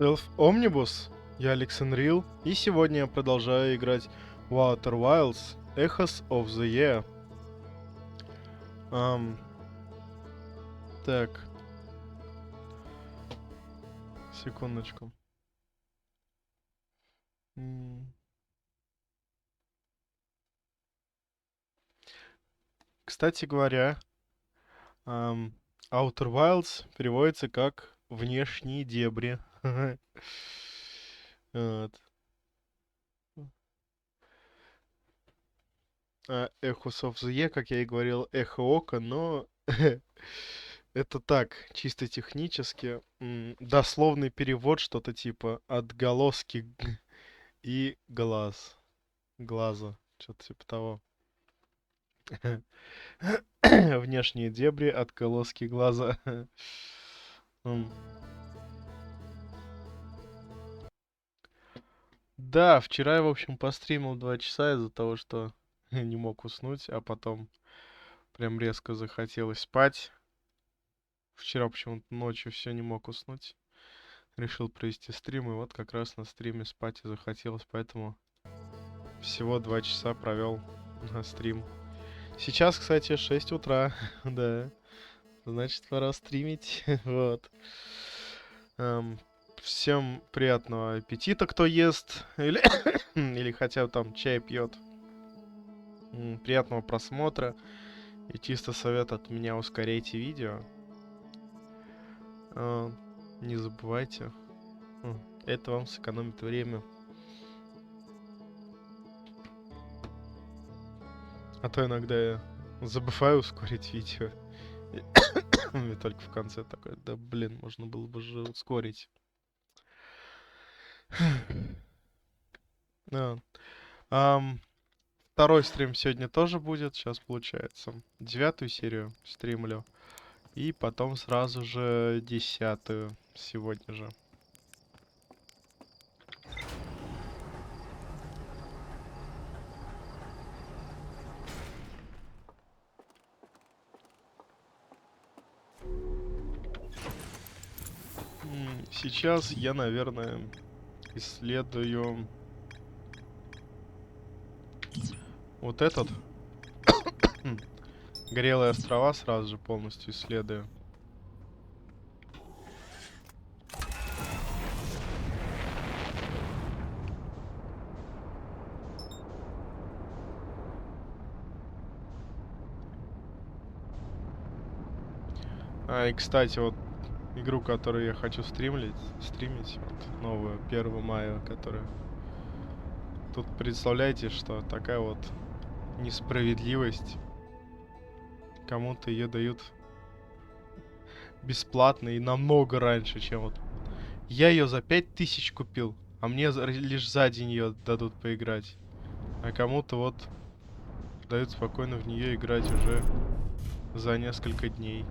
Elf Omnibus, я Александрил, и сегодня я продолжаю играть в Outer Wilds Echoes of the Year. Ам, так, секундочку. М, Кстати говоря, ам, Outer Wilds переводится как «внешние дебри». Вот. Echoes of the Year, как я и говорил, эхо ока, но это так, чисто технически. Дословный перевод что-то типа отголоски и глаз. Глаза. Что-то типа того. Внешние дебри, отголоски глаза. М. Да, вчера я, в общем, постримил 2 часа из-за того, что не мог уснуть, а потом прям резко захотелось спать. Вчера почему-то ночью все не мог уснуть. Решил провести стрим, и вот как раз на стриме спать и захотелось, поэтому всего 2 часа провел на стрим. Сейчас, кстати, 6 утра, да, значит, пора стримить, вот. Эм, Всем приятного аппетита, кто ест, или, или хотя бы там чай пьет. Приятного просмотра, и чисто совет от меня: ускоряйте видео. Э, Не забывайте, это вам сэкономит время. А то иногда я забываю ускорить видео. И только в конце такой: да блин, можно было бы же ускорить. Да. Ам, Второй стрим сегодня тоже будет. Сейчас, получается, 9-ю серию стримлю. И потом сразу же 10-ю сегодня же. Сейчас я, наверное, исследую вот этот. Горелые острова сразу же полностью исследую. И, кстати, вот игру, которую я хочу стримить, вот, новую, 1 мая, которая... Тут представляете, что такая вот несправедливость. Кому-то ее дают бесплатно и намного раньше, чем вот... Я ее за 5000 купил, а мне лишь за день ее дадут поиграть. А кому-то вот дают спокойно в нее играть уже за несколько дней.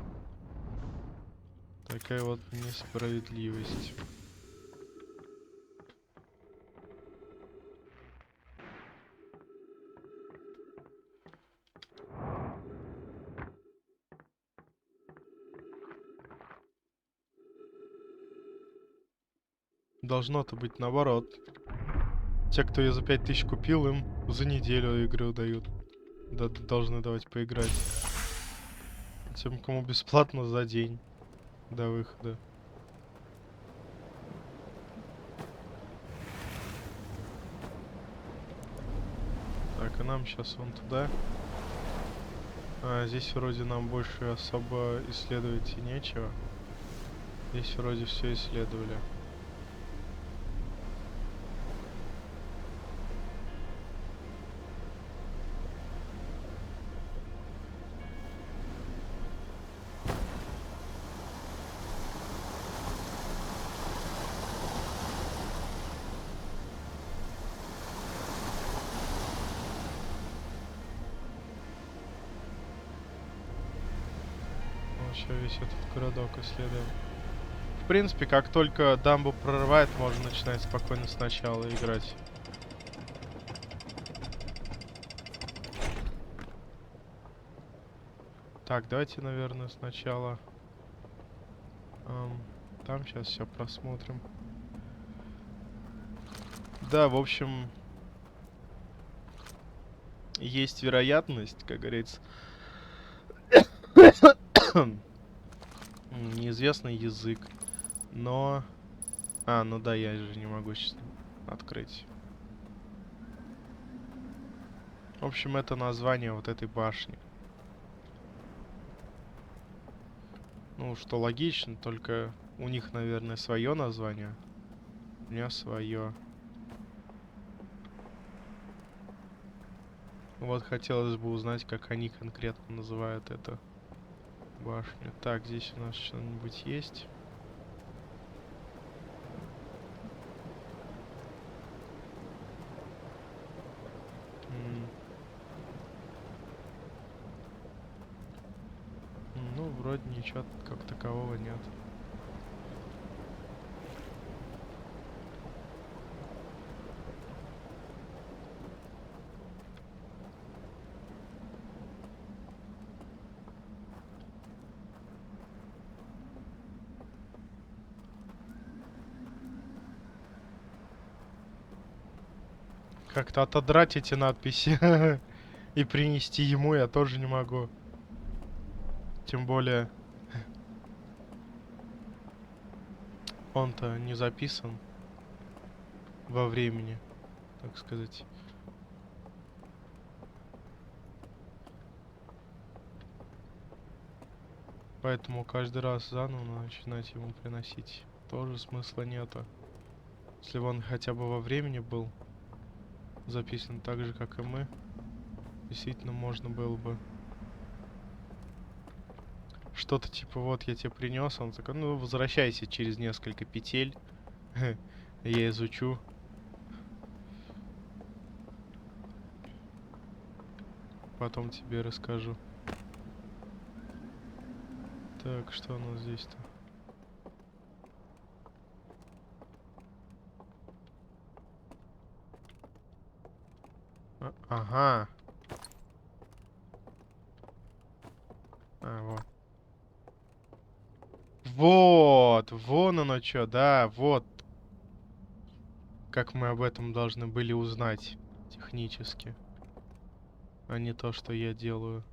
Такая вот несправедливость. Должно-то быть наоборот. Те, кто ее за 5000 купил, им за неделю игру дают. Должны давать поиграть. Тем, кому бесплатно, за день до выхода. Так, а нам сейчас вон туда. Здесь вроде нам больше особо исследовать и нечего. Здесь вроде все исследовали. Вот еще весь этот городок исследуем. В принципе, как только дамбу прорывает, можно начинать спокойно сначала играть. Так, давайте, наверное, сначала там сейчас все просмотрим. Да, в общем, есть вероятность, как говорится, неизвестный язык, но... А, ну да, я же не могу сейчас открыть. В общем, это название вот этой башни. Ну, что логично, только у них, наверное, свое название. У меня свое. Вот хотелось бы узнать, как они конкретно называют эту башню. Так, здесь у нас что-нибудь есть. Ну, вроде ничего как такового нет. Как-то отодрать эти надписи и принести ему я тоже не могу. Тем более, он-то не записан во времени, так сказать. Поэтому каждый раз заново начинать ему приносить тоже смысла нету. Если бы он хотя бы во времени был записан так же, как и мы, действительно можно было бы что-то типа, вот я тебе принес, он такой, ну возвращайся через несколько петель, я изучу. Потом тебе расскажу. Так, что у нас здесь-то? Ага. А, вот. Вот, вон оно что, да, вот. Как мы об этом должны были узнать технически. А не то, что я делаю.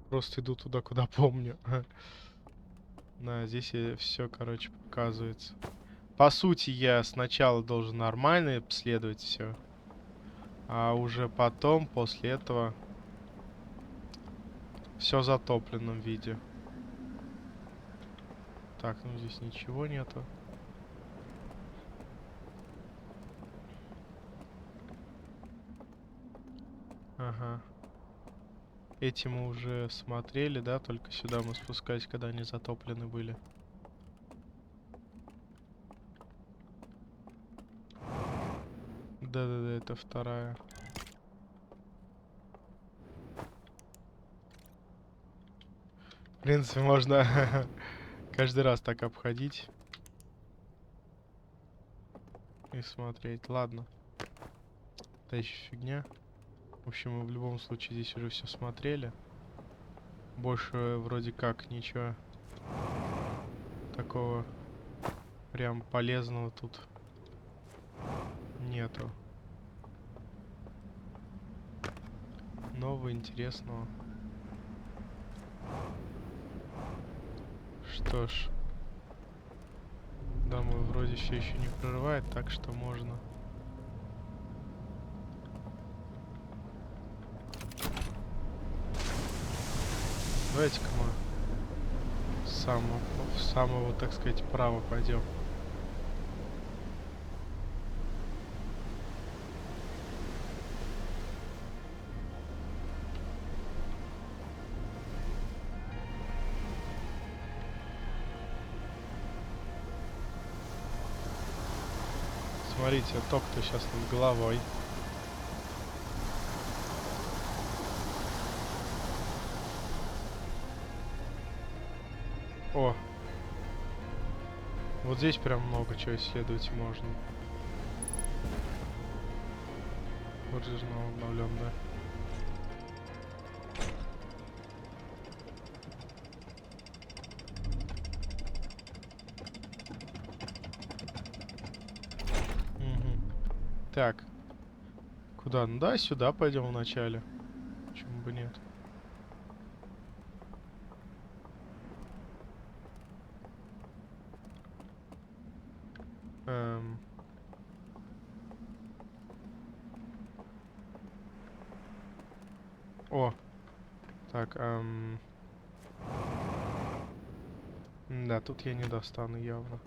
Просто иду туда, куда помню. Да, здесь все, короче, показывается. По сути, я сначала должен нормально обследовать все. А уже потом, после этого, все в затопленном виде. Так, ну здесь ничего нету. Ага. Эти мы уже смотрели, да? Только сюда мы спускались, когда они затоплены были. Да-да-да, это вторая. В принципе, можно каждый раз так обходить. И смотреть. Ладно. Это еще фигня. В общем, мы в любом случае здесь уже все смотрели. Больше вроде как ничего такого прям полезного тут нету. Нового, интересного. Что ж. Да, мы вроде все еще не прорывает, так что можно. Давайте-ка мы с самого, так сказать, права пойдем. Смотрите, ток-то сейчас над головой. О! Вот здесь прям много чего исследовать можно. Вот же обновленная. Угу. Так. Куда? Ну да, сюда пойдем вначале. Почему бы нет? Эм. О, так, да, тут я не достану явно.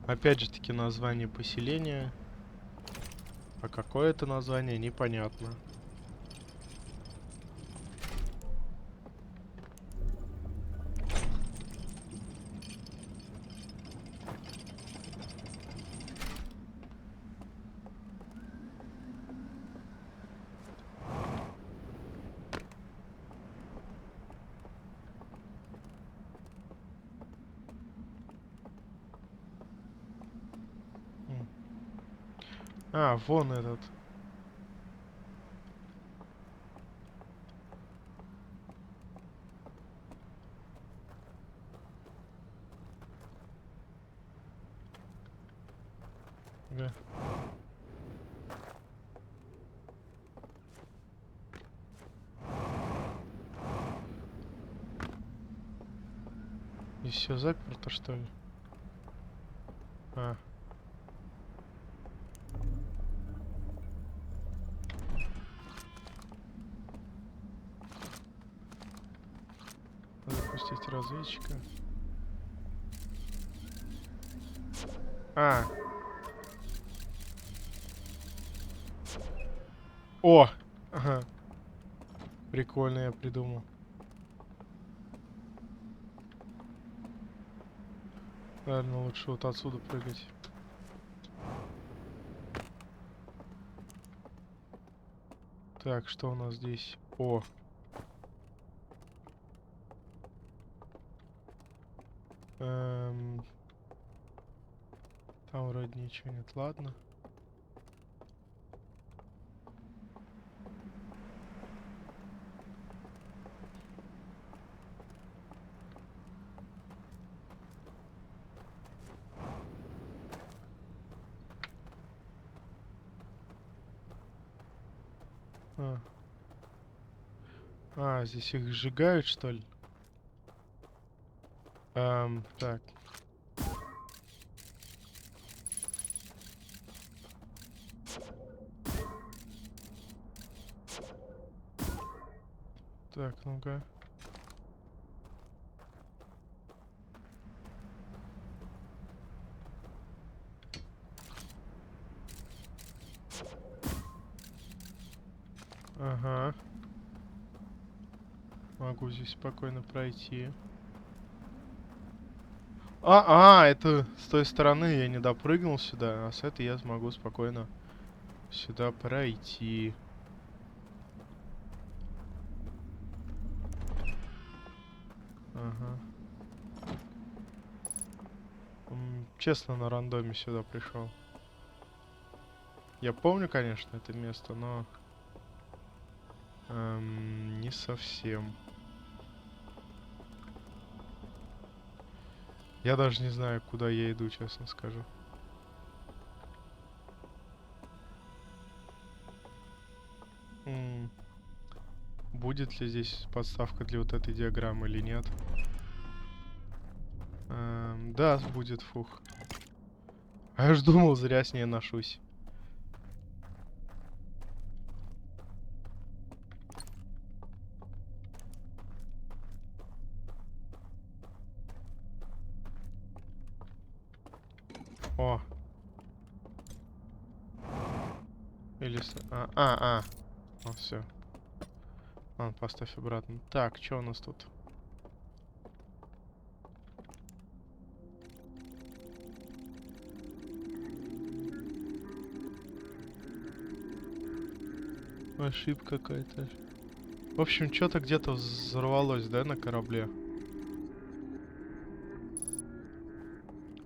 Опять же таки название поселения. А какое это название, непонятно. М. А, вон этот. Да. И все заперто, что ли? А, запустить разведчика. А, о! Ага. Прикольно я придумал. Наверное, лучше вот отсюда прыгать. Так, что у нас здесь? О! Эм, там вроде ничего нет. Ладно. А, здесь их сжигают, что ли? Так. Так, ну-ка. Ага. Могу здесь спокойно пройти. Это с той стороны я не допрыгнул сюда, а с этой я смогу спокойно сюда пройти. Ага. Честно, на рандоме сюда пришел. Я помню, конечно, это место, но не совсем. Я даже не знаю, куда я иду, честно скажу. Будет ли здесь подставка для вот этой диаграммы или нет? Да, будет, фух. А я ж думал, зря с ней ношусь. О. Или... Все. Ладно, поставь обратно. Так, что у нас тут? Ошибка какая-то. В общем, что-то где-то взорвалось, да, на корабле?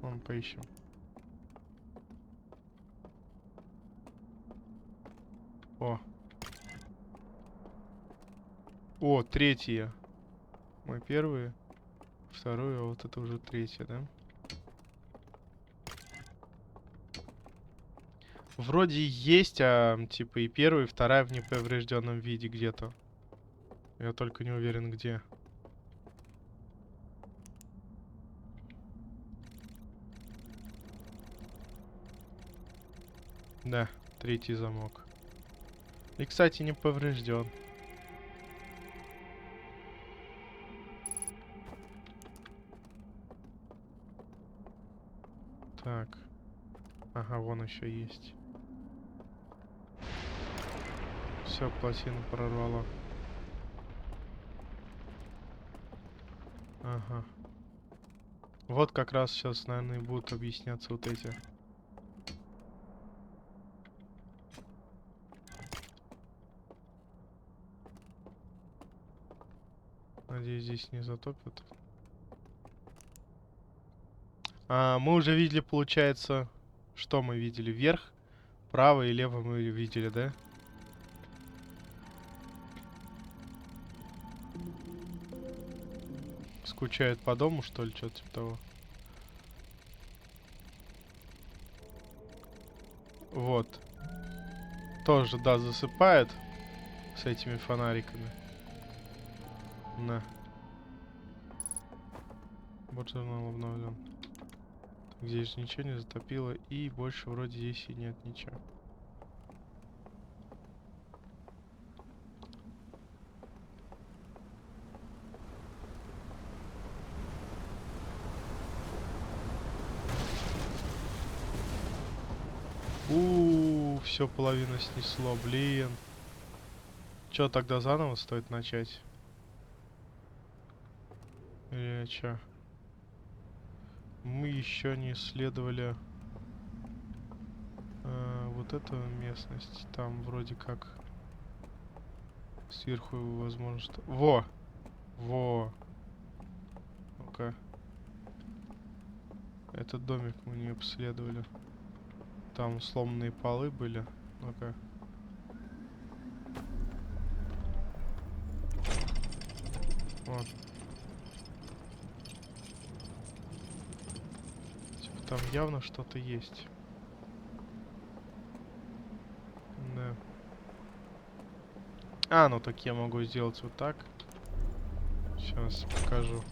Вон, поищем. О. О, третья. Мы первые. Вторую, а вот это уже третья, да? Вроде есть, типа и первая, и вторая в неповрежденном виде где-то. Я только не уверен, где. Да, третий замок. И, кстати, не поврежден. Так. Ага, вон еще есть. Все, плотину прорвало. Ага. Вот как раз сейчас, наверное, и будут объясняться вот эти. Надеюсь, здесь не затопят. Мы уже видели, получается, что мы видели? Вверх, право и лево мы видели, да? Скучают по дому, что ли, что-то типа того. Вот. Тоже, да, засыпает с этими фонариками. На. Вот журнал обновлен. Здесь же ничего не затопило. И больше вроде здесь и нет ничего. Все половину снесло, блин. Чё, тогда заново стоит начать? Или чё? Мы еще не исследовали вот эту местность. Там вроде как сверху возможно что... Во! Во! Ну-ка. Этот домик мы не обследовали. Там сломанные полы были. Ну-ка. Вот. Типа там явно что-то есть. Да. Ну так я могу сделать вот так. Сейчас покажу.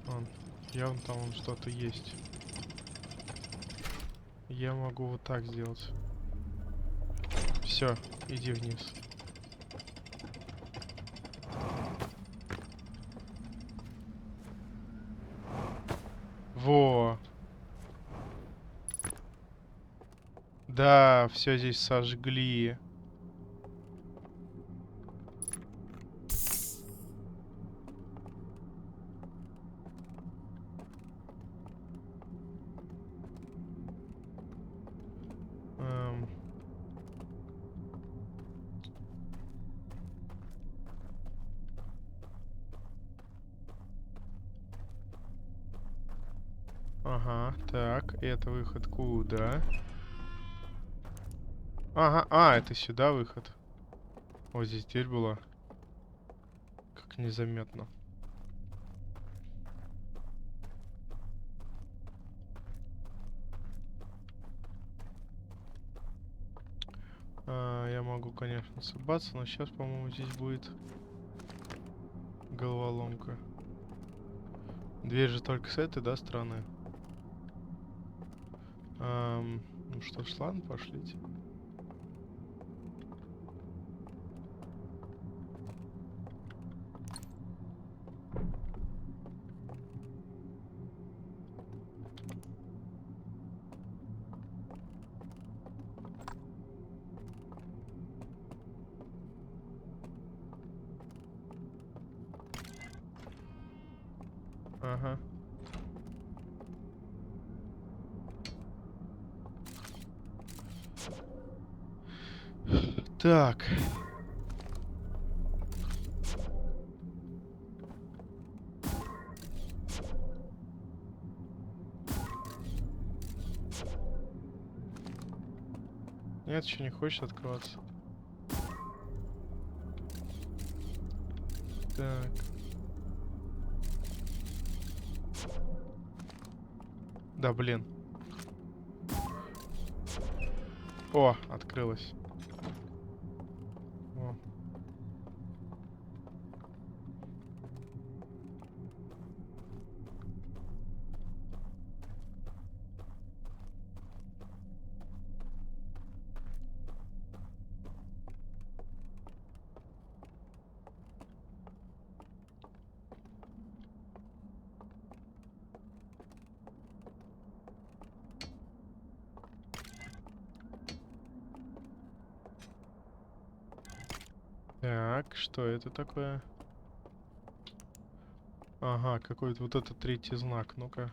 Вон. Явно там вон что-то есть. Я могу вот так сделать. Все, иди вниз. Во! Да, все здесь сожгли. Эм. Ага, так, это выход куда? Ага, это сюда выход. Вот здесь дверь была. Как незаметно. Я могу, конечно, сыбаться, но сейчас, по-моему, здесь будет головоломка. Дверь же только с этой, да, стороны? Ну что ж, ладно, пошлите. Ага. Так. Нет, еще не хочет открываться. Так. Да, блин. О, открылось. О. Так, что это такое? Ага, какой-то вот этот третий знак. Ну-ка.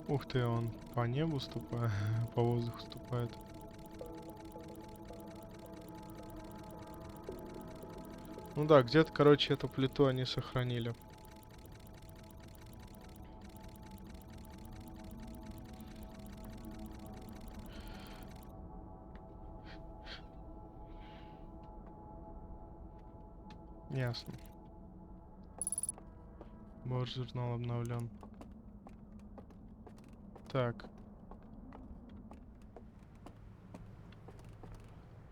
Ух ты, он по небу ступает, по воздуху ступает. Ну да, где-то, короче, эту плиту они сохранили. Ясно. Борт журнал обновлен. Так.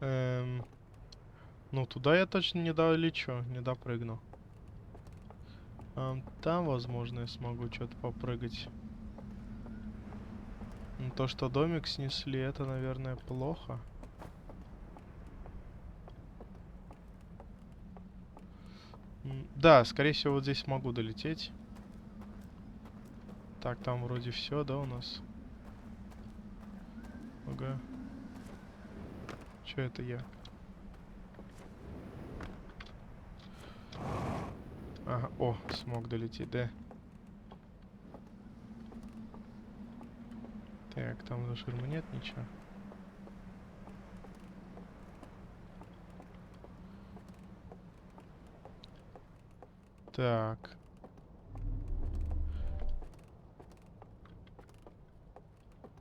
Ну, туда я точно не долечу, не допрыгну. Там, возможно, я смогу что-то попрыгать. Но то, что домик снесли, это, наверное, плохо. Да, скорее всего, вот здесь могу долететь. Так, там вроде все, да, у нас? Ага. Че это я? Ага, о, смог долететь, да? Так, там за ширмы нет ничего. Так.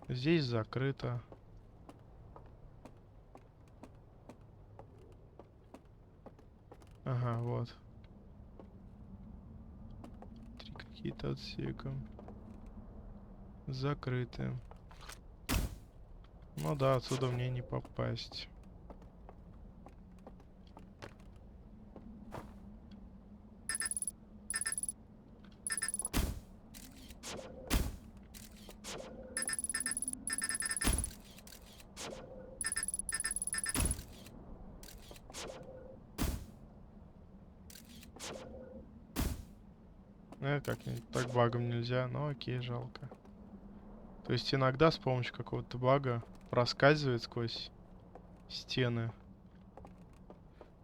Здесь закрыто. Ага, вот. 3 какие-то отсека. Закрыты. Ну да, отсюда мне не попасть. Как-нибудь так багом нельзя, но окей, жалко. То есть иногда с помощью какого-то бага проскальзывает сквозь стены.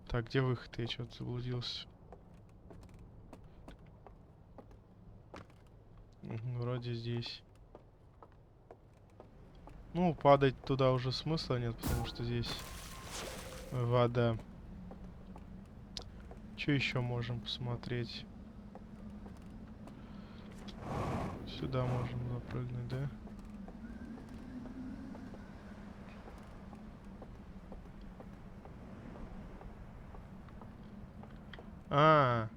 Так, где выход? Я что-то заблудился. Вроде здесь. Ну, падать туда уже смысла нет, потому что здесь вода. Что еще можем посмотреть? Сюда можем запрыгнуть, да? А,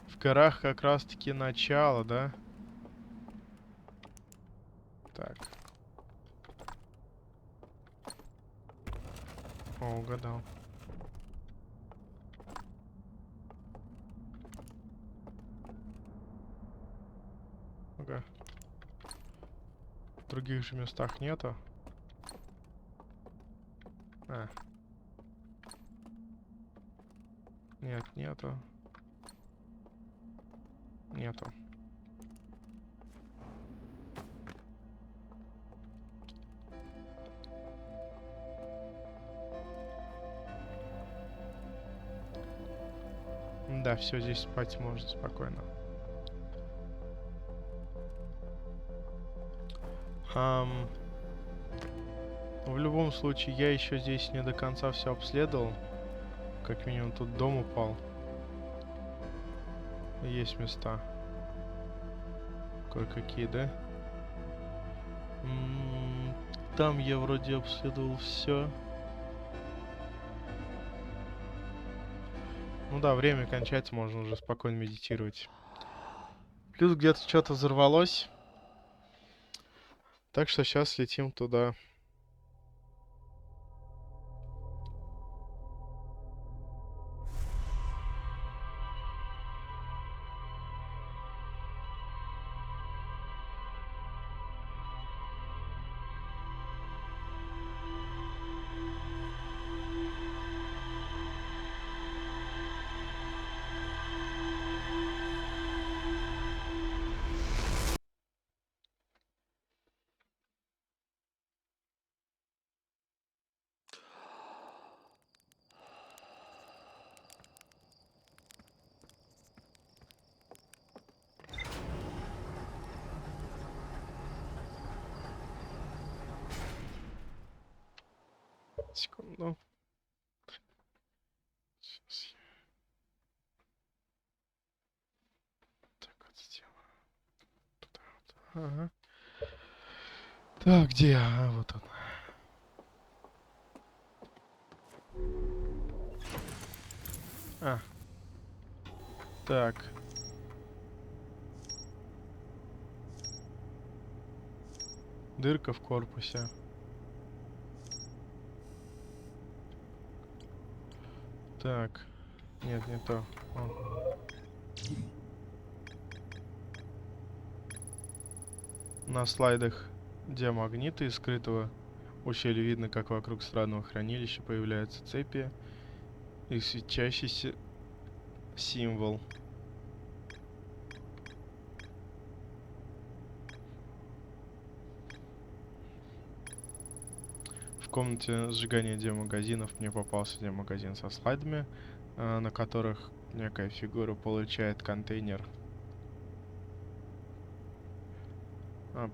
в горах как раз-таки начало, да? Так. О, угадал. Ага. В других же местах нету. А. Нет, нету. Нету. Да, все, здесь спать можно спокойно. В любом случае, я еще здесь не до конца все обследовал. Как минимум, тут дом упал. Есть места, кое-какие, да? Там я вроде обследовал все. Ну да, время кончается, можно уже спокойно медитировать. Плюс где-то что-то взорвалось. Так что сейчас летим туда. Секунду. Сейчас я так вот сделаю. Туда вот. Ага. Так, где? А, вот он. А, так. Дырка в корпусе. Так. Нет, не то. О. На слайдах диамагнита из скрытого ущелья видно, как вокруг странного хранилища появляются цепи и светящийся символ. В комнате сжигания диамагазинов мне попался диамагазин со слайдами, на которых некая фигура получает контейнер,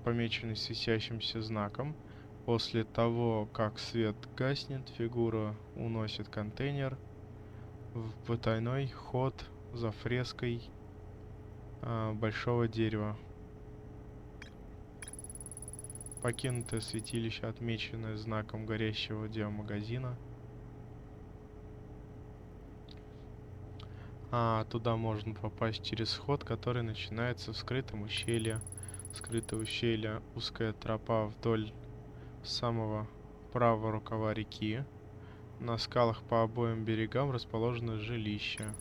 помеченный светящимся знаком. После того, как свет гаснет, фигура уносит контейнер в потайной ход за фреской большого дерева. Покинутое святилище, отмеченное знаком горящего диамагазина. Туда можно попасть через ход, который начинается в скрытом ущелье. Скрытое ущелье, узкая тропа вдоль самого правого рукава реки. На скалах по обоим берегам расположено жилище.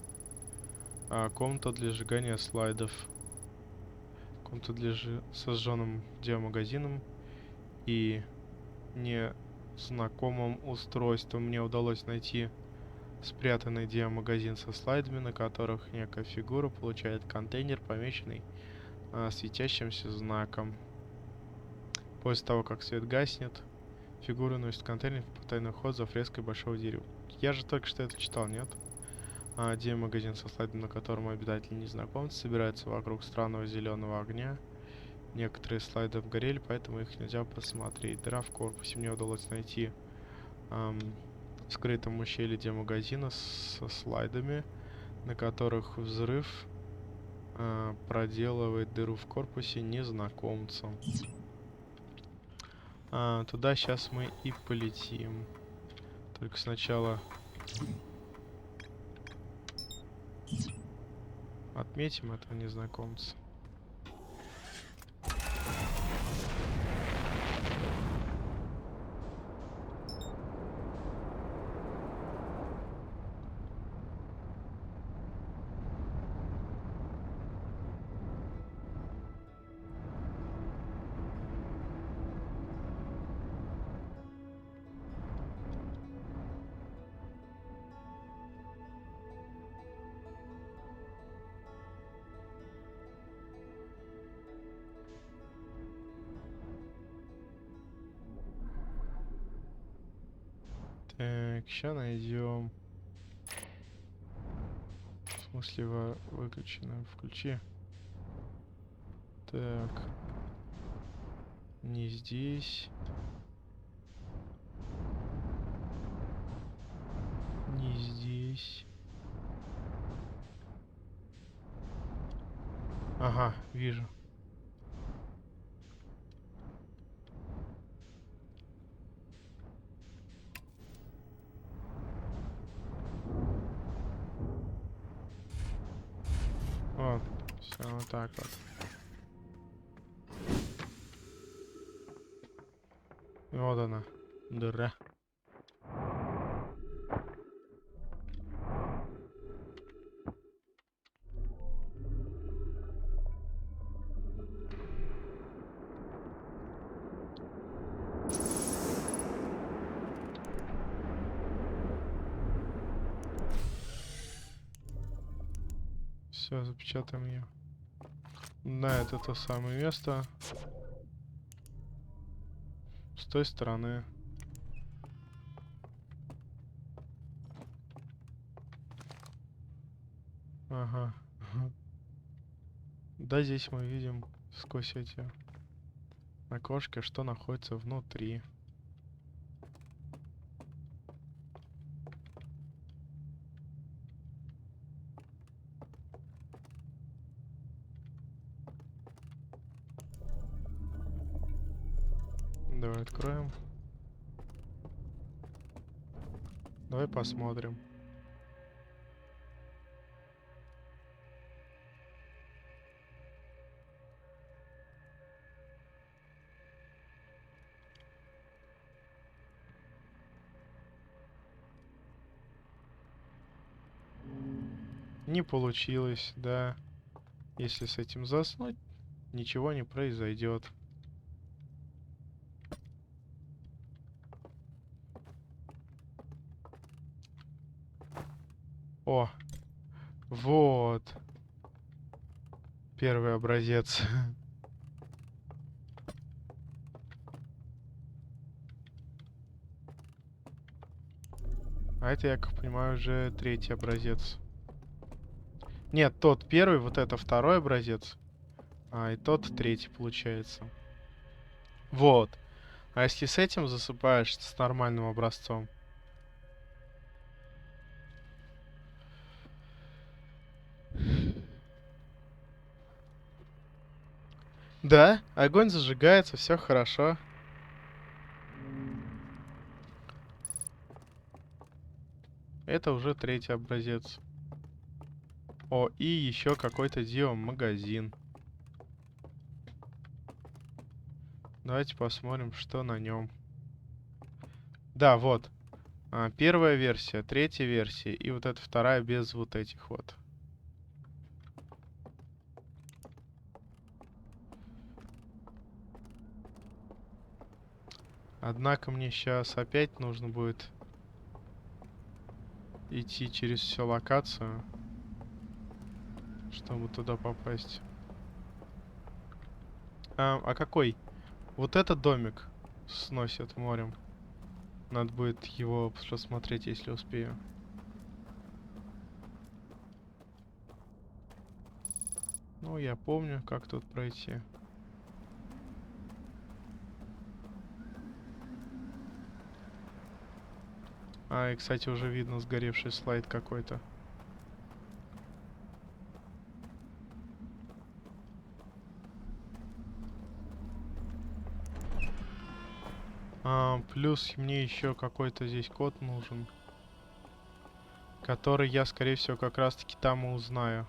Комната для сжигания слайдов. Комната для сожженным диамагазином и незнакомым устройством. Мне удалось найти спрятанный диамагазин со слайдами, на которых некая фигура получает контейнер, помеченный светящимся знаком. После того, как свет гаснет, фигура носит контейнер в потайной ход за фреской большого дерева. Я же только что это читал, нет? Диамагазин со слайдом, на котором обитатели незнакомцы собираются вокруг странного зеленого огня. Некоторые слайды обгорели, поэтому их нельзя посмотреть. Дыра в корпусе. Мне удалось найти в скрытом ущелье диамагазина со слайдами, на которых взрыв проделывает дыру в корпусе незнакомцам. Туда сейчас мы и полетим. Только сначала отметим этого незнакомца. Так, сейчас найдем. В смысле, выключено. Включи. Так. Не здесь. Не здесь. Ага, вижу. Вот так вот. Вот она, дыра. Все, запечатаем ее. Да, это то самое место. С той стороны. Ага. Да, здесь мы видим сквозь эти окошки, что находится внутри. Давай откроем. Давай посмотрим. Не получилось, да. Если с этим заснуть, ничего не произойдет. О, вот. Первый образец. А это, я как понимаю, уже третий образец. Нет, тот первый, вот это второй образец. А, и тот третий получается. Вот. А если с этим засыпаешь, с нормальным образцом? Да, огонь зажигается, все хорошо. Это уже третий образец. О, и еще какой-то Дио-магазин. Давайте посмотрим, что на нем. Да, вот. Первая версия, третья версия и вот эта вторая без вот этих вот. Однако мне сейчас опять нужно будет идти через всю локацию, чтобы туда попасть. А какой? Вот этот домик сносит морем. Надо будет его посмотреть, если успею. Ну, я помню, как тут пройти. И, кстати, уже видно сгоревший слайд какой-то. Плюс мне еще какой-то здесь код нужен, который я, скорее всего, как раз-таки там и узнаю.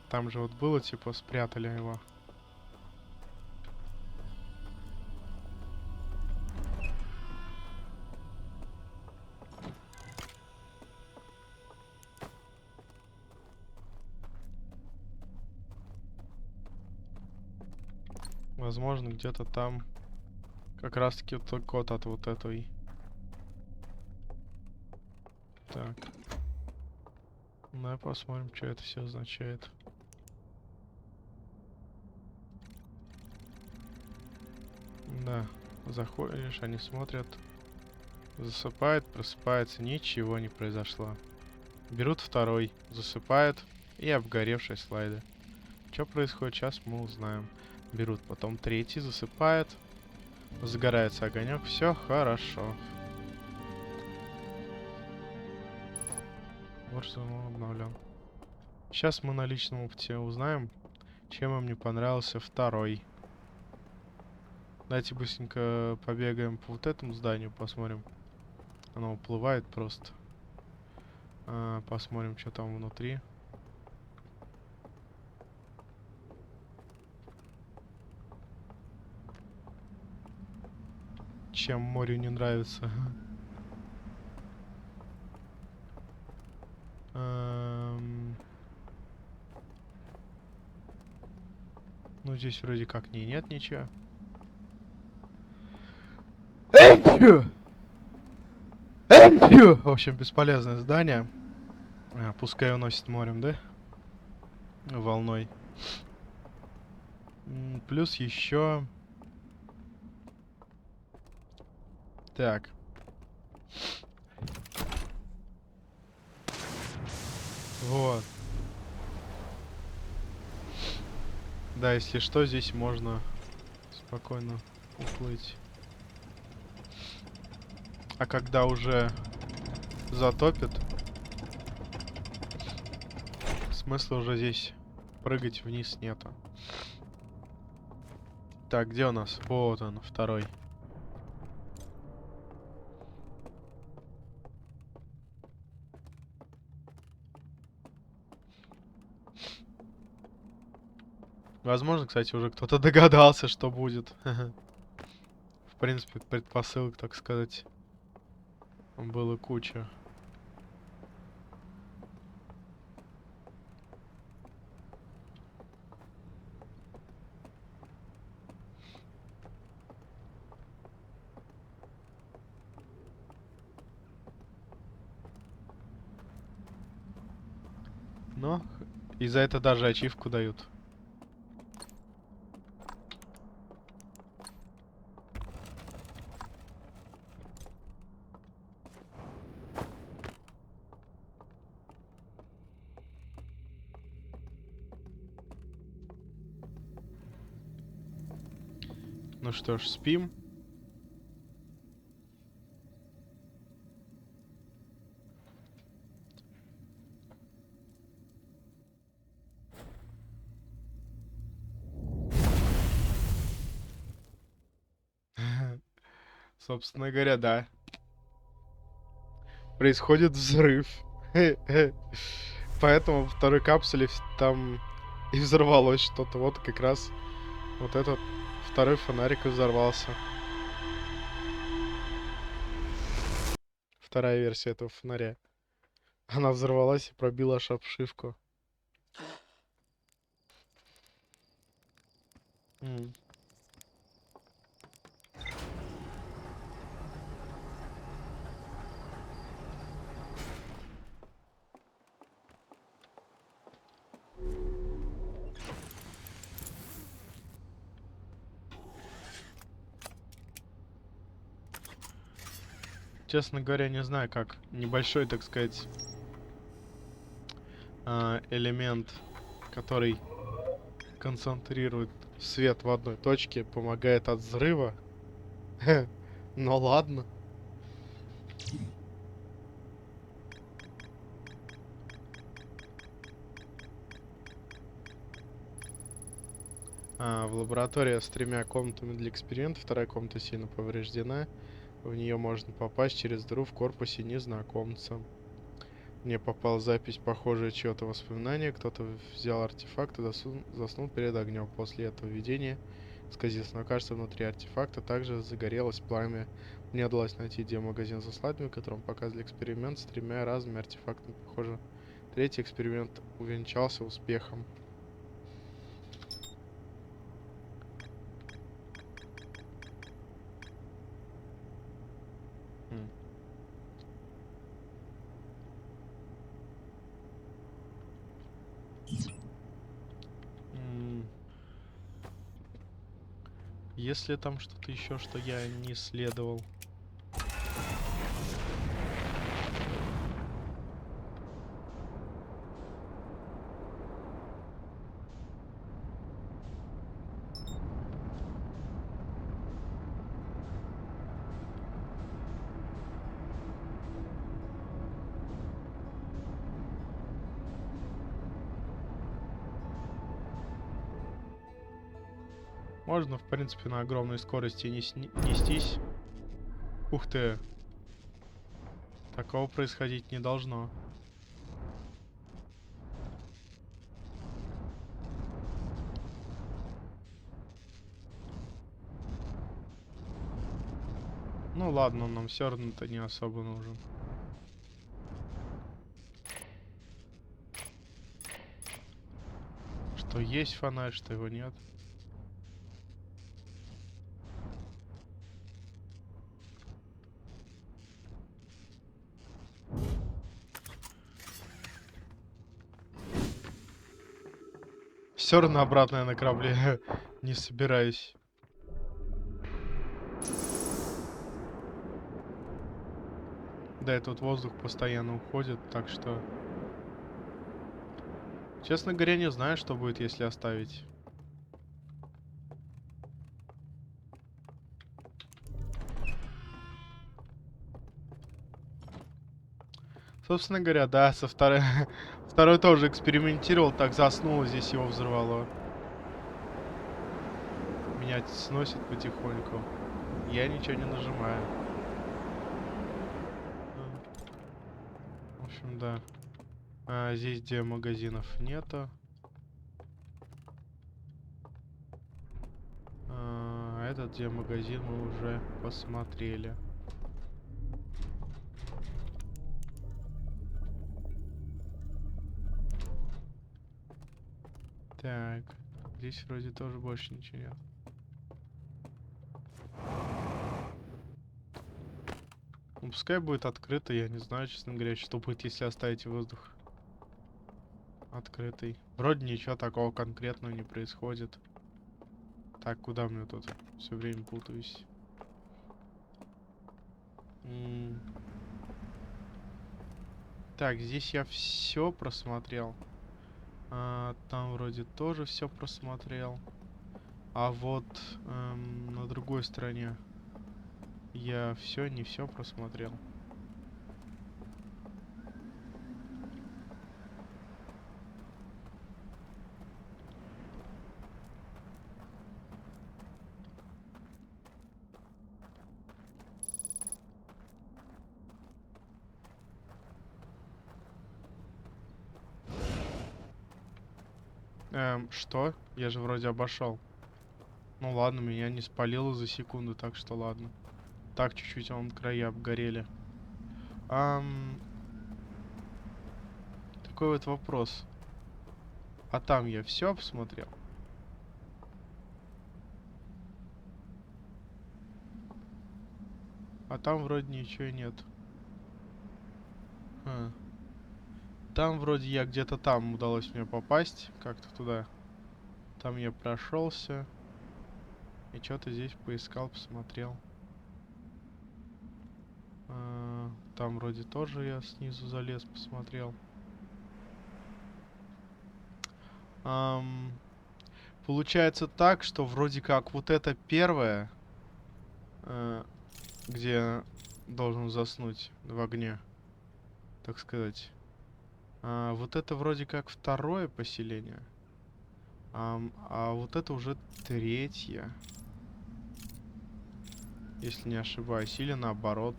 Там же вот было, типа, спрятали его. Возможно, где-то там как раз-таки вот код от вот этой. Так. Давай посмотрим, что это все означает. Да, заходишь, они смотрят. Засыпает, просыпается, ничего не произошло. Берут второй, засыпает и обгоревшие слайды. Что происходит, сейчас мы узнаем. Берут потом третий, засыпает. Загорается огонек, все хорошо. Вот что он обновлен. Сейчас мы на личном опыте узнаем, чем им не понравился второй. Давайте быстренько побегаем по вот этому зданию, посмотрим. Оно уплывает просто. Посмотрим, что там внутри. чем морю не нравится. Ну, здесь вроде как нет ничего. В общем, бесполезное здание. Пускай уносит морем, да? Волной. Плюс еще... Так. Вот. Да, если что, здесь можно спокойно уплыть. А когда уже затопит, смысла уже здесь прыгать вниз нету. Так, где у нас? Вот он, второй. Возможно, кстати, уже кто-то догадался, что будет. В принципе, предпосылок, так сказать, было куча. Но и за это даже ачивку дают. Ну что ж, спим. Собственно говоря, да. Происходит взрыв. Поэтому во второй капсуле там и взорвалось что-то. Вот как раз вот этот второй фонарик и взорвался. Вторая версия этого фонаря. Она взорвалась и пробила аж обшивку. Честно говоря, не знаю, как небольшой, так сказать, элемент, который концентрирует свет в одной точке, помогает от взрыва. Ну ладно. В лаборатории с 3 комнатами для экспериментов. Вторая комната сильно повреждена. В нее можно попасть через дыру в корпусе незнакомца. Мне попала запись, похожая чье-то воспоминание. Кто-то взял артефакт и заснул перед огнем. После этого видения сказилось. Но кажется, внутри артефакта также загорелось пламя. Мне удалось найти демагазин со слайдами, в котором показывали эксперимент с 3 разными артефактами. Похоже, третий эксперимент увенчался успехом. Если там что-то еще, что я не исследовал. Можно, в принципе, на огромной скорости нестись. Ух ты. Такого происходить не должно. Ну ладно, он нам все равно-то не особо нужен. Что есть фонарь, что его нет. Все равно обратно я на корабле не собираюсь. Да, этот воздух постоянно уходит, так что... Честно говоря, не знаю, что будет, если оставить. Собственно говоря, да, со второй... Второй тоже экспериментировал, так заснул, здесь его взорвало. Меня сносит потихоньку. Я ничего не нажимаю. В общем, да. Здесь где магазинов нету. Этот где магазин мы уже посмотрели. Так, здесь вроде тоже больше ничего нет. Ну, пускай будет открыто, я не знаю, честно говоря, что будет, если оставить воздух открытый. Вроде ничего такого конкретного не происходит. Так, куда мне тут? Все время путаюсь. Так, здесь я все просмотрел. Там вроде тоже все просмотрел. А вот на другой стороне я не все просмотрел. Что? Я же вроде обошел. Ну ладно, меня не спалило за секунду, так что ладно. Так, чуть-чуть вон края обгорели. Такой вот вопрос. А там я все посмотрел? А там вроде ничего и нет. Там вроде я где-то там удалось мне попасть. Как-то туда. Там я прошелся. И что-то здесь поискал, посмотрел. Там вроде тоже я снизу залез, посмотрел. Получается так, что вроде как вот это первое, где должен заснуть в огне, так сказать. Вот это вроде как второе поселение. А вот это уже третье. Если не ошибаюсь. Или наоборот.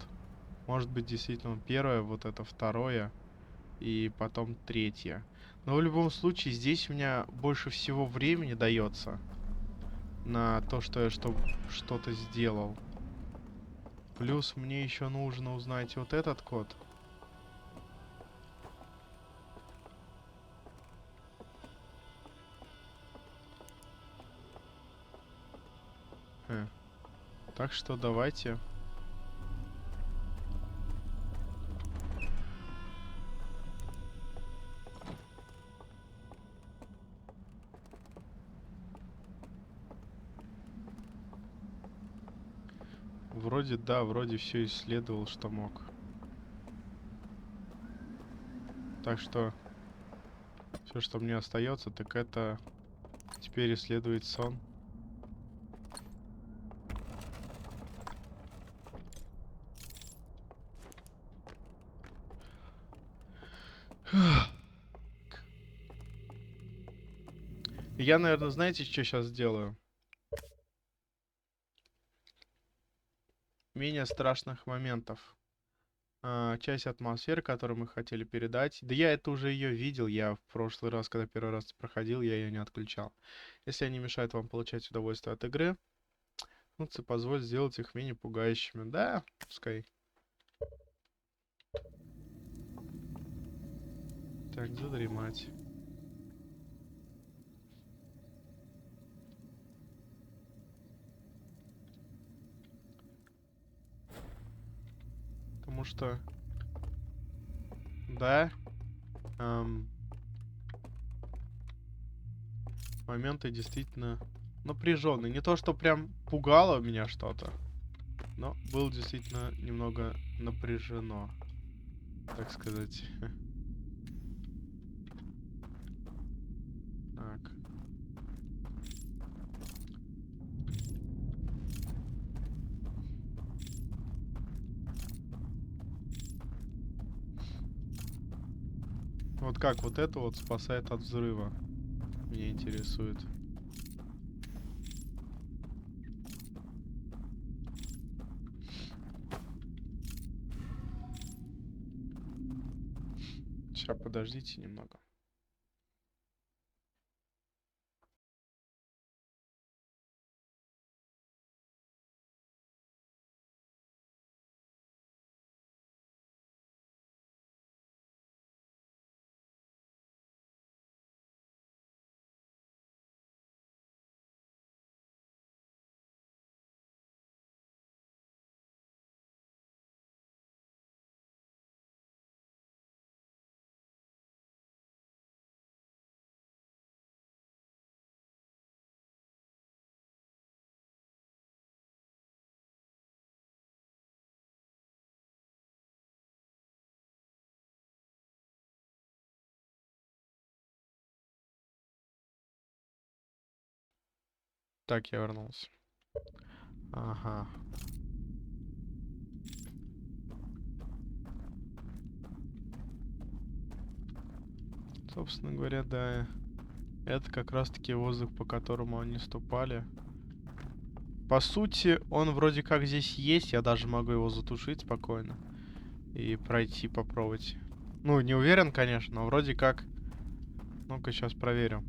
Может быть, действительно первое, вот это второе. И потом третье. Но в любом случае, здесь у меня больше всего времени дается на то, что я что-то сделал. Плюс мне еще нужно узнать вот этот код. Так что давайте. Вроде да, вроде все исследовал, что мог. Так что все, что мне остается, так это теперь исследовать сон. Я, наверное, знаете, что сейчас сделаю? Менее страшных моментов. Часть атмосферы, которую мы хотели передать. Да я это уже ее видел. Я в прошлый раз, когда первый раз проходил, я ее не отключал. Если они мешают вам получать удовольствие от игры, проснуться, позволь сделать их менее пугающими. Да, пускай. Так, задремать. Потому что... Да. Моменты действительно напряженные. Не то, что прям пугало меня что-то, но было действительно немного напряжено, так сказать. Так. Вот как вот это вот спасает от взрыва? Меня интересует. Сейчас, подождите немного. Так, я вернулся. Ага. Собственно говоря, да. Это как раз-таки воздух, по которому они ступали. По сути, он вроде как здесь есть. Я даже могу его затушить спокойно. И пройти, попробовать. Ну, не уверен, конечно, но вроде как... Ну-ка, сейчас проверю.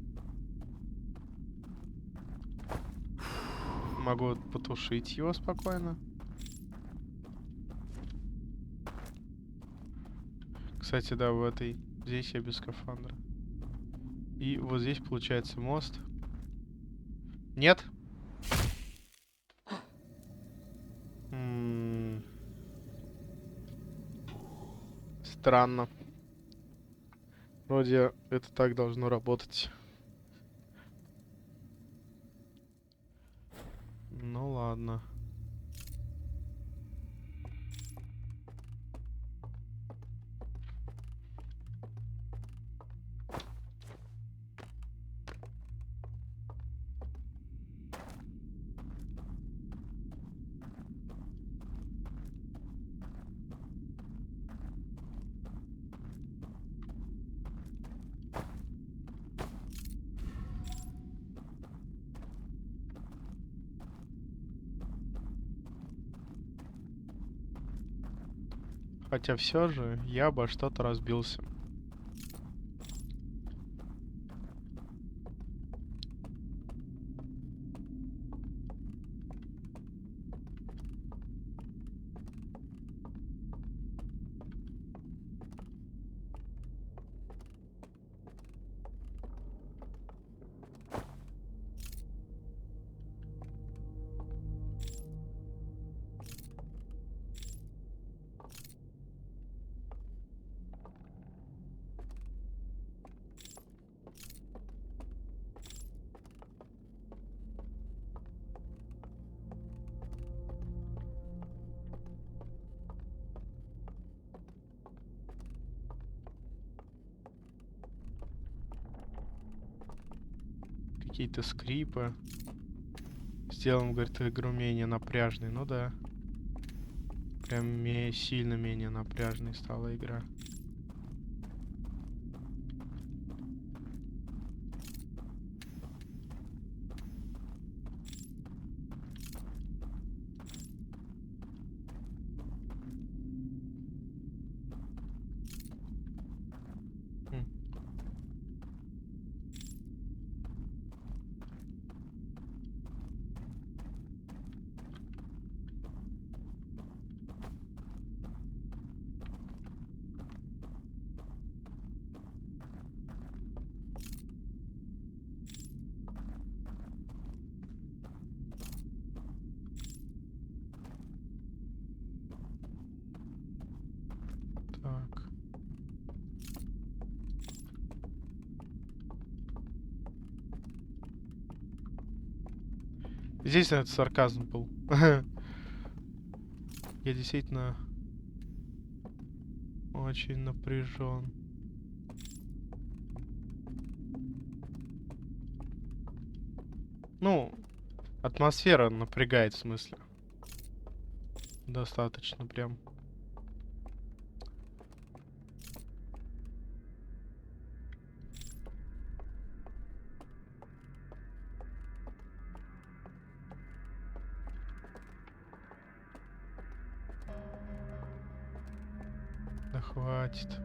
Могу потушить его спокойно. Кстати, да, в этой... Здесь я без скафандра. И вот здесь получается мост. Нет? Странно. Вроде это так должно работать. Ну ладно. Хотя все же я бы что-то разбился. Какие-то скрипы. Сделаем, говорит, игру менее напряжной. Ну да. Прям сильно менее напряжной стала игра. Хм. Здесь, наверное, сарказм был. Я действительно очень напряжен. Ну, атмосфера напрягает, в смысле. Достаточно прям. Да хватит.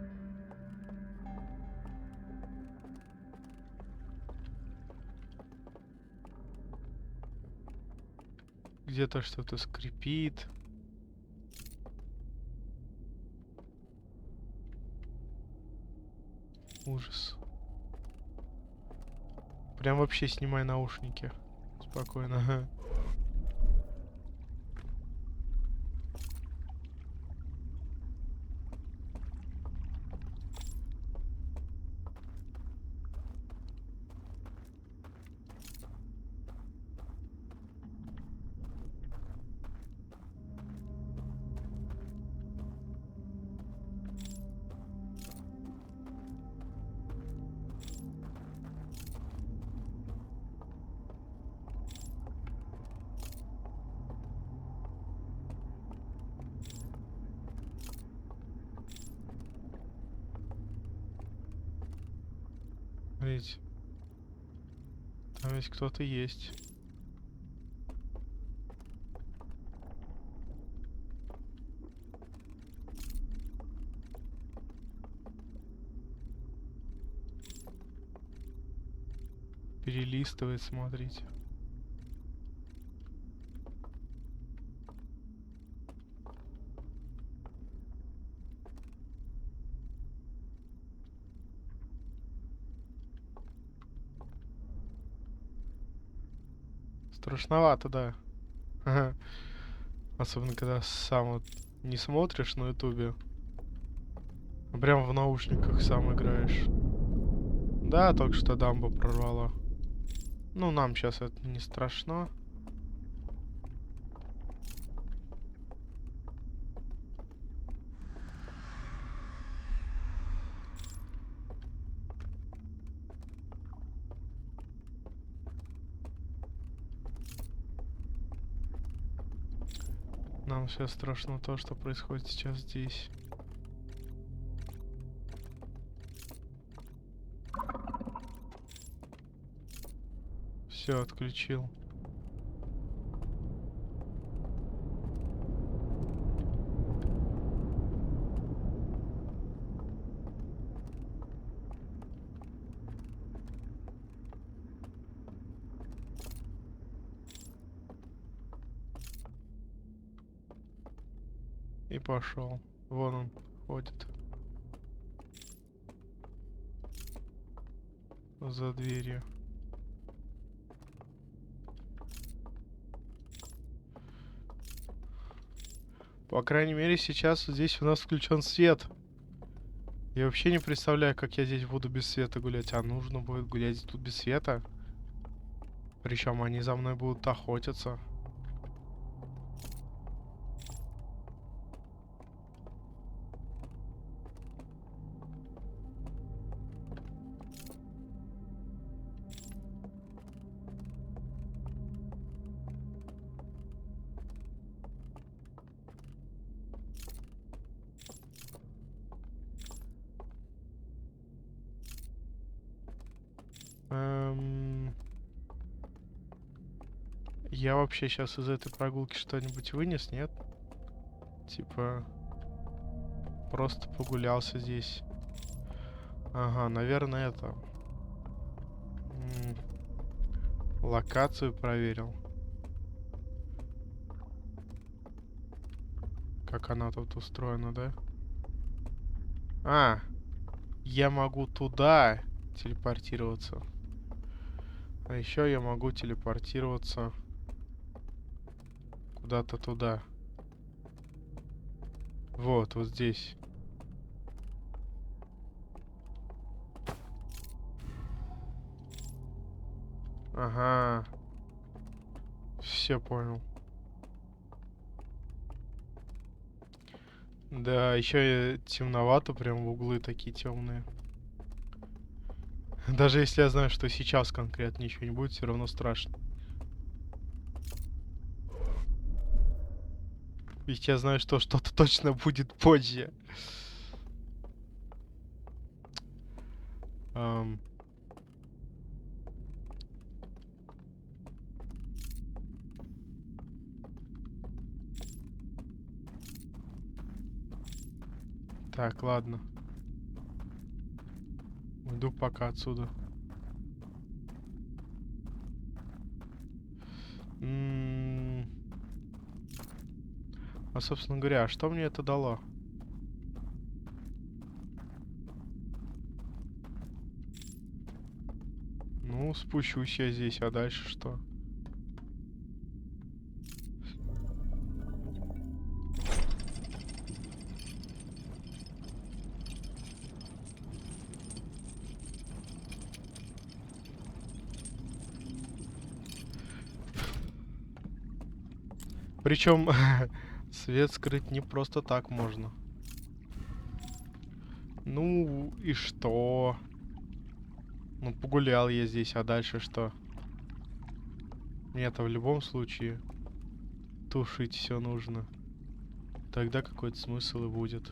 Где-то что-то скрипит. Ужас. Прям вообще снимай наушники. Спокойно. Ага. Смотрите. Там ведь кто-то есть. Перелистывает, смотрите. Страшновато, да. Ага. Особенно, когда сам вот не смотришь на ютубе, а прям в наушниках сам играешь. Да, только что дамбу прорвало. Ну, нам сейчас это не страшно. Нам сейчас страшно то, что происходит сейчас здесь. Все, отключил. И пошел. Вон он ходит. За дверью. По крайней мере, сейчас здесь у нас включен свет. Я вообще не представляю, как я здесь буду без света гулять. А нужно будет гулять тут без света. Причем они за мной будут охотиться. Эм, Я вообще сейчас из этой прогулки что-нибудь вынес, нет? Типа, просто погулялся здесь. Ага, наверное, это... Локацию проверил. Как она тут устроена, да? А, я могу туда телепортироваться. А еще я могу телепортироваться куда-то туда. Вот здесь. Ага. все понял. Да, еще темновато, прям углы такие темные. Даже если я знаю, что сейчас конкретно ничего не будет, все равно страшно. Ведь я знаю, что что-то точно будет позже. Ам. Так, ладно. Уйду пока отсюда. А, собственно говоря, а что мне это дало? Ну, спущусь я здесь, а дальше что? Причем свет скрыть не просто так можно. Ну и что? Ну, погулял я здесь, а дальше что? Мне-то в любом случае тушить все нужно. Тогда какой-то смысл и будет.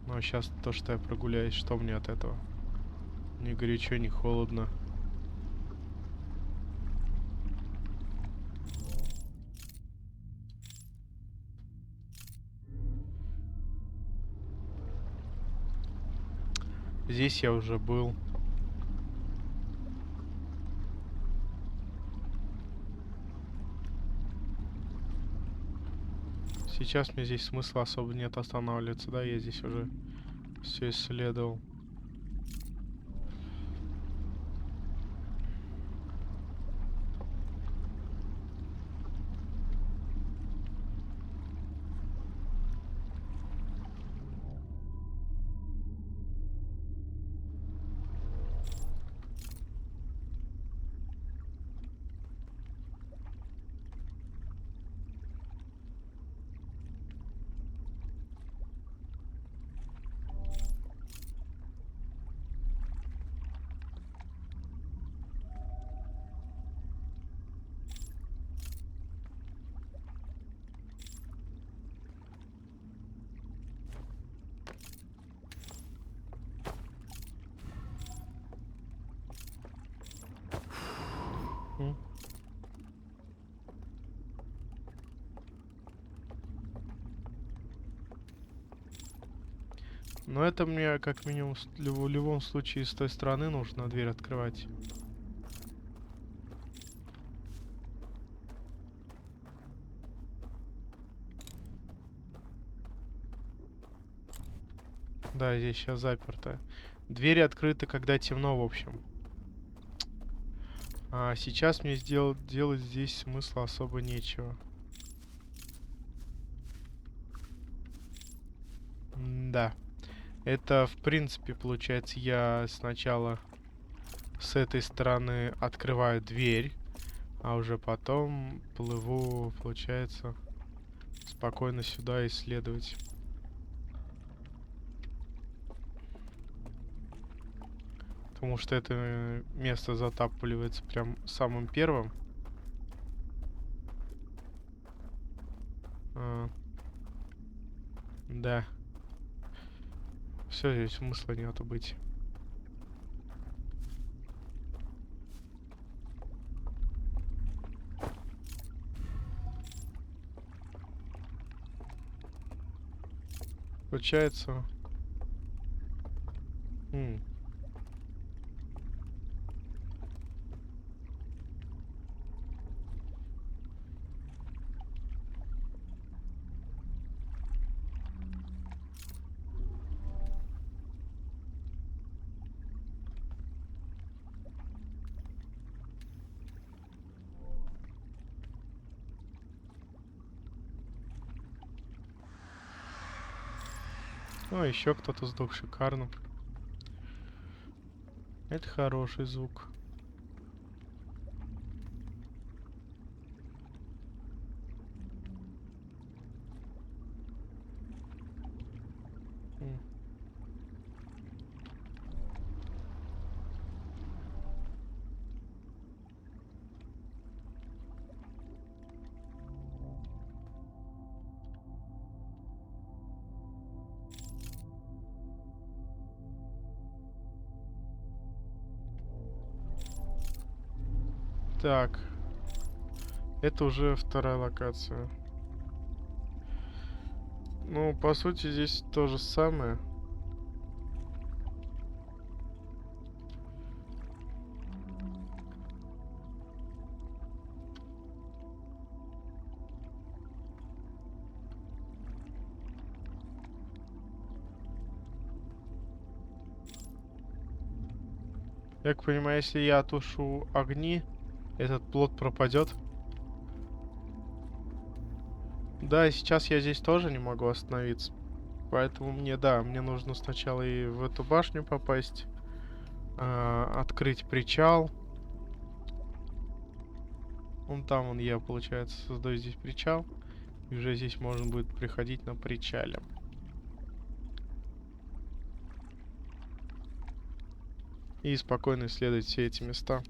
Ну а сейчас то, что я прогуляюсь, что мне от этого? Ни горячо, ни холодно. Здесь я уже был. Сейчас мне здесь смысла особо нет останавливаться, да? Я здесь уже все исследовал. М. Но это мне как минимум в любом случае с той стороны нужно дверь открывать. Да, здесь сейчас заперто. Двери открыты, когда темно, в общем. А сейчас мне делать здесь смысла особо нечего. Да. Это, в принципе, получается, я сначала с этой стороны открываю дверь, а уже потом плыву, получается, спокойно сюда исследовать. Потому что это место затапливается прям самым первым. А, да. Все, здесь смысла нету быть. Получается... Ну, еще кто-то сдох, шикарно. Это хороший звук. Так. Это уже вторая локация. Ну, по сути, здесь то же самое. Я как понимаю, если я тушу огни, этот плод пропадет. Да, и сейчас я здесь тоже не могу остановиться. Поэтому мне, да, мне нужно сначала и в эту башню попасть, открыть причал. Вон там я, получается, создаю здесь причал. И уже здесь можно будет приходить на причале. И спокойно исследовать все эти места.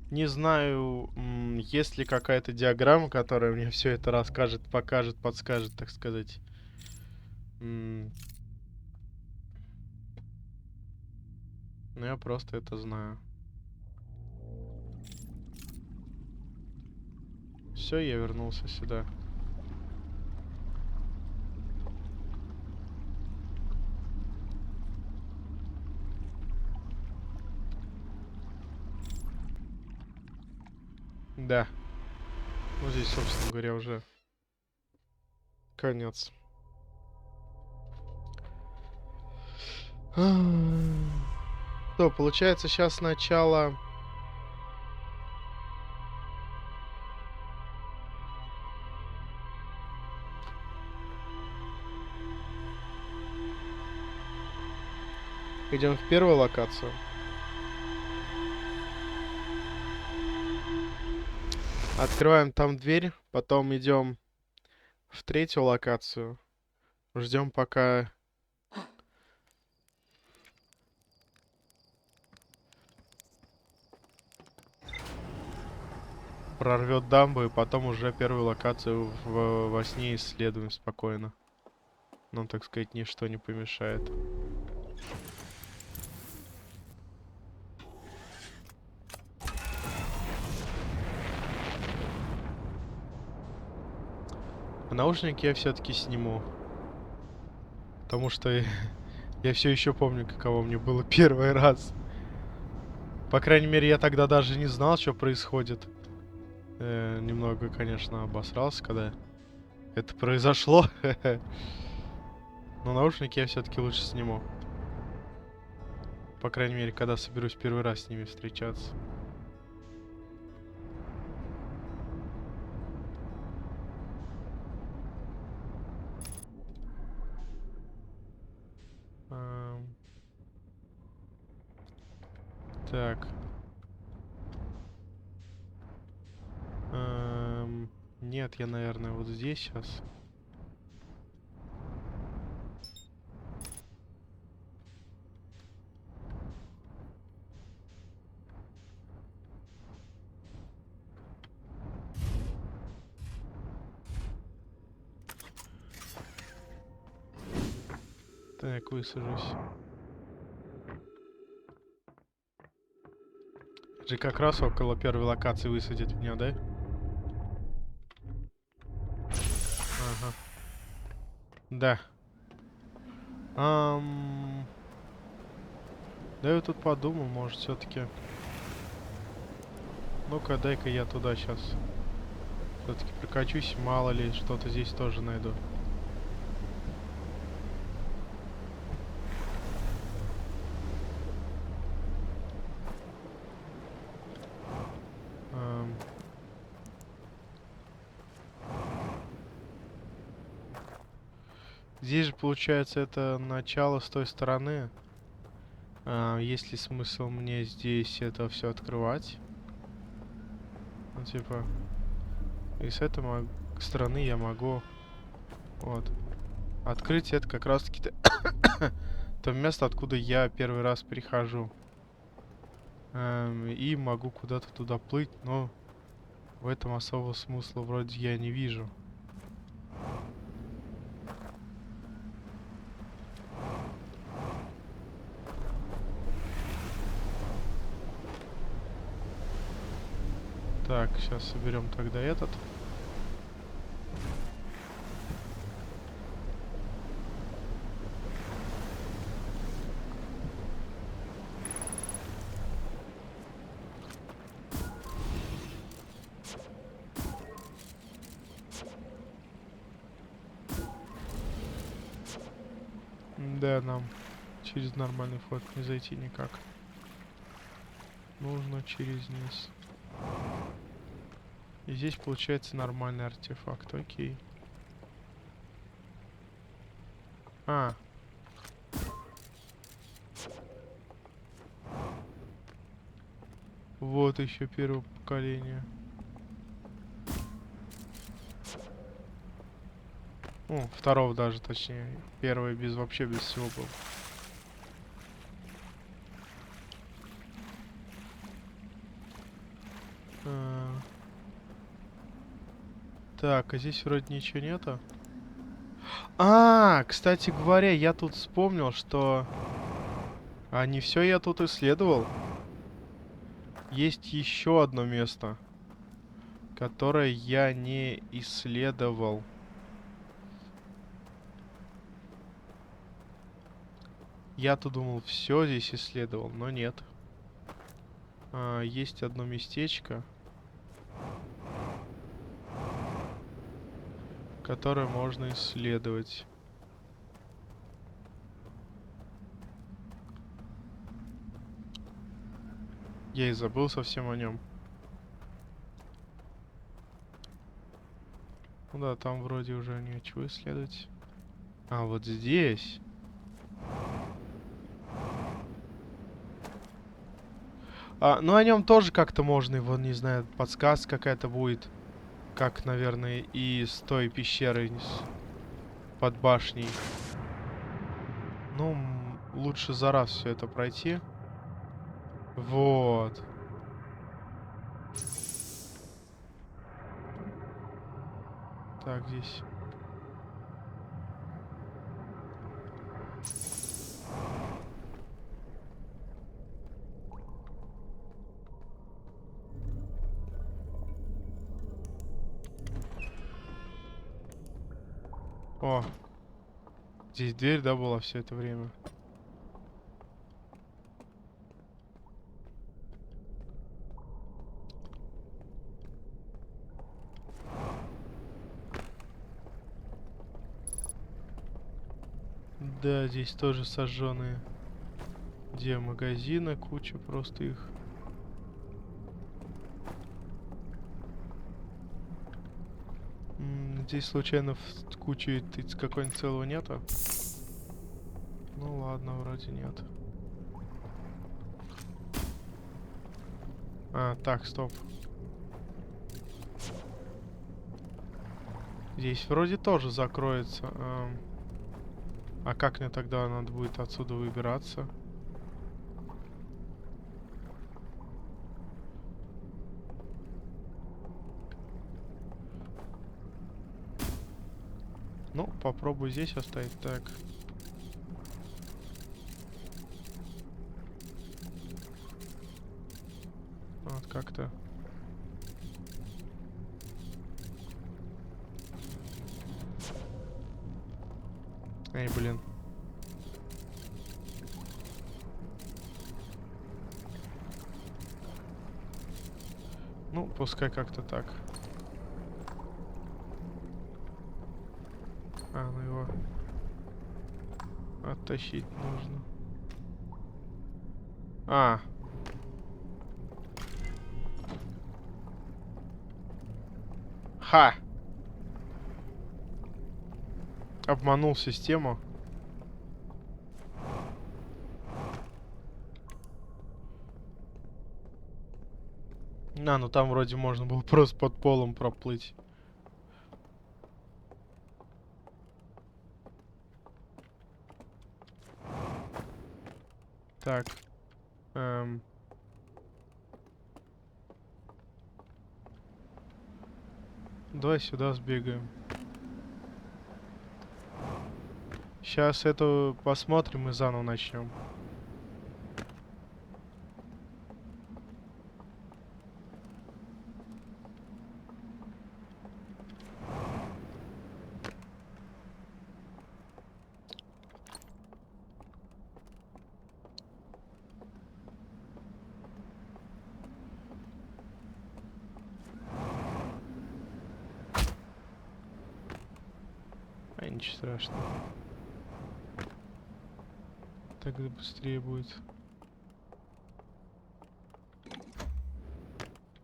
Не знаю, есть ли какая-то диаграмма, которая мне все это расскажет, покажет, подскажет, так сказать. Но я просто это знаю. Все, я вернулся сюда. Да. Ну, здесь, собственно говоря, уже конец. То, получается, сейчас начало... Идем в первую локацию. Открываем там дверь, потом идем в третью локацию. Ждем, пока... прорвет дамбу, и потом уже первую локацию во сне исследуем спокойно. Нам, так сказать, ничто не помешает. А наушники я все-таки сниму. Потому что я все еще помню, каково мне было первый раз. По крайней мере, я тогда даже не знал, что происходит. Немного, конечно, обосрался, когда это произошло. Но наушники я все-таки лучше сниму. По крайней мере, когда соберусь первый раз с ними встречаться. Так. Нет, я, наверное, вот здесь сейчас. Так, высажусь. Же как раз около первой локации высадит меня, да? Ага. Да. Да я тут подумал, может, все-таки... Ну-ка, дай-ка я туда сейчас. Все-таки прокачусь, мало ли, что-то здесь тоже найду. Здесь же, получается, это начало с той стороны. Есть ли смысл мне здесь это все открывать? Ну, типа... И с этой стороны я могу... Вот. Открыть это как раз-таки то место, откуда я первый раз прихожу. И могу куда-то туда плыть, но в этом особого смысла вроде я не вижу. Так, сейчас соберем тогда этот. Да, нам через нормальный вход не зайти никак. Нужно через низ. И здесь получается нормальный артефакт. Окей. А. Вот еще первое поколение. Ну, второго даже, точнее. Первый без вообще без всего был. Так, а здесь вроде ничего нету. Кстати говоря, я тут вспомнил, что... А не все я тут исследовал. Есть еще одно место, которое я не исследовал. Я-то думал, все здесь исследовал, но нет. Есть одно местечко, которое можно исследовать. Я и забыл совсем о нем. Ну да, там вроде уже нечего исследовать. А вот здесь. Ну о нем тоже как-то можно, его, не знаю, подсказка какая-то будет. Как, наверное, и с той пещерой под башней. Ну, лучше за раз все это пройти. Вот. Так, здесь. О. Здесь дверь, да, была все это время? Да, здесь тоже сожженные. Где магазины, куча просто их. Здесь случайно в куче какой-нибудь целого нету? Ну ладно, вроде нет. Так, стоп. Здесь вроде тоже закроется. А как мне тогда надо будет отсюда выбираться? Ну, попробую здесь оставить. Так. Вот как-то. Эй, блин. Ну, пускай как-то так. Ну его оттащить нужно. Ха! Обманул систему. Ну там вроде можно было просто под полом проплыть. Так. Давай сюда сбегаем. Сейчас эту посмотрим и заново начнем. ничего страшного. Так быстрее будет.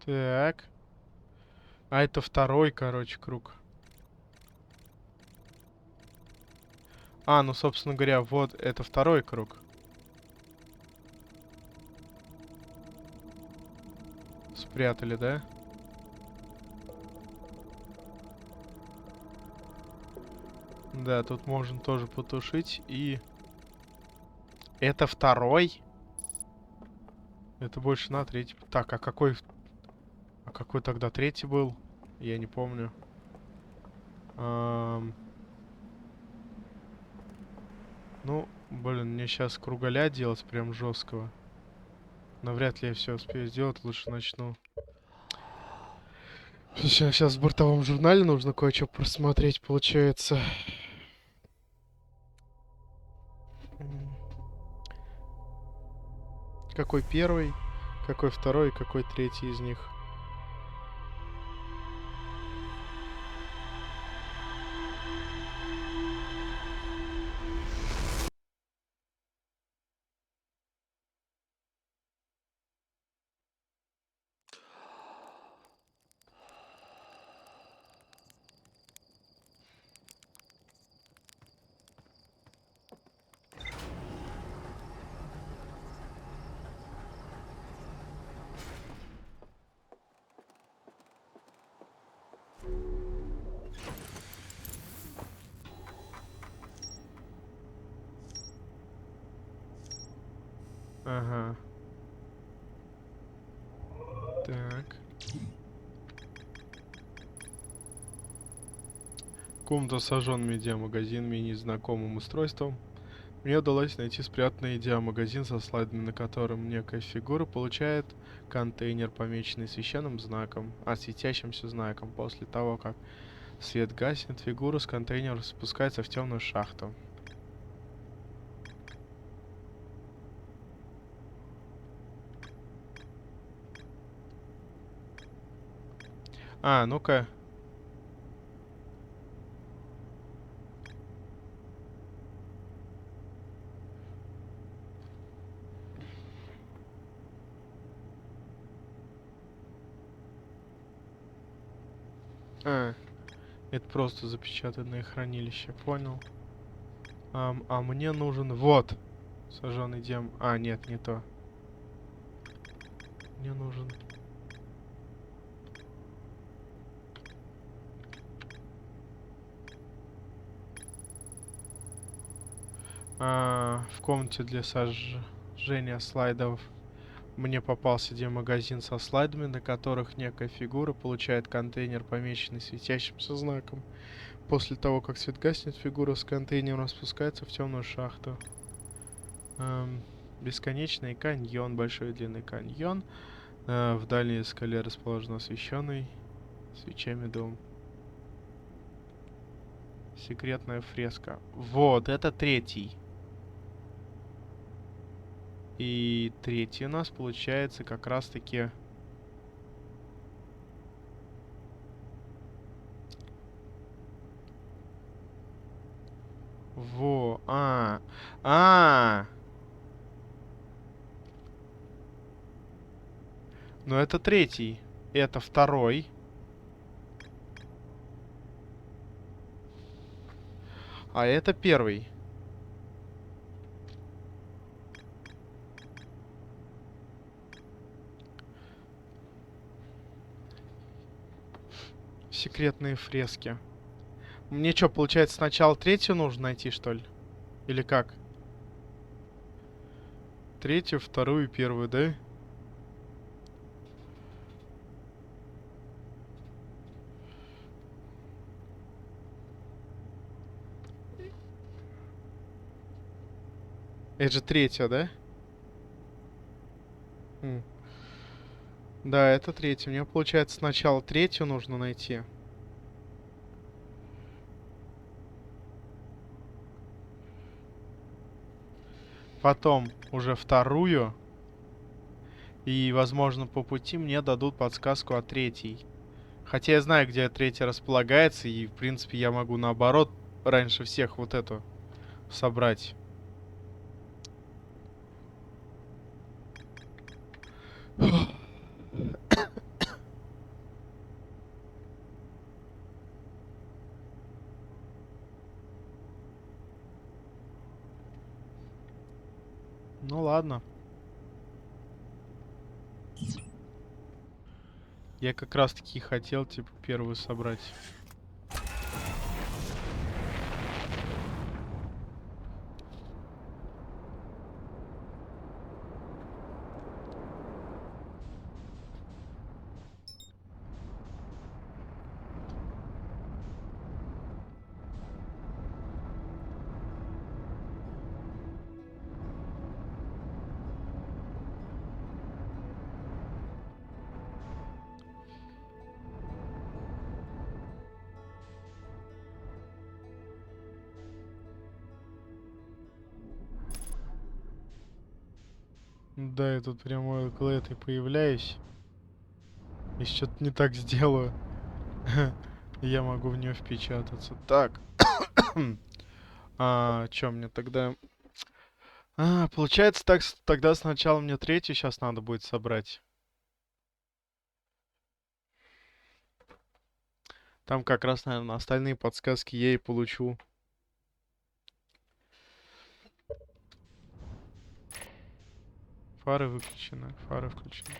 Так. А это второй, короче, круг. А, ну, собственно говоря, вот это второй круг. Спрятали, да? Да, тут можно тоже потушить. И... Это второй? Это больше на третий. Так, а какой... А какой тогда третий был? Я не помню. Ну, блин, мне сейчас кругаля делать прям жесткого. Но вряд ли я все успею сделать. Лучше начну. Сейчас в бортовом журнале нужно кое-что просмотреть, получается. Какой первый, какой второй и какой третий из них? Ага. Так. Комната сожжен медиамагазин незнакомым устройством. Мне удалось найти спрятанный медиамагазин со слайдами, на котором некая фигура получает контейнер, помеченный священным знаком, светящимся знаком. После того, как свет гаснет, фигура с контейнера спускается в темную шахту. Ну-ка. Это просто запечатанное хранилище, понял. Мне нужен... Вот! Сожженный дем... нет, не то. Мне нужен... В комнате для сожжения слайдов мне попался демагазин со слайдами, на которых некая фигура получает контейнер, помеченный светящимся знаком. После того, как свет гаснет, фигура с контейнером спускается в темную шахту. Бесконечный каньон, большой и длинный каньон. В дальней скале расположен освещенный свечами дом. Секретная фреска. Вот, это третий. И третий у нас получается как раз-таки... Во, Ну это третий. Это второй. А это первый. Секретные фрески. Мне что, получается, сначала третью нужно найти, что ли? Или как? Третью, вторую и первую, да? Это же третья, да? Да, это третья. Мне, получается, сначала третью нужно найти. Потом уже вторую. И, возможно, по пути мне дадут подсказку о третьей. Хотя я знаю, где третья располагается, и, в принципе, я могу наоборот раньше всех вот эту собрать. Ну ладно. Я как раз таки хотел, типа, первую собрать. Да, я тут прямо около этой появляюсь. Если что-то не так сделаю, я могу в нее впечататься. Так. Чё мне тогда... получается, так, тогда сначала мне третью сейчас надо будет собрать. Там как раз, наверное, остальные подсказки я и получу. Фары выключены, фары включены.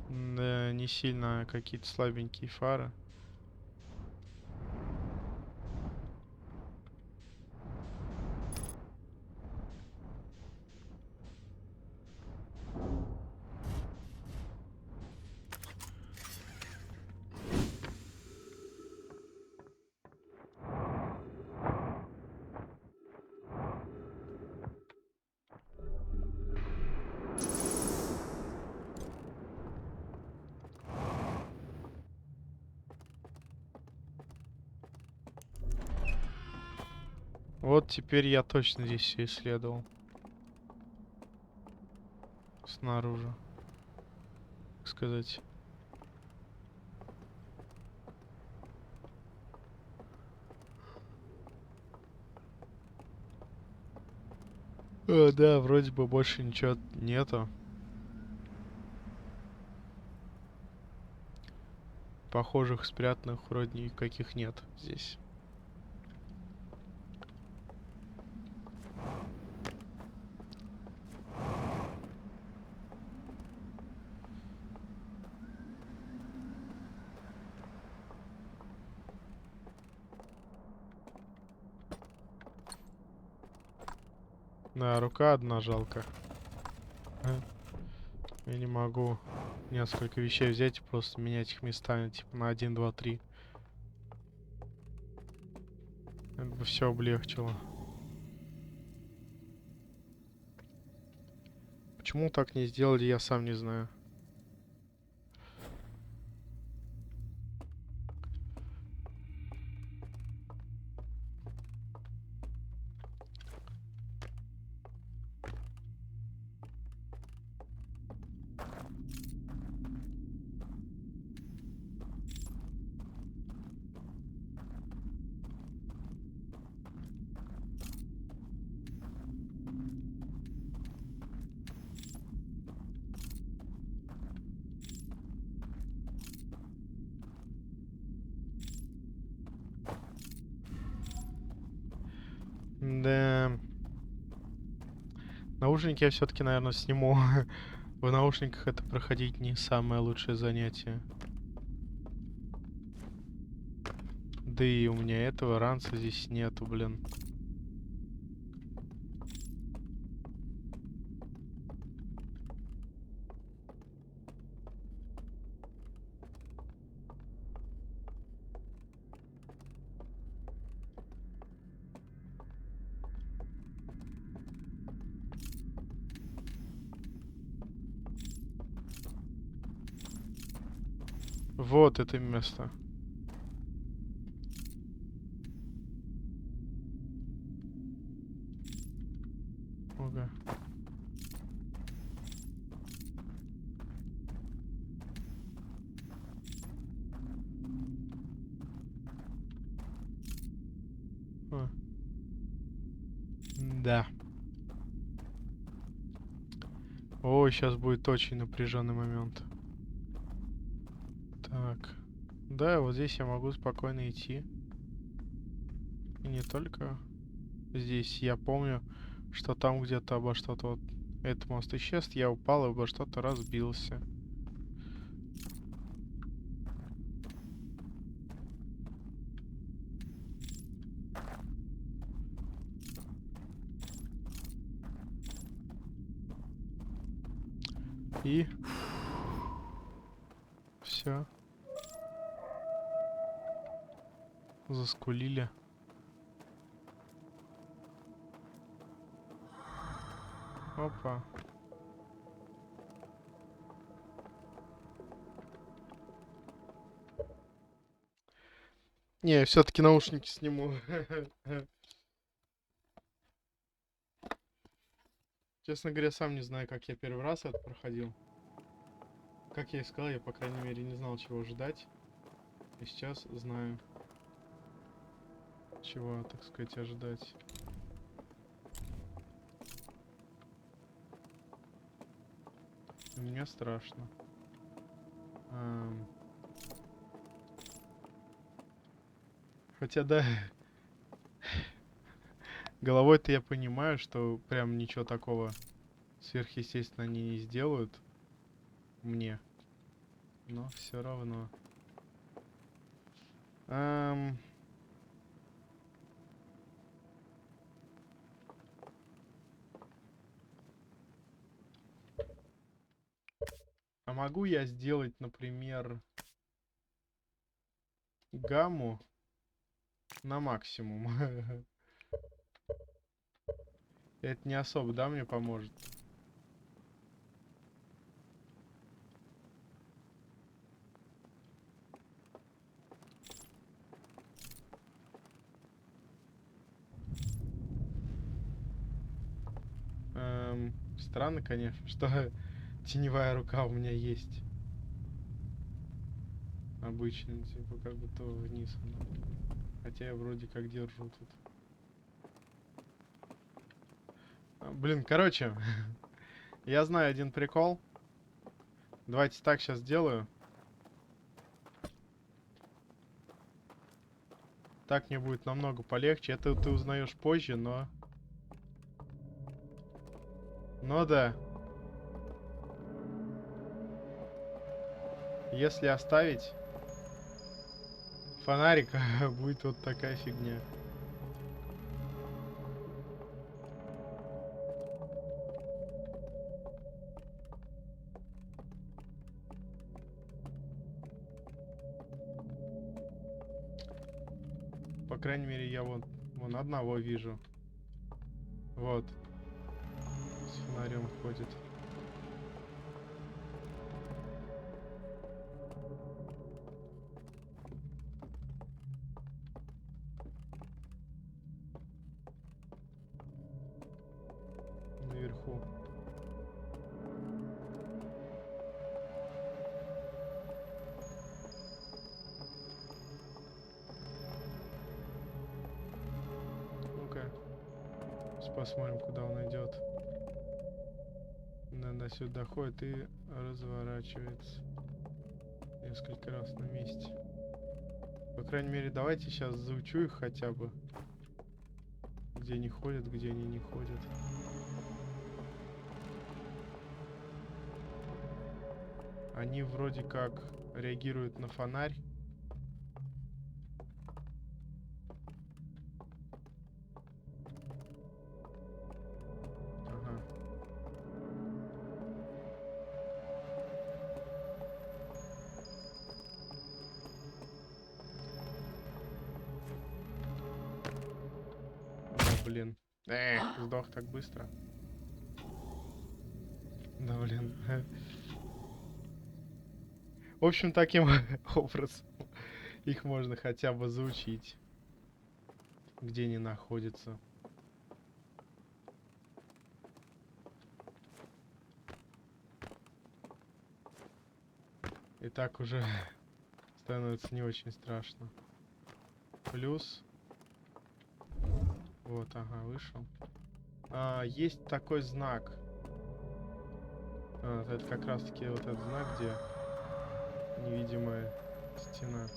Да, не сильно какие-то слабенькие фары. Вот теперь я точно здесь все исследовал. Снаружи. Так сказать. Да, вроде бы больше ничего нету. Похожих спрятанных вроде никаких нет здесь. Да, рука одна жалко. Я не могу несколько вещей взять и просто менять их местами, типа на 1, 2, 3. Это бы все облегчило. Почему так не сделали, я сам не знаю. Да. Наушники я все-таки, наверное, сниму. В наушниках это проходить не самое лучшее занятие. Да и у меня этого ранца здесь нету, блин. Вот это место. Ага. Да. О, сейчас будет очень напряженный момент. Так. Да, вот здесь я могу спокойно идти. И не только здесь. Я помню, что там где-то обо что-то вот... Этот мост исчез, я упал и обо что-то разбился. И... Все. Заскулили. Опа. Не, все-таки наушники сниму. Честно говоря, сам не знаю, как я первый раз это проходил. Как я и сказал, я, по крайней мере, не знал, чего ожидать. И сейчас знаю, чего, так сказать, ожидать. И мне страшно. Хотя, да, головой-то я понимаю, что прям ничего такого сверхъестественного они не сделают мне. Но все равно. А могу я сделать, например, гамму на максимум? Это не особо, да, мне поможет? Странно, конечно, что теневая рука у меня есть. Обычно, типа, как будто вниз она. Хотя я вроде как держу тут. Блин, короче, я знаю один прикол. Давайте так сейчас сделаю. Так мне будет намного полегче. Это ты узнаешь позже, но... Но да. Если оставить фонарик, будет вот такая фигня. По крайней мере, я вон одного вижу. Вот. С фонарем ходит. Наверху. Ну-ка. Посмотрим, куда он идет. Да, сюда ходит и разворачивается. Несколько раз на месте. По крайней мере, давайте сейчас заучу их хотя бы. Где они ходят, где они не ходят. Они вроде как реагируют на фонарь. Ага. Да, блин. Сдох так быстро. Да, блин. В общем, таким образом их можно хотя бы заучить. Где они находятся. И так уже становится не очень страшно. Плюс. Вот, ага, вышел. Есть такой знак. Это как раз таки вот этот знак, где невидимая стена.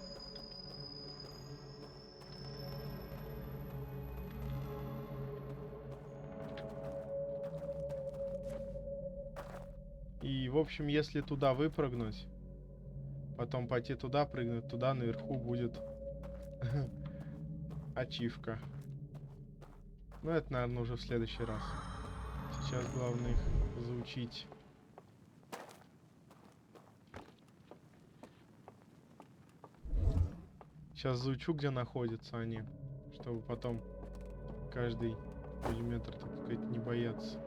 И, в общем, если туда выпрыгнуть, потом пойти туда, прыгнуть туда, наверху будет ачивка. Ну, это, наверное, уже в следующий раз. Сейчас главное их заучить. Сейчас заучу, где находятся они, чтобы потом каждый миллиметр, так сказать, не бояться.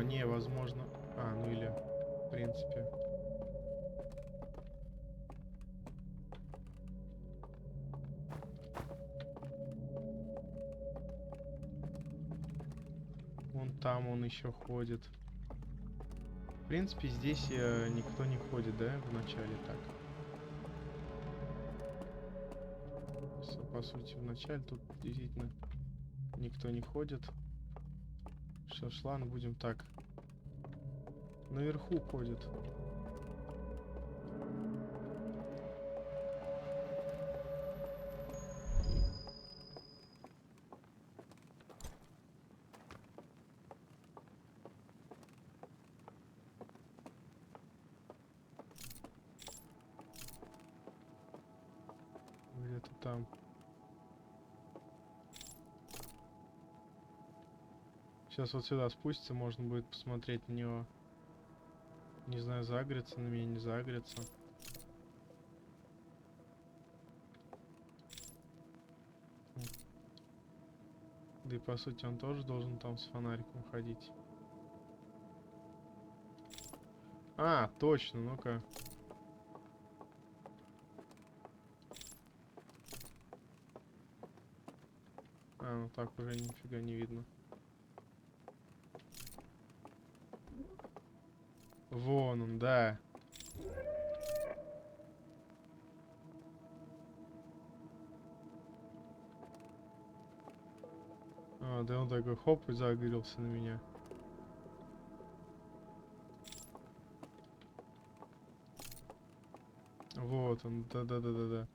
Не, возможно. Ну или, в принципе. Вон там он еще ходит. В принципе, здесь никто не ходит, да, в начале так. По сути, в начале тут действительно никто не ходит. Что ж, ладно, будем так. Наверху ходит. Где-то там. Сейчас вот сюда спуститься, можно будет посмотреть на него. Не знаю, загрится на меня, не загрится. Да и по сути он тоже должен там с фонариком ходить. Точно, ну-ка. Ну так уже нифига не видно. Вон он, да. Да он такой хоп и загорелся на меня. Вот он, да-да-да-да-да.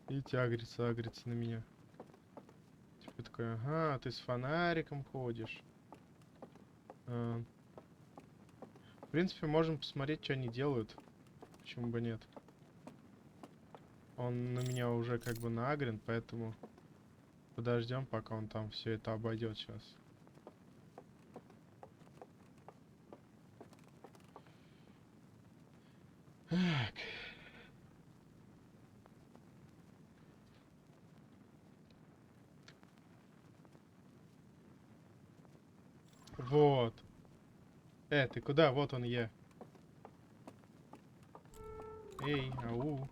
И агрится на меня. Типа такой, ага, ты с фонариком ходишь. В принципе, можем посмотреть, что они делают. Почему бы нет? Он на меня уже как бы нагрен, поэтому подождем, пока он там все это обойдет сейчас. Так. Вот. Ты куда? Вот он я. Эй, ау.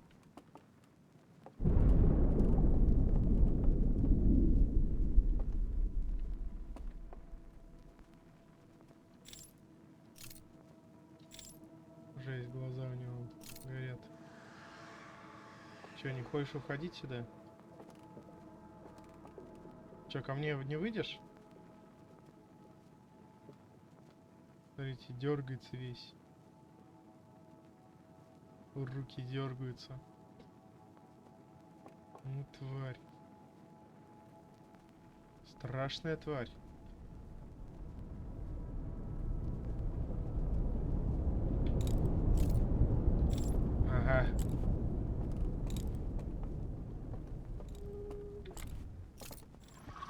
Жесть, глаза у него горят. Че, не хочешь уходить сюда? Че, ко мне не выйдешь? Смотрите, дергается весь. Руки дергаются. Ну, тварь. Страшная тварь. Ага.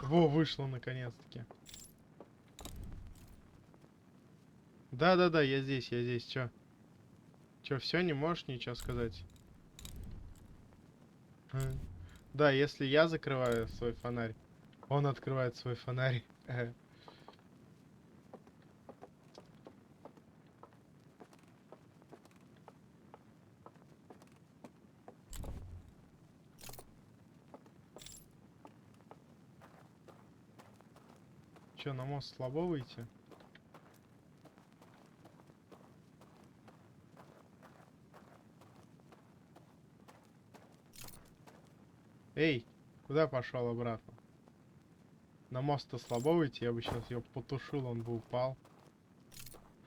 Во, вышло наконец-таки. Да-да-да, я здесь. Чё? Чё, все, не можешь ничего сказать? Да, если я закрываю свой фонарь, он открывает свой фонарь. Чё, на мост слабо выйти? Эй, куда пошел обратно? На мост-то слабо выйти, я бы сейчас ее потушил, он бы упал.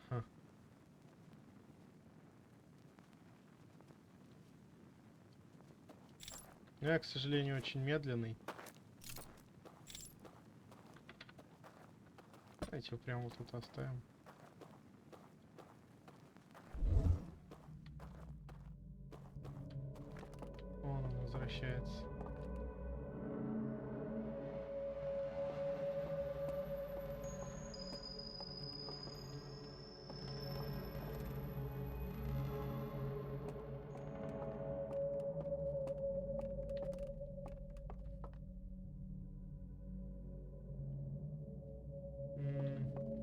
Ха. Но я, к сожалению, очень медленный. Давайте его прямо вот тут оставим. Вон он возвращается.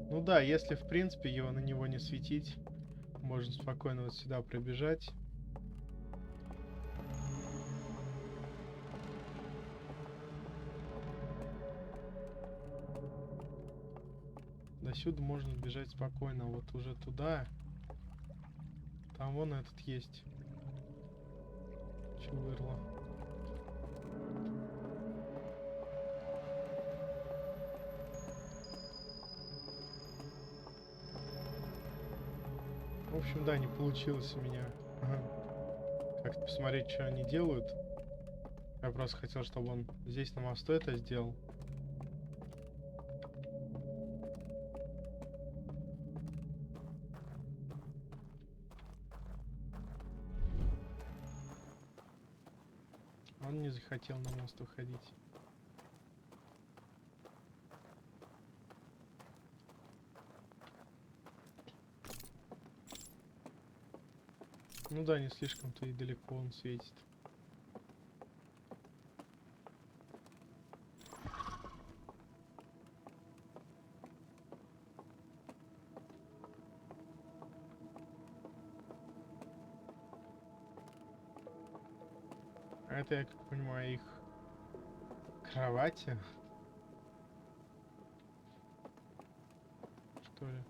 Ну да, если в принципе его на него не светить, можно спокойно вот сюда пробежать. До сюда можно бежать спокойно, вот уже туда. Там вон этот есть. Чувырло. В общем, да, не получилось у меня как-то посмотреть, что они делают. Я просто хотел, чтобы он здесь на мосту это сделал. Он не захотел на мост выходить. Ну да, не слишком-то и далеко он светит. А это, я как понимаю, их кровати. Что ли?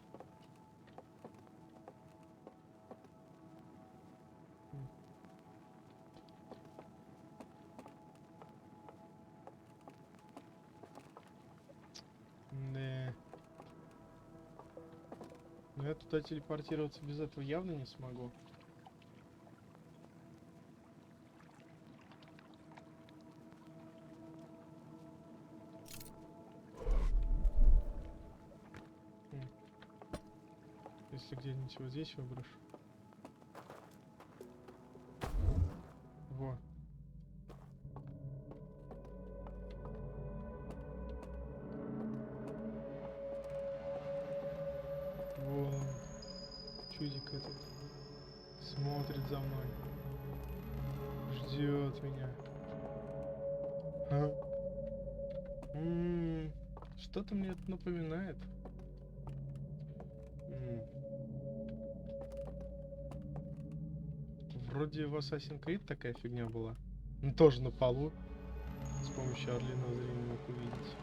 Да. Но я туда телепортироваться без этого явно не смогу. Если где-нибудь вот здесь выброшу. Во. Вон. Чудик этот. Смотрит за мной. Ждет меня. Что-то мне это напоминает. Вроде в Assassin's Creed такая фигня была. Ну, тоже на полу. С помощью орлиного зрения мог увидеть.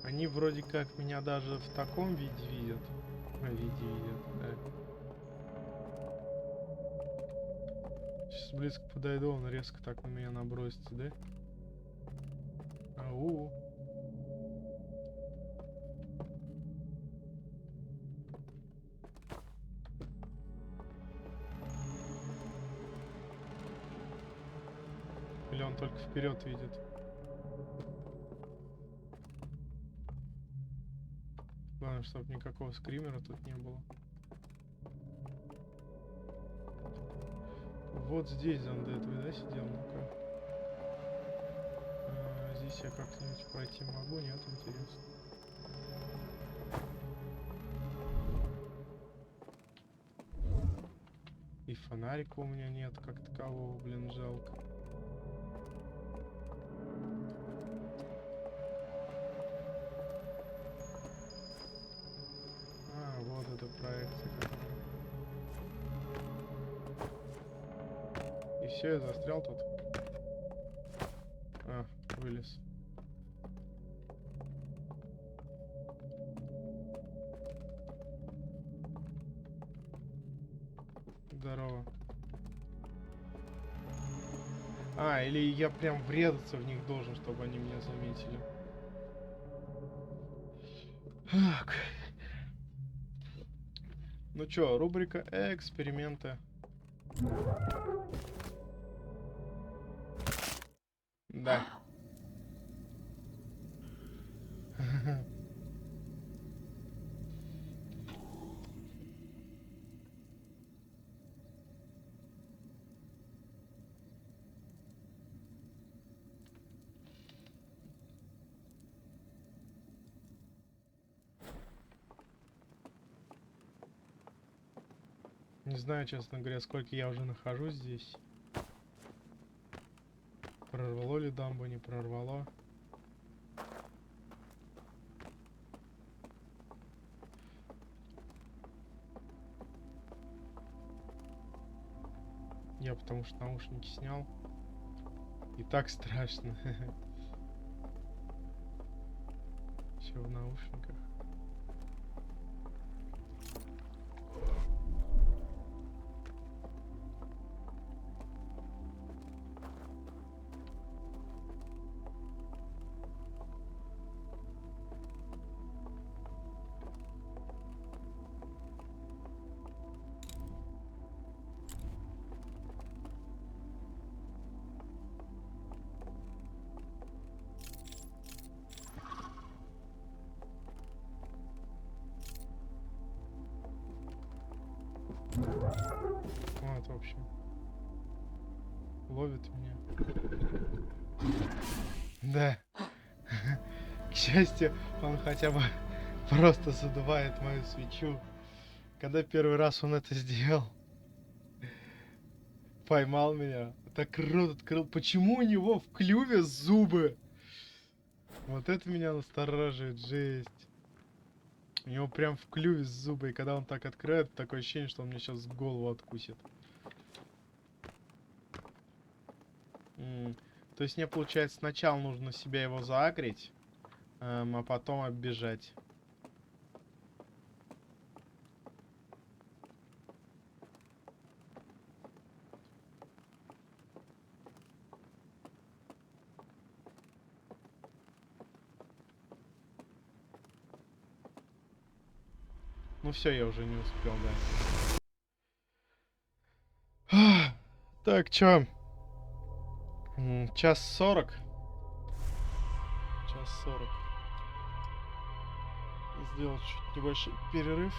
Они вроде как меня даже в таком виде видят. Да. Сейчас близко подойду, он резко так на меня набросится, да? Ау. Или он только вперед видит? Главное, чтобы никакого скримера тут не было. Вот здесь он до этого, да, сидел? Ну-ка. Здесь я как-нибудь пройти могу? Нет, интересно. И фонарика у меня нет как такового, блин, жалко. Вот эта проекция. все, я застрял тут. А, вылез. Здорово. А, или я прям врезаться в них должен, чтобы они меня заметили. Так. Ну чё, рубрика эксперименты. Да. Не знаю, честно говоря, сколько я уже нахожусь здесь. Прорвало ли дамбу, не прорвало. Я потому что наушники снял. И так страшно. Все в наушниках. Вот, в общем. Ловит меня. Да. К счастью, он хотя бы просто задувает мою свечу. Когда первый раз он это сделал, поймал меня. Так рот открыл. Почему у него в клюве зубы? Вот это меня настораживает, жесть. У него прям в клюве зубы, и когда он так открывает, такое ощущение, что он мне сейчас голову откусит. То есть мне, получается, сначала нужно себя его заагрить, а потом оббежать. Ну все, я уже не успел, да. Так, чё? 1:40. 1:40. Сделал чуть небольшой перерыв.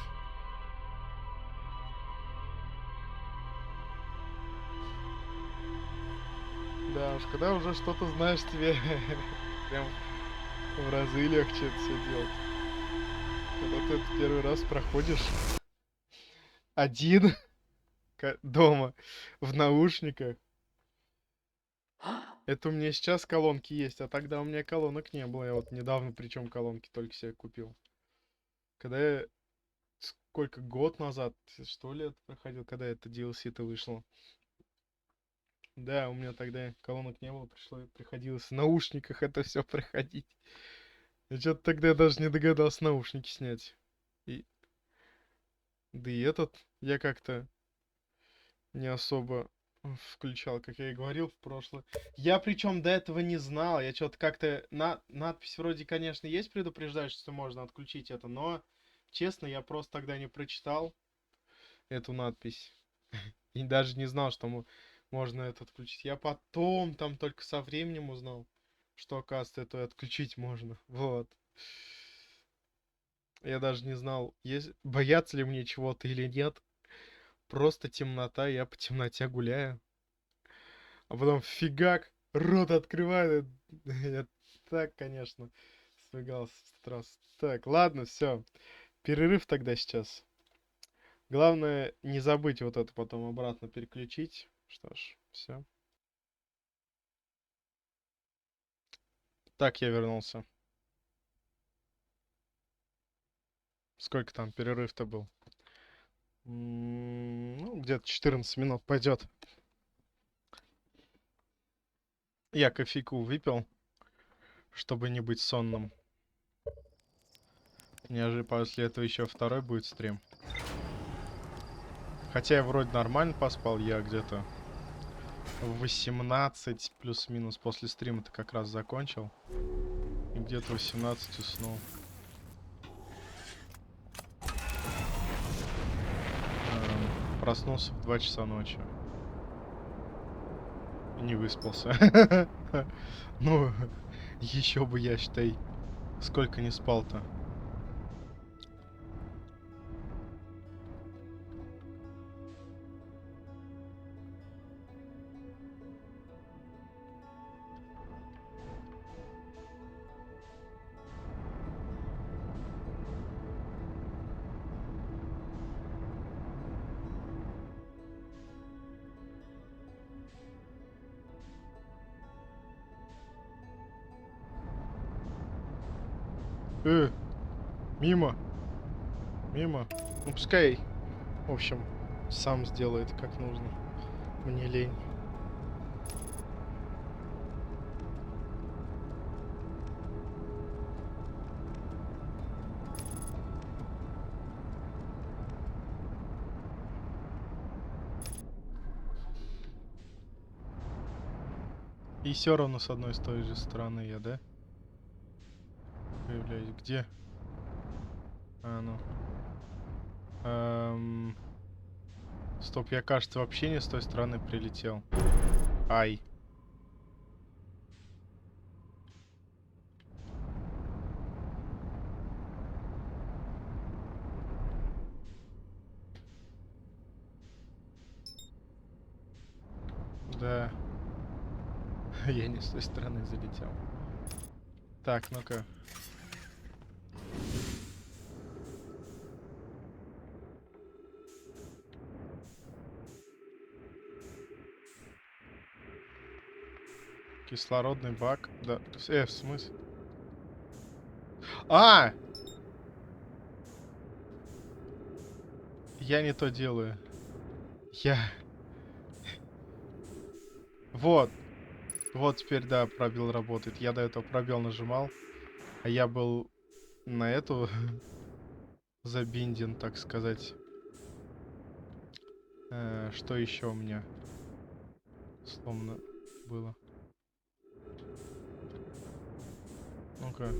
Да уж, когда уже что-то знаешь, тебе прям в разы легче это все делать. Когда ты это первый раз проходишь один дома в наушниках. Это у меня сейчас колонки есть, а тогда у меня колонок не было. Я вот недавно причем колонки только себе купил. Когда я сколько, год назад, что ли, это проходил, когда это DLC-то вышло. Да, у меня тогда колонок не было, приходилось в наушниках это все проходить. Я что-то тогда даже не догадался наушники снять. И... Да и этот я как-то не особо включал, как я и говорил в прошлое. Я причем до этого не знал. Я что-то как-то... Надпись вроде, конечно, есть предупреждающая, что можно отключить это, но, честно, я просто тогда не прочитал эту надпись. И даже не знал, что можно это отключить. Я потом, там только со временем узнал, что, оказывается, это отключить можно. Вот. Я даже не знал, бояться ли мне чего-то или нет. Просто темнота, я по темноте гуляю. А потом фигак, рот открывает. Я так, конечно, смигался в этот раз. Так, ладно, все. Перерыв тогда сейчас. Главное, не забыть вот это потом обратно переключить. Что ж, все. Так, я вернулся. Сколько там перерыв-то был? Ну, где-то 14 минут пойдет. Я кофейку выпил, чтобы не быть сонным. У меня же после этого еще второй будет стрим. Хотя я вроде нормально поспал, я где-то в 18 плюс-минус после стрима-то как раз закончил. И где-то 18 уснул. Проснулся в 2 часа ночи. И не выспался. Ну, еще бы я, считай, сколько не спал-то. Мимо. Мимо. Ну, пускай, в общем, сам сделает, как нужно. Мне лень. И все равно с одной с той же стороны я, да? Появляюсь. Где? А, ну. Стоп, я, кажется, вообще не с той стороны прилетел. Ай. Да. Я не с той стороны залетел. Так, ну-ка. Кислородный бак. Да. В смысле? А! Я не то делаю. Я... Вот. Вот теперь, да, пробел работает. Я до этого пробел нажимал. А я был на эту забинден, так сказать. Что еще у меня сломано было? Ну-ка.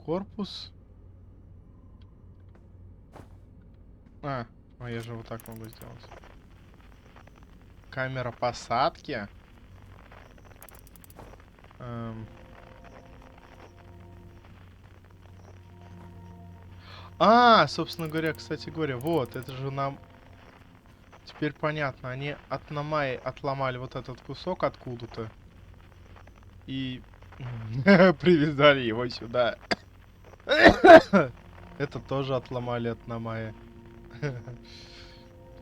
Корпус. А я же вот так могу сделать. Камера посадки. Собственно говоря, кстати говоря, вот, это же нам теперь понятно. Они отломали вот этот кусок откуда-то. И привязали его сюда. Это тоже отломали от Намая.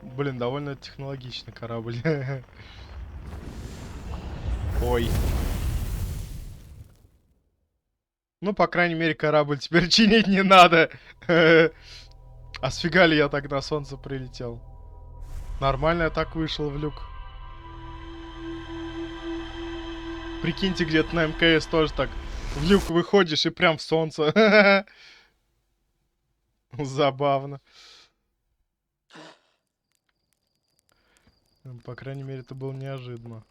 Блин, довольно технологичный корабль. Ой. Ну, по крайней мере, корабль теперь чинить не надо. А сфига ли я так на солнце прилетел? Нормально я так вышел в люк. Прикиньте, где-то на МКС тоже так в люк выходишь и прям в солнце. Забавно. По крайней мере, это было неожиданно.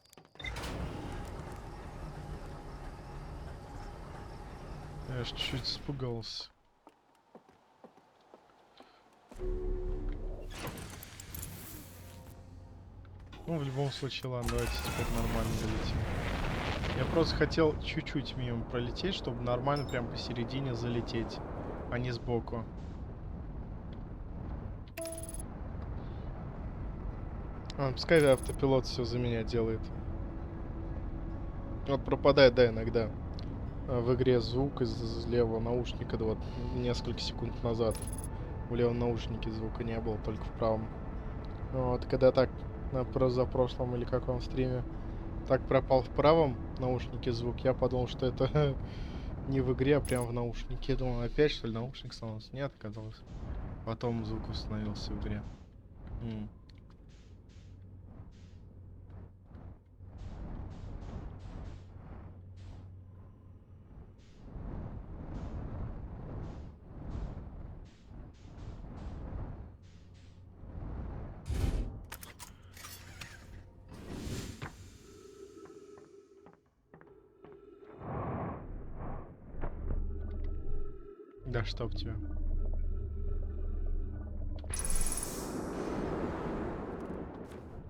Я аж чуть-чуть испугался. Ну, в любом случае, ладно, давайте теперь нормально залетим. Я просто хотел чуть-чуть мимо пролететь, чтобы нормально прям посередине залететь, а не сбоку. Пускай автопилот все за меня делает. Вот пропадает, да, иногда в игре звук из левого наушника, да, вот несколько секунд назад в левом наушнике звука не было, только в правом. Вот, когда так на позапрошлом или каком стриме так пропал в правом наушнике звук, я подумал, что это не в игре, а прям в наушнике. Я думал, опять что ли наушник сломался? Нет, оказалось. Потом звук установился в игре. Да чтоб тебя.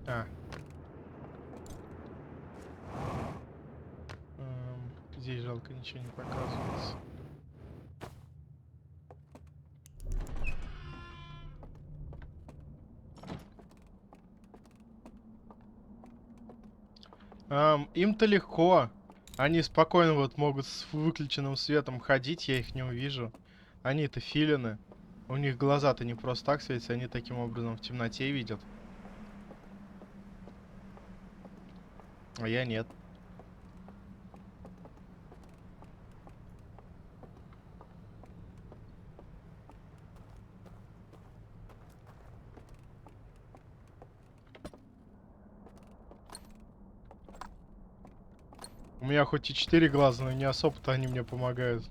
А. Здесь жалко, ничего не показывается. Им-то легко. Они спокойно вот могут с выключенным светом ходить, я их не увижу. Они-то филины. У них глаза-то не просто так светятся, они таким образом в темноте видят. А я нет. У меня хоть и 4 глаза, но не особо-то они мне помогают.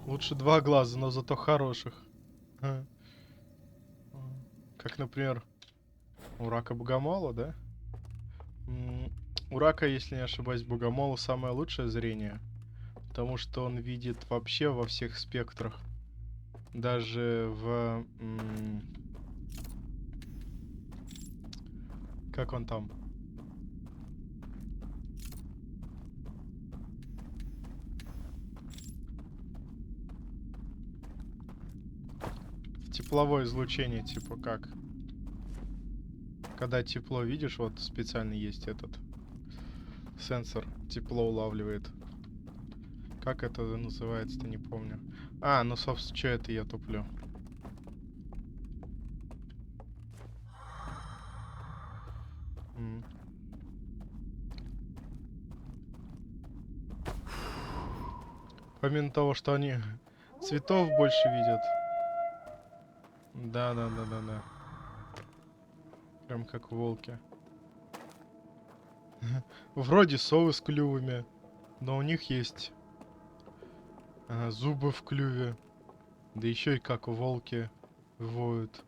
Лучше 2 глаза, но зато хороших. Ага. Как, например, у рака богомола, да? У рака, если не ошибаюсь, богомола самое лучшее зрение. Потому что он видит вообще во всех спектрах. Даже в... Как он там? Тепловое излучение, типа как? Когда тепло видишь, вот специально есть этот сенсор, тепло улавливает. Как это называется-то, не помню. А, ну, собственно, что это я туплю? Помимо того, что они цветов больше видят. Да. Прям как волки. Вроде совы с клювами, но у них есть зубы в клюве. Да еще и как волки воют.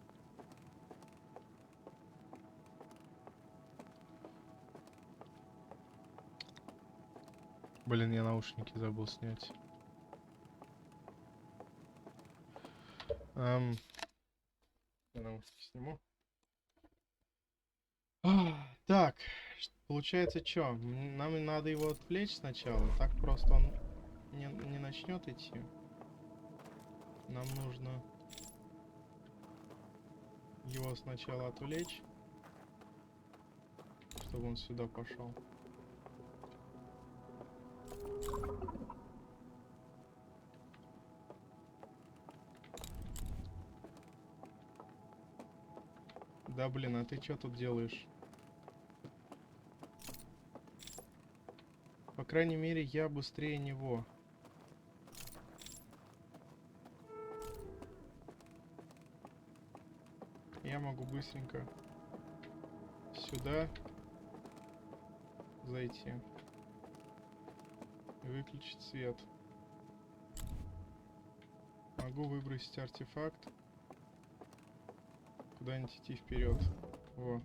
Блин, я наушники забыл снять. Я наушники сниму. Так, получается, что? Нам надо его отвлечь сначала. Так просто он не начнет идти. Нам нужно его сначала отвлечь, чтобы он сюда пошел. Да блин, а ты что тут делаешь? По крайней мере, я быстрее него. Я могу быстренько сюда зайти и выключить свет. Могу выбросить артефакт. Куда-нибудь идти вперед. Во.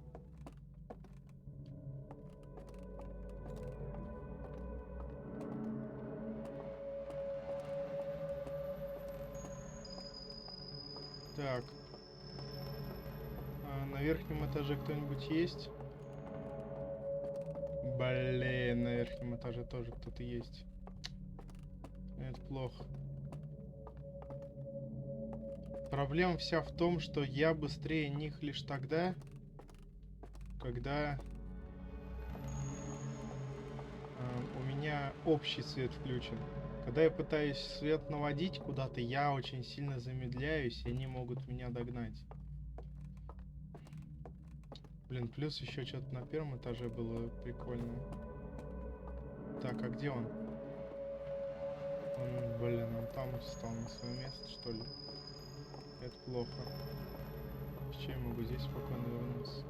Так. На верхнем этаже кто-нибудь есть? Блин, на верхнем этаже тоже кто-то есть. Это плохо. Проблема вся в том, что я быстрее них лишь тогда, когда у меня общий свет включен. Когда я пытаюсь свет наводить куда-то, я очень сильно замедляюсь, и они могут меня догнать. Блин, плюс еще что-то на первом этаже было прикольно. Так, а где он? Он там встал на свое место, что ли? Это плохо. Еще я могу здесь спокойно вернуться.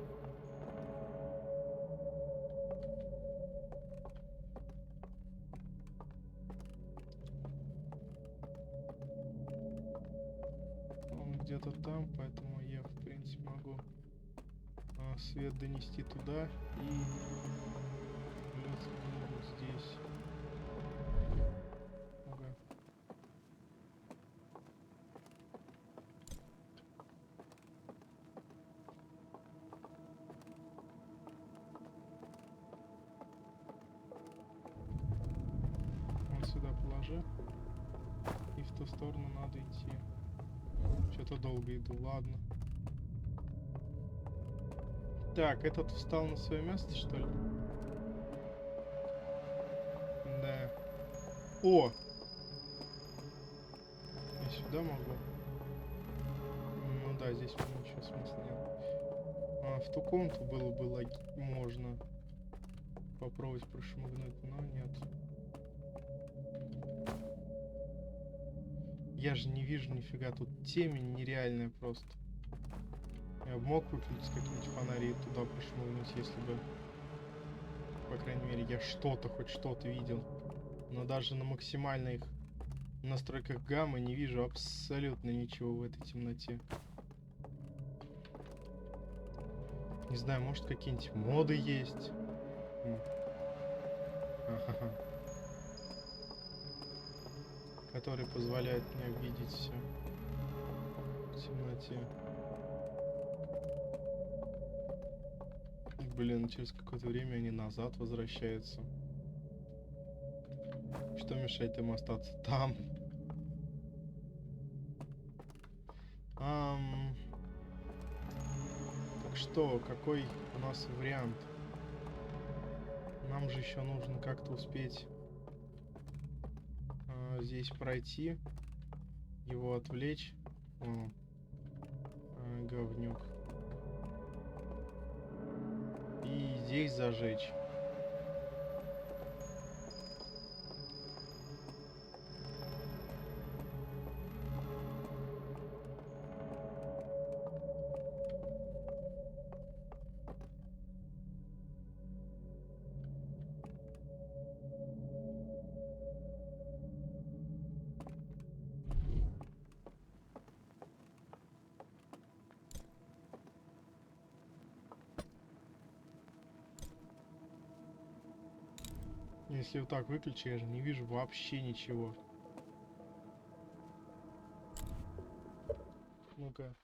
Он где-то там, поэтому я, в принципе, могу Свет донести туда и вот здесь. Ага. Вот сюда положи. И в ту сторону надо идти. Что-то долго иду, ладно. Так, этот встал на свое место, что ли? Да. О! Я сюда могу? Ну да, здесь ничего смысла нет. А, в ту комнату было бы можно попробовать прошмыгнуть, но нет. Я же не вижу нифига, тут темень нереальная просто. Я бы мог выключить какие-нибудь фонари и туда прошмыгнуть, если бы, по крайней мере, я что-то, хоть что-то видел. Но даже на максимальных настройках гаммы не вижу абсолютно ничего в этой темноте. Не знаю, может какие-нибудь моды есть. Ага. Которые позволяют мне видеть все в темноте. Блин, через какое-то время они назад возвращаются. Что мешает им остаться там? Так что, какой у нас вариант? Нам же еще нужно как-то успеть здесь пройти, его отвлечь. О, говнюк. И здесь зажечь. Если вот так выключу, я же не вижу вообще ничего. Ну-ка.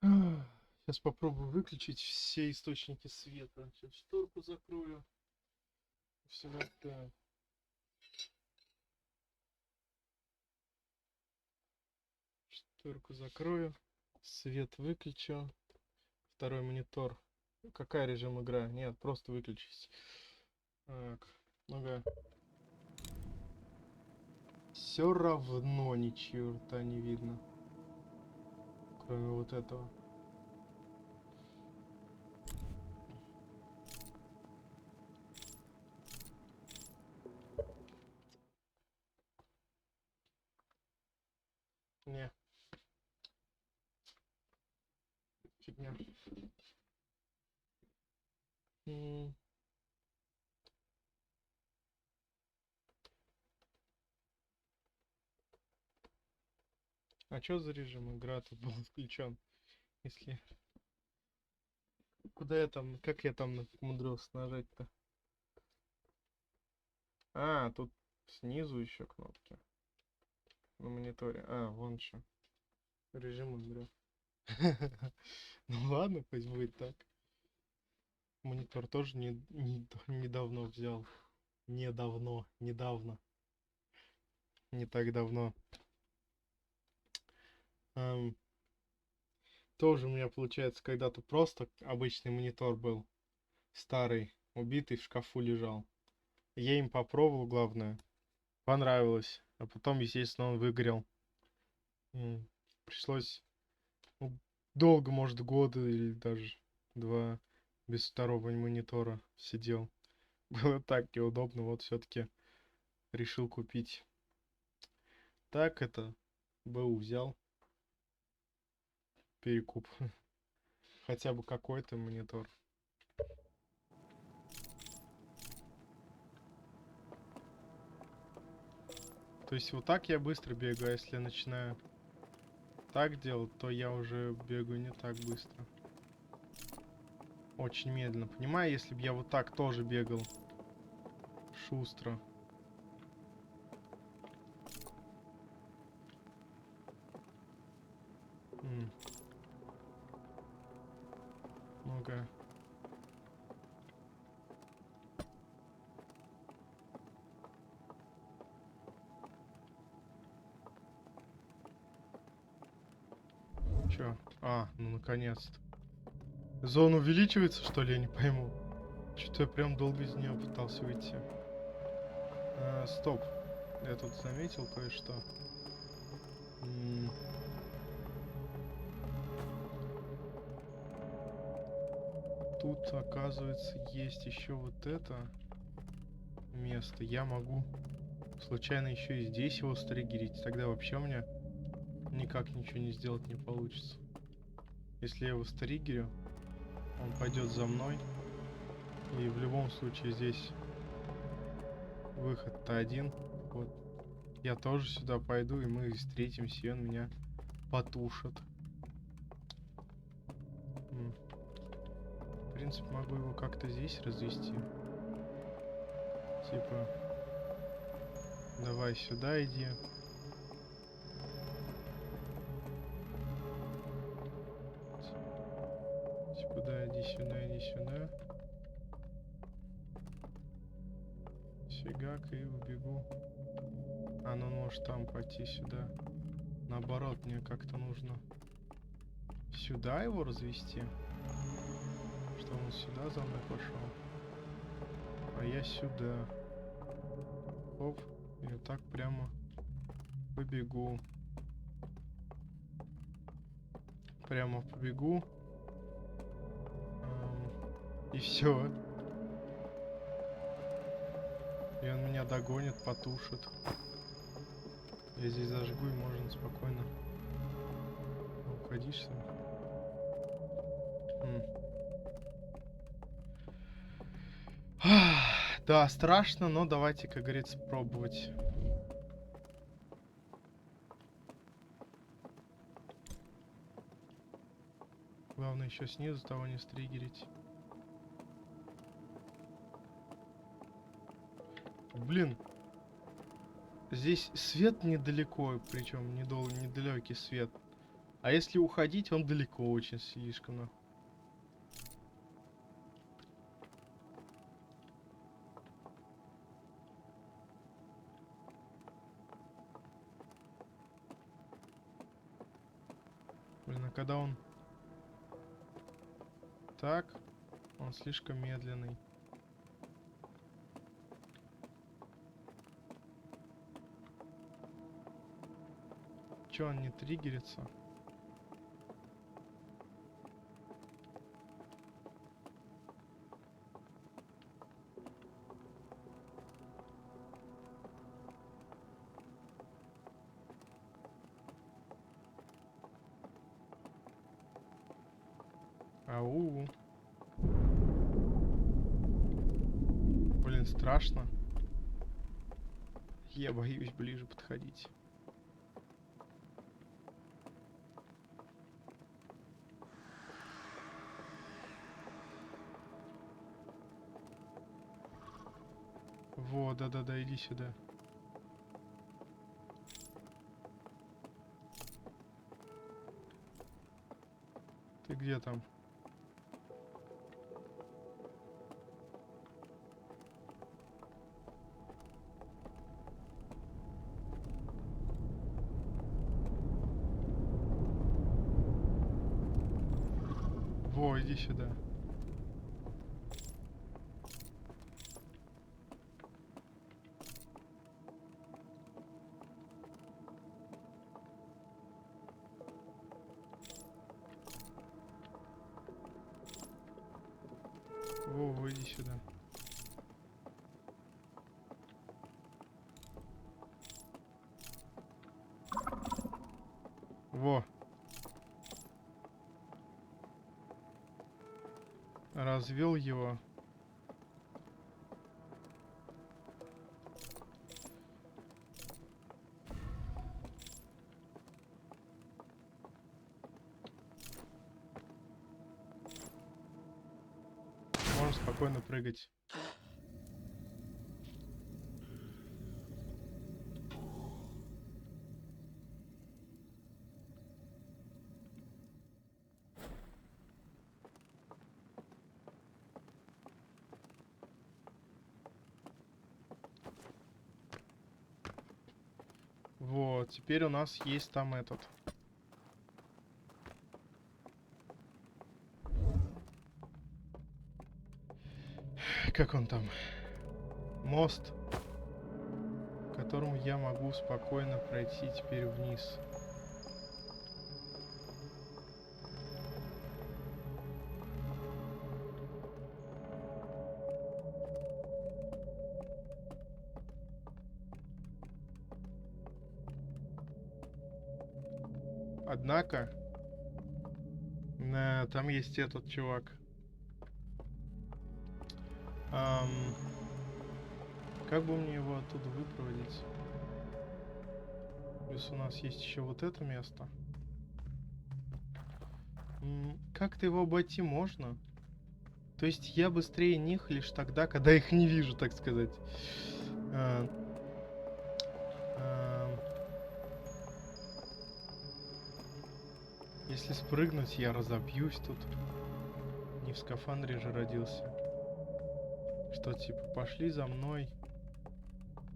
Сейчас попробую выключить все источники света. Сейчас шторку закрою. Все так. Шторку закрою. Свет выключу. Второй монитор. Какая режим игра? Нет, просто выключись. Так, ну-ка. Все равно ни черта не видно. Кроме вот этого. Не. Фигня. А что за режим игра тут был включен? Если... Куда я там... Как я там умудрился нажать-то? А, тут снизу еще кнопки. На мониторе. А, вон что. Режим игры. Ну ладно, пусть будет так. Монитор тоже недавно взял. Недавно. Не так давно. Тоже у меня получается когда-то просто обычный монитор был. Старый, убитый, в шкафу лежал. Я им попробовал, главное. Понравилось. А потом, естественно, он выгорел. Пришлось долго, может, года или даже 2 без второго монитора сидел. Было так неудобно, вот все-таки решил купить. Так это БУ взял. Перекуп. Хотя бы какой-то монитор. То есть вот так я быстро бегаю, а если я начинаю так делать, то я уже бегаю не так быстро. Очень медленно. Понимаю, если бы я вот так тоже бегал. Шустро. Ну-ка. Чё? А, ну наконец-то. Зона увеличивается, что ли? Я не пойму. Что-то я прям долго из нее пытался выйти. Стоп. Я тут заметил кое-что. Тут, оказывается, есть еще вот это место. Я могу случайно еще и здесь его стригерить. Тогда вообще у меня никак ничего не сделать не получится. Если я его стригерю, он пойдет за мной. И в любом случае здесь выход-то один. Вот. Я тоже сюда пойду, и мы встретимся, и он меня потушит. В принципе, могу его как-то здесь развести. Типа, давай сюда иди. Типа, да, иди сюда, иди сюда. Фигак, и убегу. А, ну может там пойти сюда. Наоборот, мне как-то нужно сюда его развести. Что он сюда за мной пошел. А я сюда. Оп. И вот так прямо побегу. Прямо побегу. И все. И он меня догонит, потушит. Я здесь зажгу, и можно спокойно уходишь сам. Да, страшно, но давайте, как говорится, пробовать. Главное еще снизу того не стригерить. Блин. Здесь свет недалеко, причем недалекий свет. А если уходить, он далеко очень слишком. Блин, а когда он так, он слишком медленный. Че, он не триггерится? Ау. Блин, страшно. Я боюсь ближе подходить. Во, да-да-да, иди сюда. Ты где там? Во, иди сюда. Во, иди сюда. Во. Развел его. спокойно прыгать. Вот, теперь у нас есть там этот. Как он там? Мост, к которому я могу спокойно пройти теперь вниз. Однако, там есть этот чувак. Как бы мне его оттуда выпроводить? Плюс у нас есть еще вот это место. Как-то его обойти можно? То есть я быстрее них лишь тогда, когда их не вижу, так сказать. Если спрыгнуть, я разобьюсь тут. Не в скафандре же родился. Что, типа, пошли за мной.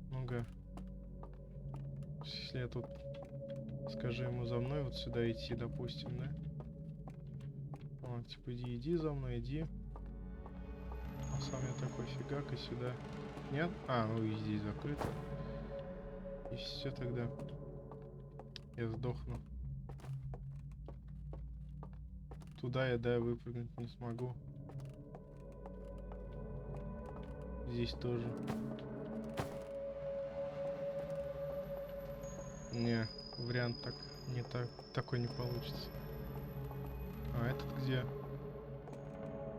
Ну-ка. Если я тут скажу ему за мной вот сюда идти, допустим, да? Вот, типа, иди за мной, иди. А сам я такой фигак и сюда. Нет? А, ну и здесь закрыто. И все тогда. Я сдохну. Туда я, да, выпрыгнуть не смогу. Здесь тоже. Не, вариант так не так, такой не получится. А этот где?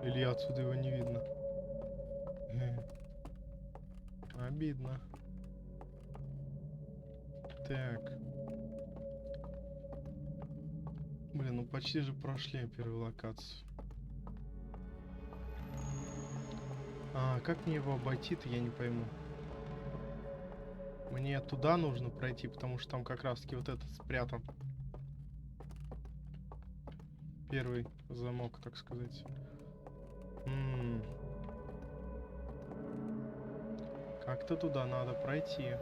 Или отсюда его не видно? Обидно. Так. Блин, ну почти же прошли первую локацию. А как мне его обойти-то, я не пойму. Мне туда нужно пройти, потому что там как раз-таки вот этот спрятан. Первый замок, так сказать. Как-то туда надо пройти.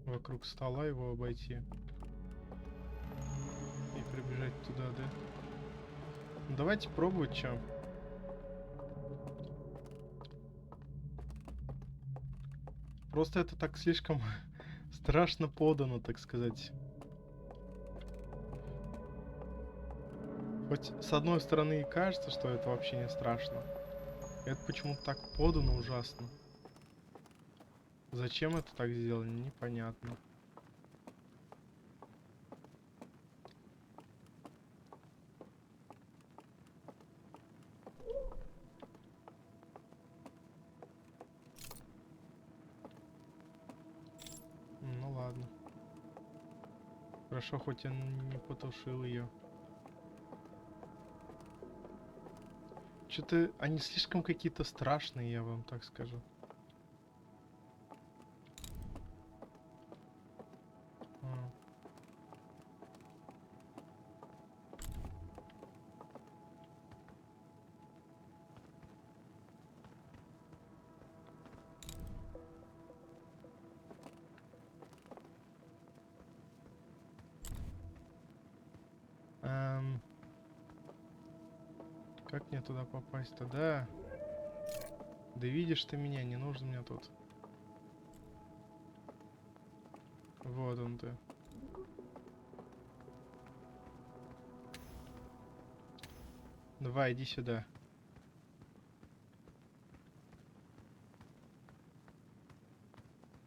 Вокруг стола его обойти. И прибежать туда, да? Ну, давайте пробовать, чё. Просто это так слишком страшно подано, так сказать. Хоть с одной стороны и кажется, что это вообще не страшно. Это почему-то так подано ужасно. Зачем это так сделано, непонятно. Ну ладно. Хорошо, хоть он не потушил ее. Что-то они слишком какие-то страшные, я вам так скажу. Как мне туда попасть-то, да? Да видишь ты меня, не нужен мне тут. Вот он ты. Давай, иди сюда.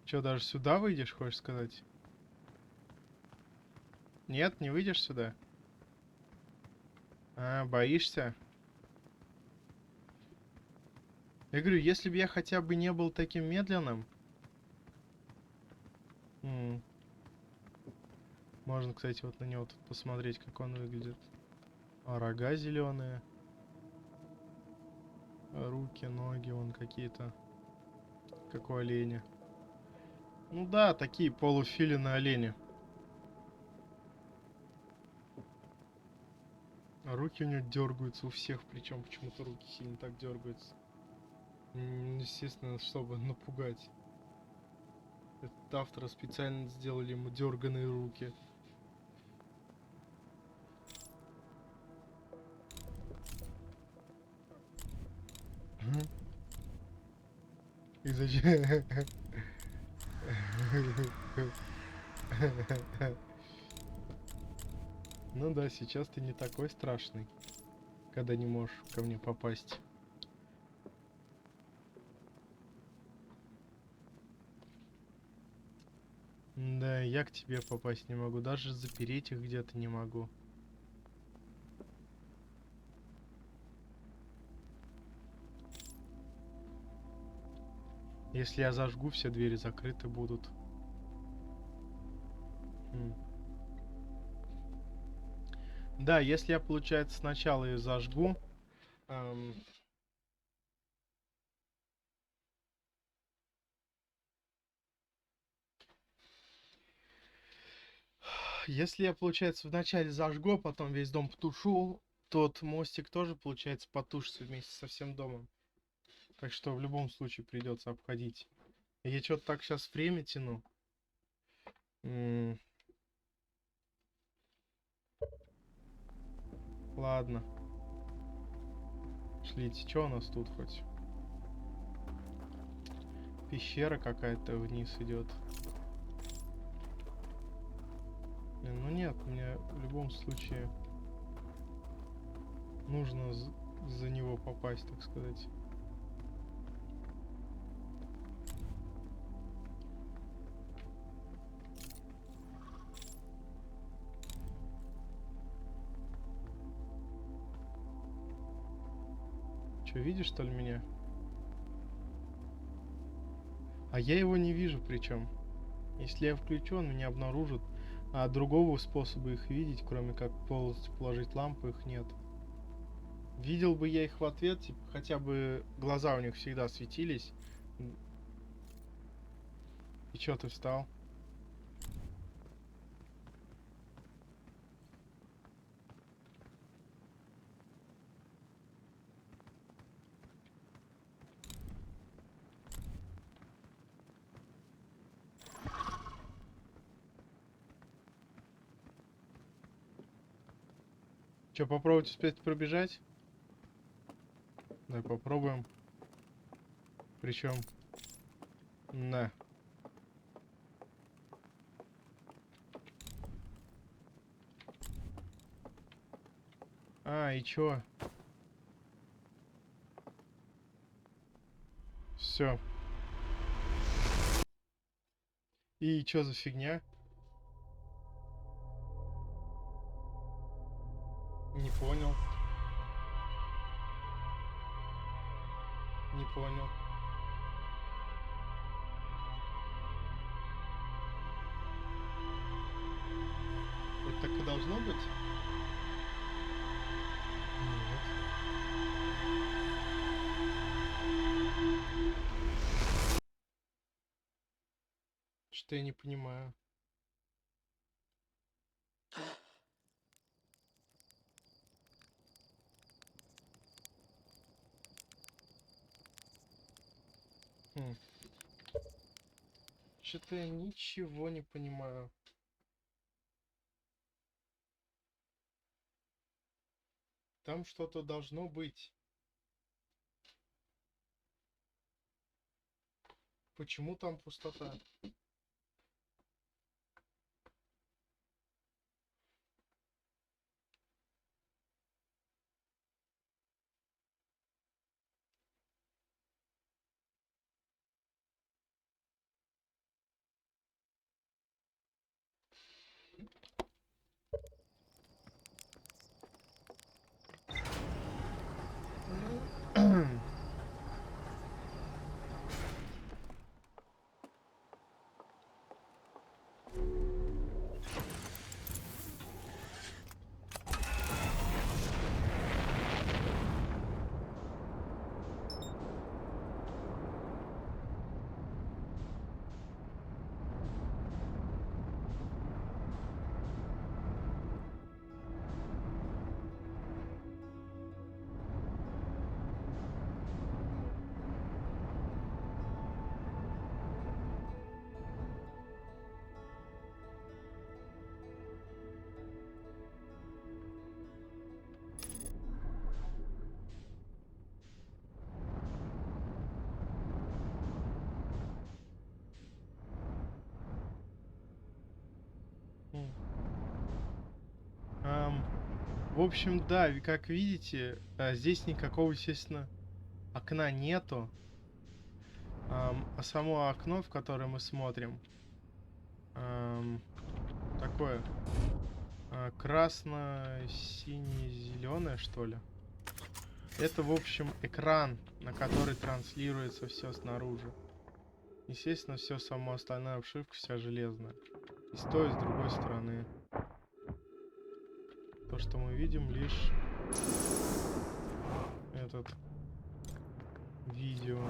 Че, даже сюда выйдешь, хочешь сказать? Нет, не выйдешь сюда? А, боишься? Я говорю, если бы я хотя бы не был таким медленным... Можно, кстати, вот на него тут посмотреть, как он выглядит. А рога зеленые. Руки, ноги, вон какие-то. Как у оленя. Ну да, такие полуфилины олени. А руки у него дергаются у всех, причем почему-то руки сильно так дергаются. Естественно, чтобы напугать. Этот автор специально сделали ему дерганые руки. И зачем? Ну да, сейчас ты не такой страшный, когда не можешь ко мне попасть. Да, я к тебе попасть не могу, даже запереть их где-то не могу. Если я зажгу, все двери закрыты будут. Да, если я, получается, сначала ее зажгу. Если я, получается, вначале зажгу, а потом весь дом потушу, тот мостик тоже, получается, потушится вместе со всем домом. Так что в любом случае придется обходить. Я что-то так сейчас время тяну. Ладно. Шлите, что у нас тут хоть? Пещера какая-то вниз идет. Ну нет, мне в любом случае нужно за него попасть, так сказать. Че, видишь, что ли, меня? А я его не вижу, причем. Если я включу, он меня обнаружит. А другого способа их видеть, кроме как полностью положить лампу, их нет. Видел бы я их в ответ, типа, хотя бы глаза у них всегда светились. И чё ты встал? Че, попробовать успеть пробежать? Давай попробуем. Причем, на. А, и чё? Все. И чё за фигня? Не понял. Не понял. Это так и должно быть? Нет. Что я не понимаю. Что-то я ничего не понимаю. Там что-то должно быть. Почему там пустота? В общем, да, как видите, здесь никакого, естественно, окна нету. А само окно, в которое мы смотрим, такое красно-сине-зеленое, что ли. Это, в общем, экран, на который транслируется все снаружи. Естественно, все само остальная обшивка вся железная. И с той, и с другой стороны. То, что мы видим, лишь этот видео,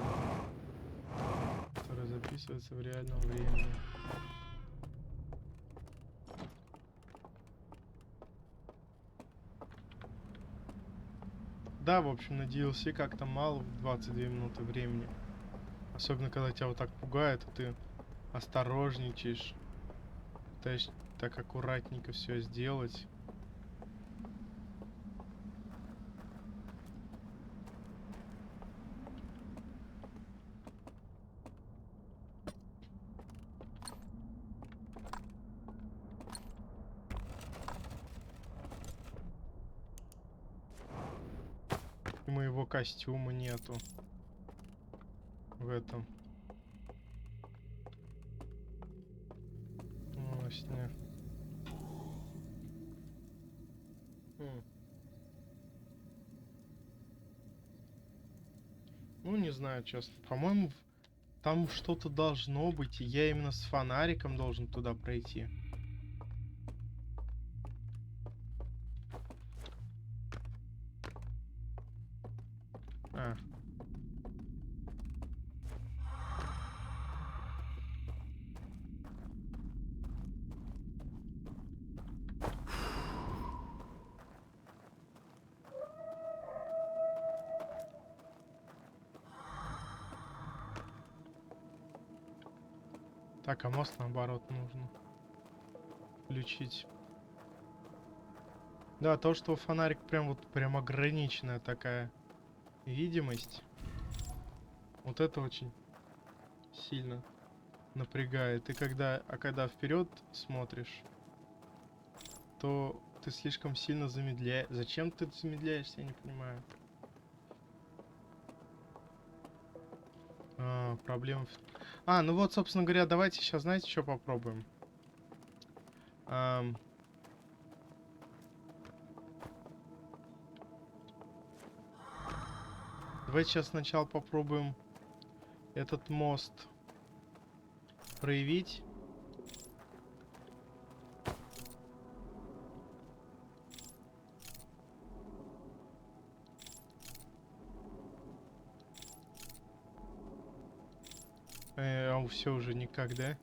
которое записывается в реальном времени. Да, в общем, на DLC как-то мало в 22 минуты времени. Особенно, когда тебя вот так пугает, и ты осторожничаешь. Пытаешься так аккуратненько все сделать. И моего костюма нету в этом. Во сне. Ну, не знаю, честно. По-моему, там что-то должно быть, и я именно с фонариком должен туда пройти. А. Так, а мост наоборот нужно включить. Да, то, что фонарик прям вот прям ограниченная такая видимость. Вот это очень сильно напрягает. И когда вперед смотришь, то ты слишком сильно замедляешь. Зачем ты замедляешься, я не понимаю. Проблема. Ну вот, собственно говоря, давайте сейчас, знаете, что попробуем? Давайте сейчас сначала попробуем этот мост проявить. Все уже никак, да?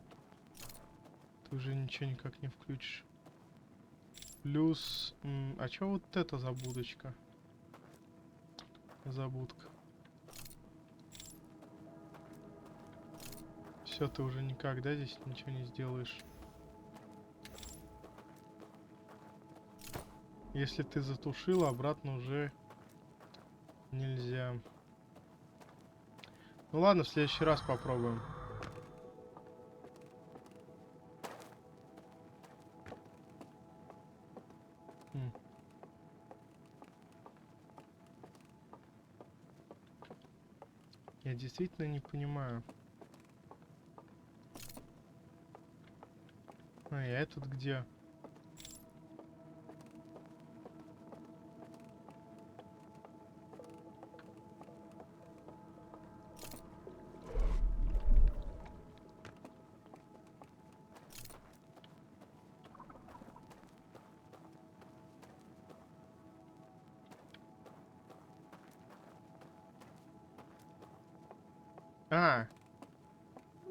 Ты уже ничего никак не включишь. Плюс... а чё вот это за будочка? Забудка. Все, ты уже никогда здесь ничего не сделаешь. Если ты затушил, обратно уже нельзя. Ну ладно, в следующий раз попробуем. Я действительно не понимаю. Я этот где?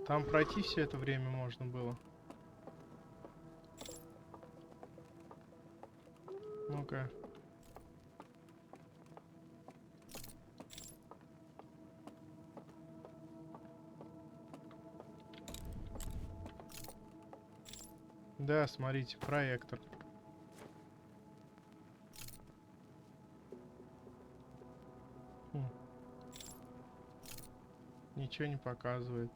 Там пройти все это время можно было. Ну-ка. Да, смотрите, проектор. Ничего не показывает.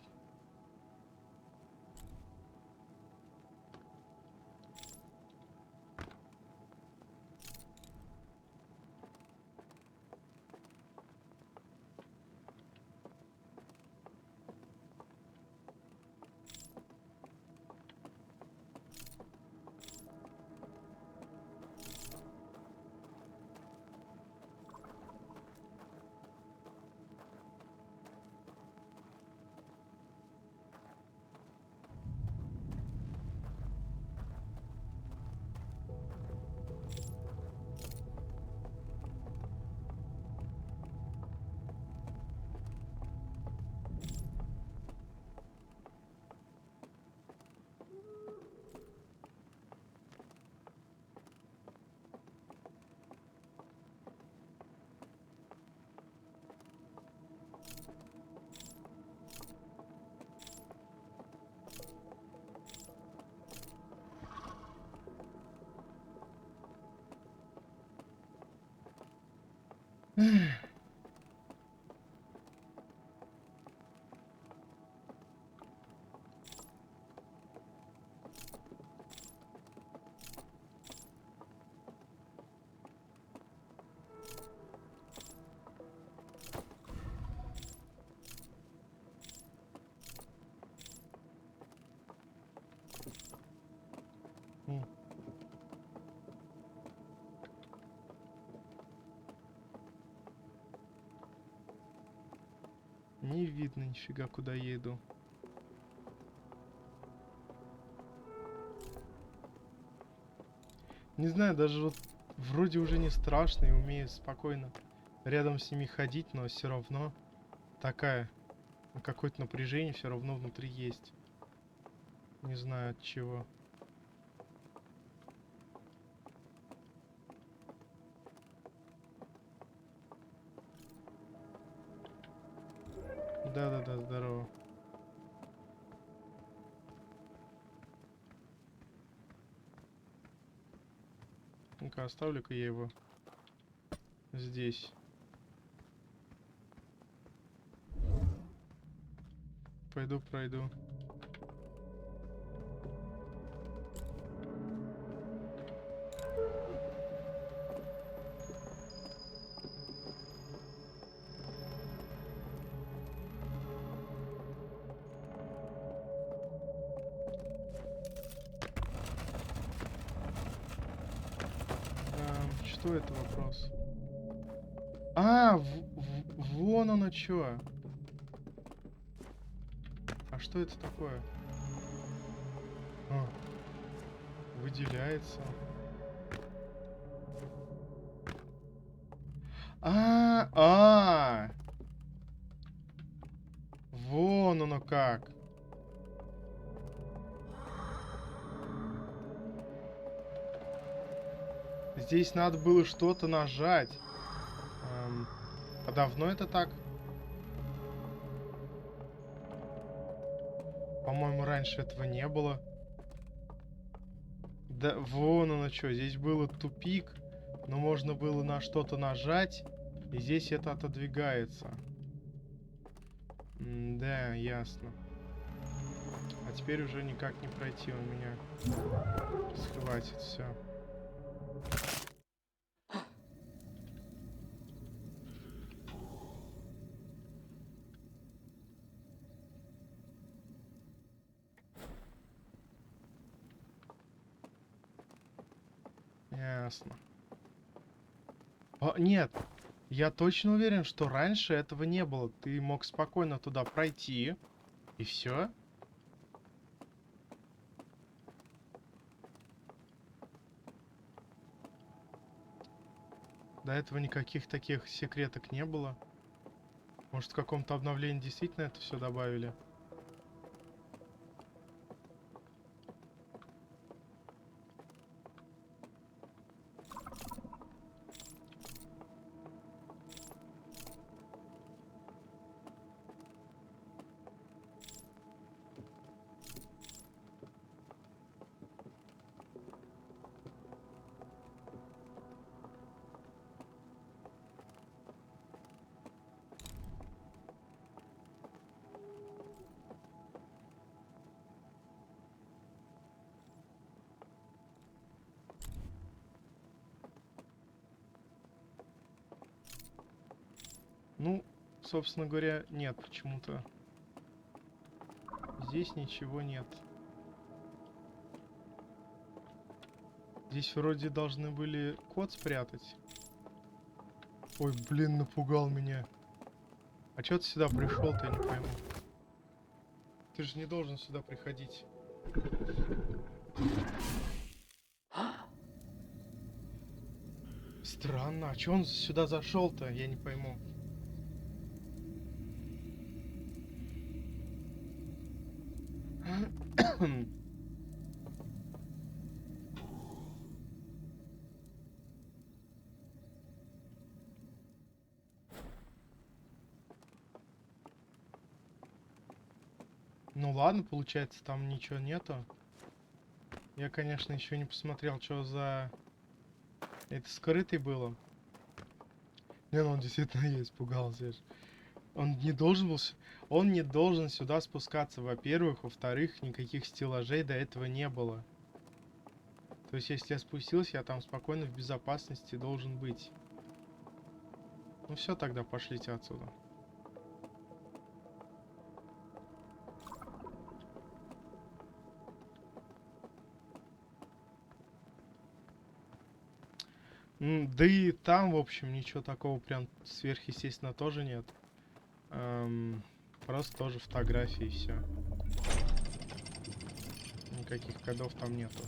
Не видно нифига, куда я иду. Не знаю, даже вот вроде уже не страшно и умею спокойно рядом с ними ходить, но все равно такая какое-то напряжение все равно внутри есть. Не знаю от чего. Да-да-да, здорово. Ну-ка, оставлю-ка я его здесь. Пойду пройду. Что это вопрос? А, вон оно чё. А что это такое? А, выделяется. А, вон оно как. Здесь надо было что-то нажать. А давно это так? По-моему, раньше этого не было. Да, вон оно что. Здесь было тупик, но можно было на что-то нажать, и здесь это отодвигается. Да, ясно. А теперь уже никак не пройти, он меня схватит, все. Ясно. Нет, я точно уверен, что раньше этого не было. Ты мог спокойно туда пройти, и все. До этого никаких таких секреток не было. Может, в каком-то обновлении действительно это все добавили? Ну, собственно говоря, нет, почему-то. Здесь ничего нет. Здесь вроде должны были код спрятать. Ой, блин, напугал меня. А чё ты сюда пришел-то, я не пойму. Ты же не должен сюда приходить. Странно, а чё он сюда зашел-то, я не пойму. Ну ладно, получается, там ничего нету. Я, конечно, еще не посмотрел, что за... Это скрытый было. Не, ну он действительно я испугался. Он не должен был... Он не должен сюда спускаться, во-первых. Во-вторых, никаких стеллажей до этого не было. То есть, если я спустился, я там спокойно в безопасности должен быть. Ну все, тогда пошлите отсюда. Да и там, в общем, ничего такого прям сверхъестественно тоже нет. Просто тоже фотографии и все. Никаких кодов там нету.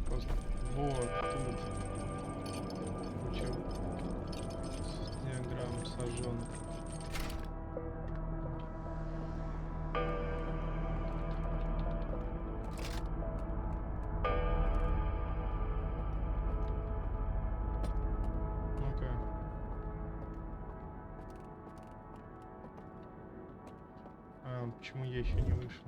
Просто вот тут куча диаграмм сожженных. Ну-ка. Почему я еще не вышел?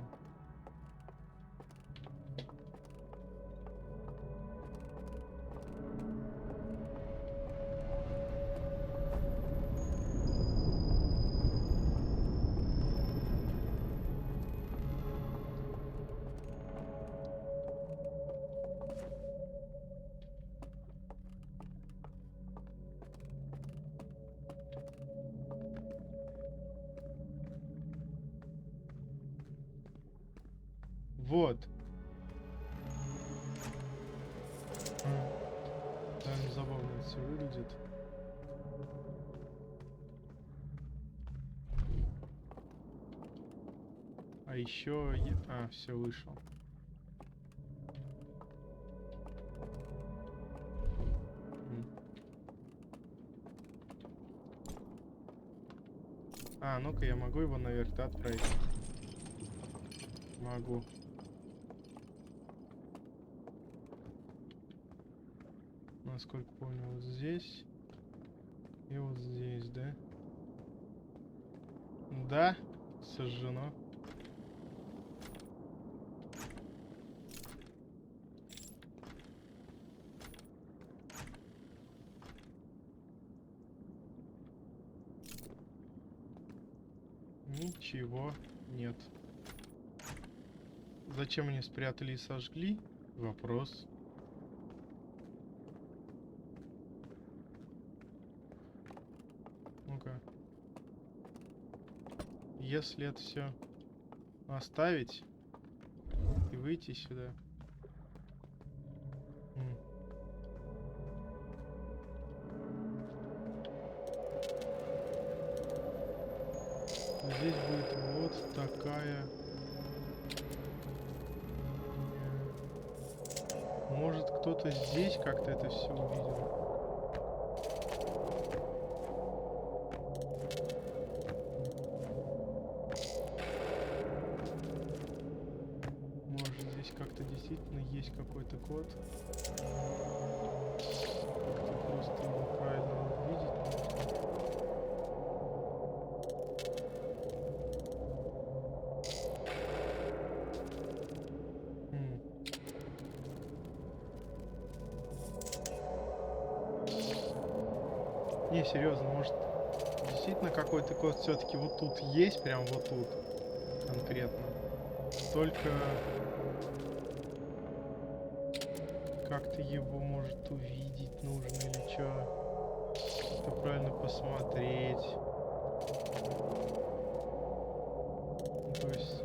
Вот. Довольно забавно это все выглядит. А еще... все, вышел. Ну-ка, я могу его наверх-то отправить? Могу. Насколько помню, вот здесь. И вот здесь, да? Да, сожжено. Ничего нет. Зачем они спрятали и сожгли? Вопрос. Ну-ка. Если это все оставить и выйти сюда. Здесь будет вот такая... Может, кто-то здесь как-то это все увидел? Может, здесь как-то действительно есть какой-то код? Как-то просто его правильно увидеть нужно. Не, серьезно, может действительно какой-то код все-таки вот тут есть, прям вот тут конкретно. Только как-то его может увидеть нужно или что? Как-то правильно посмотреть. То есть...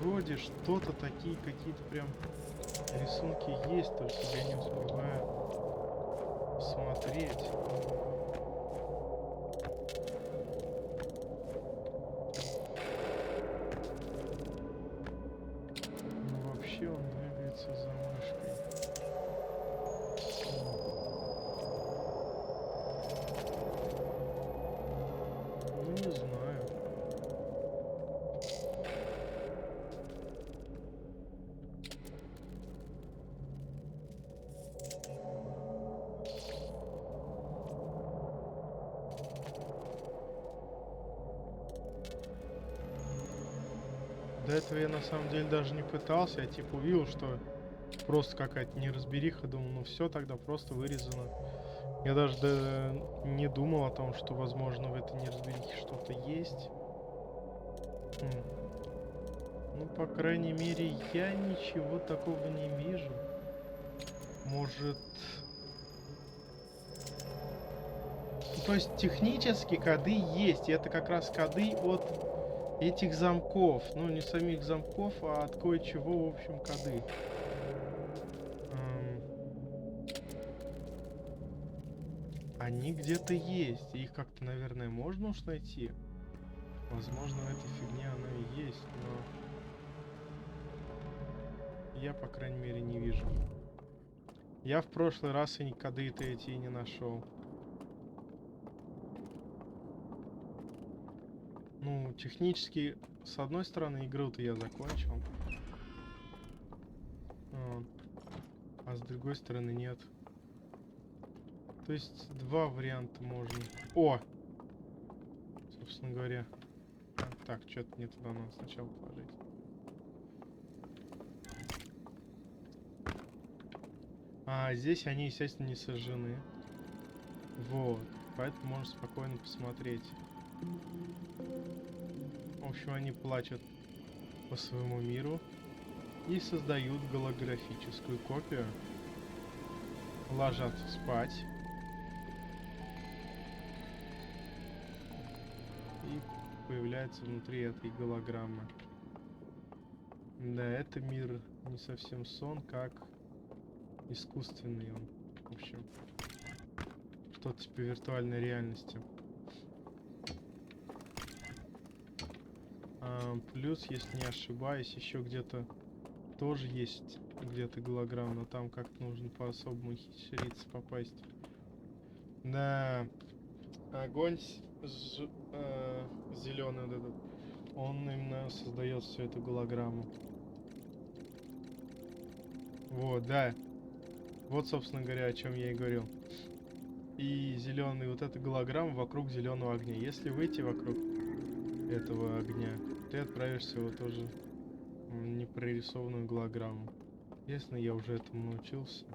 Вроде что-то такие какие-то прям рисунки есть, только я не успеваю смотреть. Ну, вообще он двигается за мышкой. Ну, не знаю. До этого я на самом деле даже не пытался. Я типа увидел, что просто какая-то неразбериха. Думал, ну все, тогда просто вырезано. Я даже не думал о том, что, возможно, в этой неразберихе что-то есть. Ну, по крайней мере, я ничего такого не вижу. Может... Ну, то есть, технически коды есть. И это как раз коды от этих замков. Ну, не самих замков, а от кое-чего, в общем, коды. Они где-то есть. Их как-то, наверное, можно уж найти. Возможно, в этой фигне она и есть, но... Я, по крайней мере, не вижу. Я в прошлый раз и коды-то эти и не нашел. Ну, технически, с одной стороны, игру-то я закончил. А с другой стороны, нет. То есть, два варианта можно. О! Собственно говоря. Так, что-то не туда надо сначала положить. А здесь они, естественно, не сожжены. Вот. Поэтому можно спокойно посмотреть. В общем, они плачут по своему миру и создают голографическую копию. Ложатся спать. И появляется внутри этой голограммы. Да, это мир не совсем сон, как искусственный он. В общем, что-то типа виртуальной реальности. Плюс, если не ошибаюсь, еще где-то тоже есть где-то голограмма, но там как-то нужно по-особому хитриться попасть. Да, огонь зеленый вот этот, он именно создает всю эту голограмму. Вот, да. Вот, собственно говоря, о чем я и говорил. И зеленый, вот эта голограмма вокруг зеленого огня. Если выйти вокруг этого огня, ты отправишься вот тоже в непрорисованную голограмму. Естественно, я уже этому научился.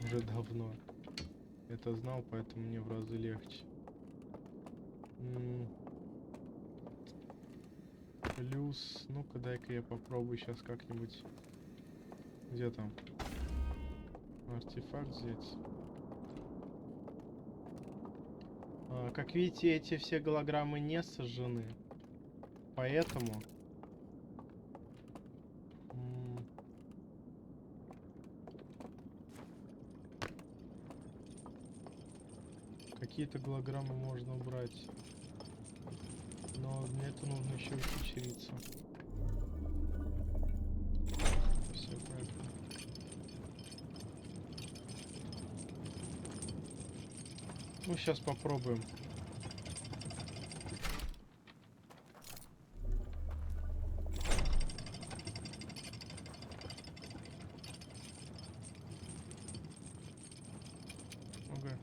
Уже давно. Это знал, поэтому мне в разы легче. Плюс, ну-ка дай-ка я попробую сейчас как-нибудь. Где там? Артефакт взять. Как видите, эти все голограммы не сожжены. Поэтому... Какие-то голограммы можно убрать. Но для этого нужно еще ухищриться. Все правильно. Ну, сейчас попробуем. Ага.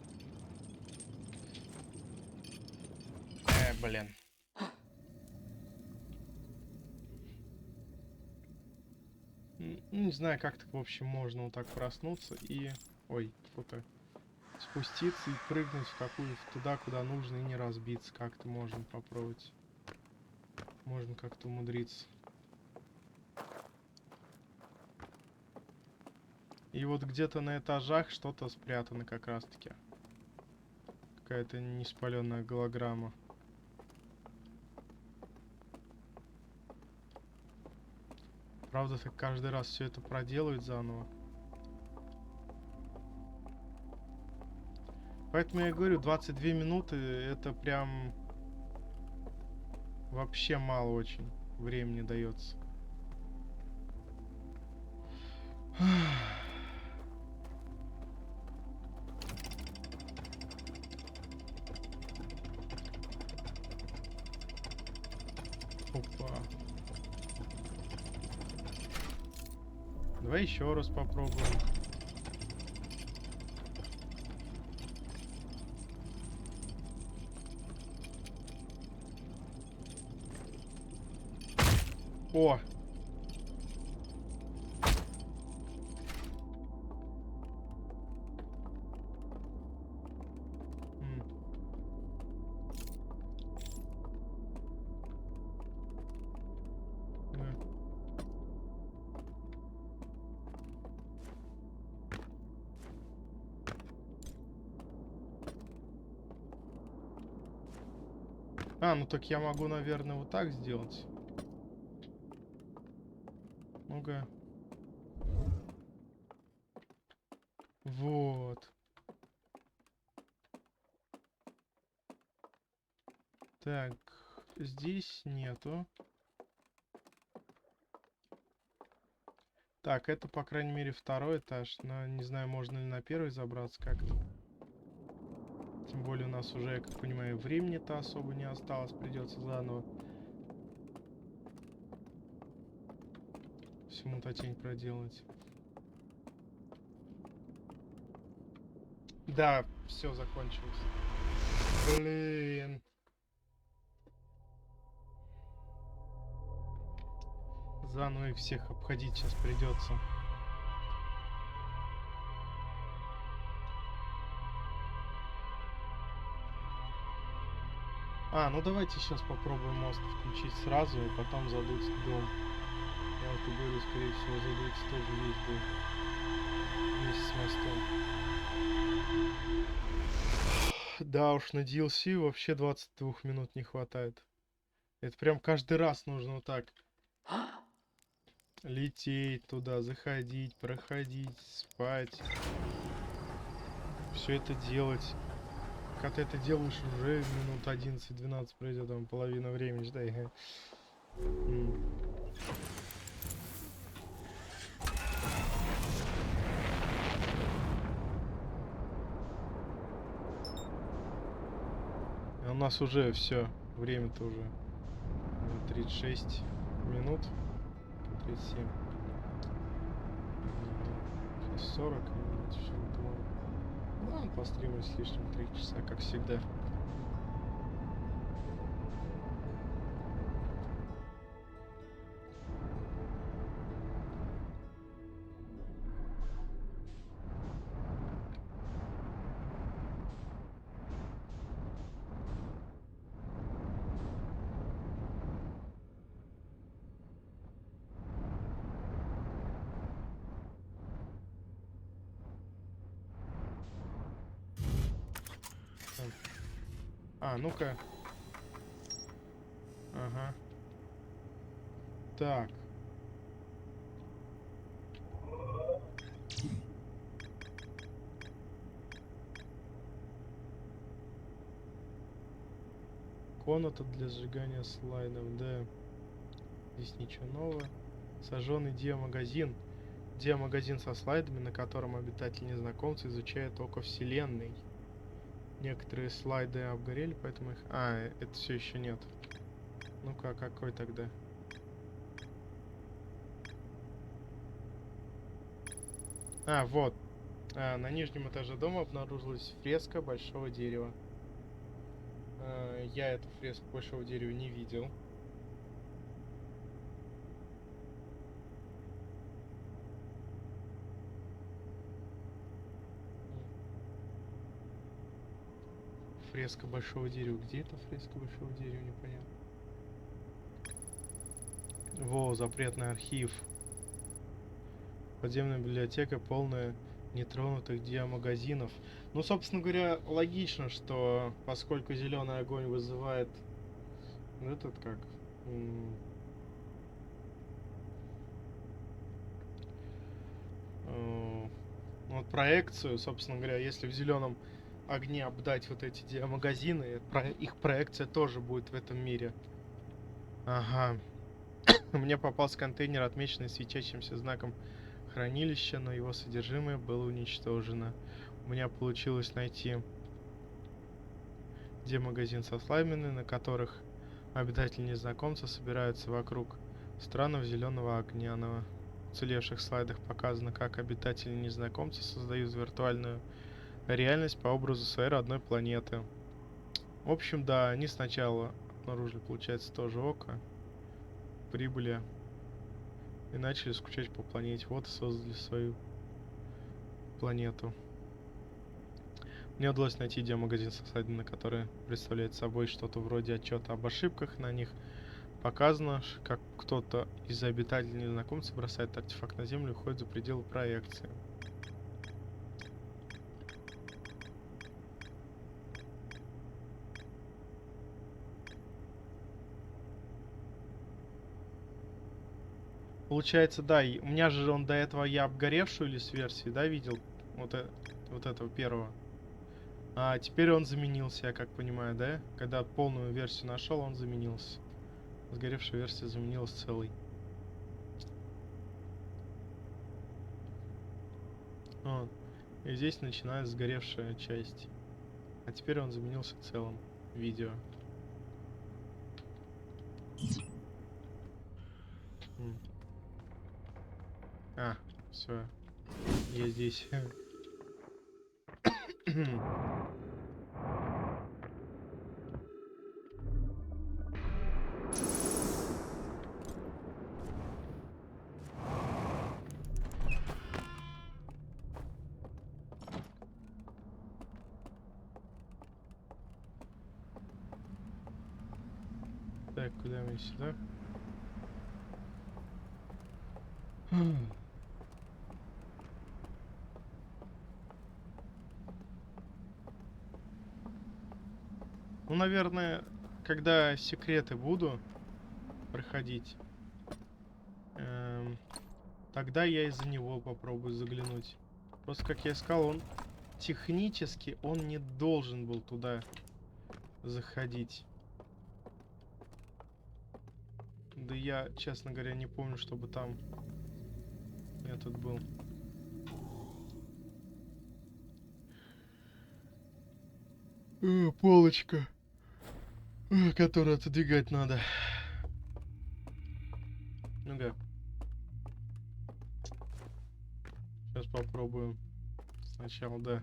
Блин. Не знаю, как так, в общем, можно вот так проснуться и... Ой, фото. Спуститься и прыгнуть в какую-то туда, куда нужно, и не разбиться. Как-то можно попробовать. Можно как-то умудриться. И вот где-то на этажах что-то спрятано как раз-таки. Какая-то неспаленная голограмма. Правда, так каждый раз все это проделывать заново. Поэтому я говорю, 22 минуты это прям вообще мало очень времени дается. Опа. Давай еще раз попробуем. О! М. Да. А, ну так я могу, наверное, вот так сделать. Ну-ка. Вот. Так, здесь нету. Так, это, по крайней мере, второй этаж. Но не знаю, можно ли на первый забраться как-то. Тем более у нас уже, я как понимаю, времени-то особо не осталось. Придется заново всю мутатень проделать. Да, все закончилось. Блин. Заново их всех обходить сейчас придется. А, ну давайте сейчас попробуем мост включить сразу, и потом задуть дом. Я вот и говорю, скорее всего, задуется тоже весь дом. Вместе с мостом. Да уж, на DLC вообще 22 минут не хватает. Это прям каждый раз нужно вот так лететь туда, заходить, проходить, спать. Все это делать. Когда ты это делаешь, уже минут 11-12 пройдет, там половина времени, ждай. У нас уже все, время-то уже 36 минут, 37. Сейчас 40 минут, все, думаю. Да, постримим с лишним 3 часа, как всегда. А, ну-ка. Ага. Так. Комната для сжигания слайдов, да. Здесь ничего нового. Сожженный диамагазин. Диамагазин со слайдами, на котором обитатель-незнакомцы изучает око вселенной. Некоторые слайды обгорели, поэтому их... А, это все еще нет. Ну-ка, какой тогда? А, вот. На нижнем этаже дома обнаружилась фреска большого дерева. Я эту фреску большого дерева не видел. Фреска большого дерева. Где эта фреска большого дерева? Непонятно. Во, запретный архив. Подземная библиотека, полная нетронутых диамагазинов. Ну, собственно говоря, логично, что поскольку зеленый огонь вызывает этот как вот проекцию, собственно говоря, если в зеленом огне обдать вот эти диамагазины, их проекция тоже будет в этом мире. Ага. Мне попался контейнер, отмеченный светящимся знаком хранилища, но его содержимое было уничтожено. У меня получилось найти демагазин со слаймами, на которых обитатели-незнакомцы собираются вокруг странного зеленого огня. На уцелевших слайдах показано, как обитатели-незнакомцы создают виртуальную реальность по образу своей родной планеты. В общем, да, они сначала обнаружили, получается, тоже око. Прибыли и начали скучать по планете. Вот и создали свою планету. Мне удалось найти демагазин Сасадина, который представляет собой что-то вроде отчета об ошибках. На них показано, как кто-то из обитателей незнакомца бросает артефакт на землю и уходит за пределы проекции. Получается, да, у меня же он до этого я обгоревшую или с версии, да, видел? Вот, вот этого первого. А теперь он заменился, я как понимаю, да? Когда полную версию нашел, он заменился. Сгоревшая версия заменилась целой. Вот. И здесь начинается сгоревшая часть. А теперь он заменился целым видео. А, все. Я здесь. Так, куда мне сюда? Ну, наверное, когда секреты буду проходить, тогда я из-за него попробую заглянуть. Просто, как я сказал, он технически он не должен был туда заходить. Да я, честно говоря, не помню, чтобы там этот был. Полочка, которую отодвигать надо. Ну-ка. Сейчас попробуем. Сначала, да.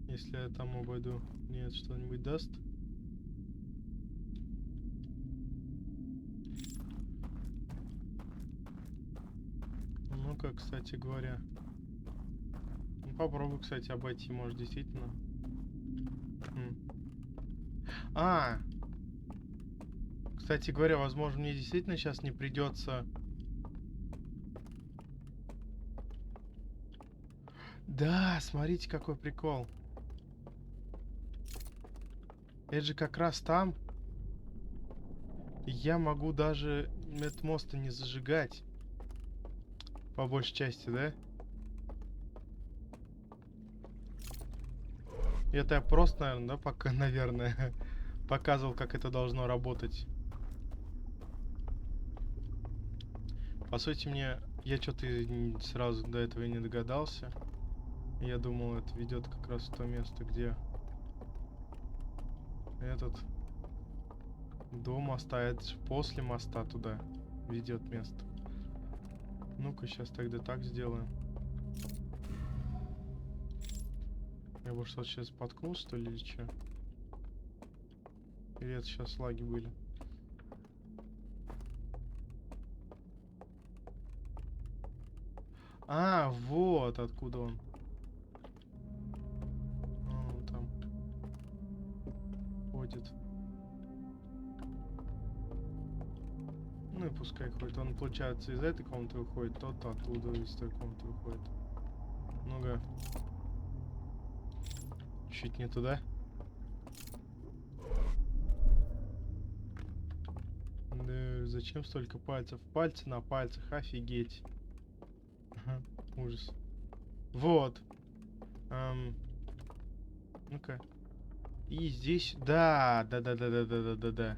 Если я там обойду, нет, что-нибудь даст? Ну-ка, кстати говоря. Ну, попробуй, кстати, обойти, может, действительно. А! Кстати говоря, возможно, мне действительно сейчас не придется... Да, смотрите, какой прикол. Это же как раз там. Я могу даже этот мост не зажигать. По большей части, да? Это я просто, наверное, да, пока, наверное, показывал, как это должно работать. По сути, я что-то сразу до этого и не догадался. Я думал, это ведет как раз в то место, где этот до моста, это же после моста туда ведет место. Ну-ка, сейчас тогда так сделаем. Я бы что-то сейчас споткнул, что ли, или что? Или это сейчас лаги были? А, вот откуда он. Он там ходит. Ну и пускай ходит. Он, получается, из этой комнаты выходит, тот оттуда из той комнаты выходит. Ну-ка. Чуть не туда. Да, зачем столько пальцев? Пальцы на пальцах, офигеть. Ага, ужас. Вот. Ну-ка. И здесь... Да, да.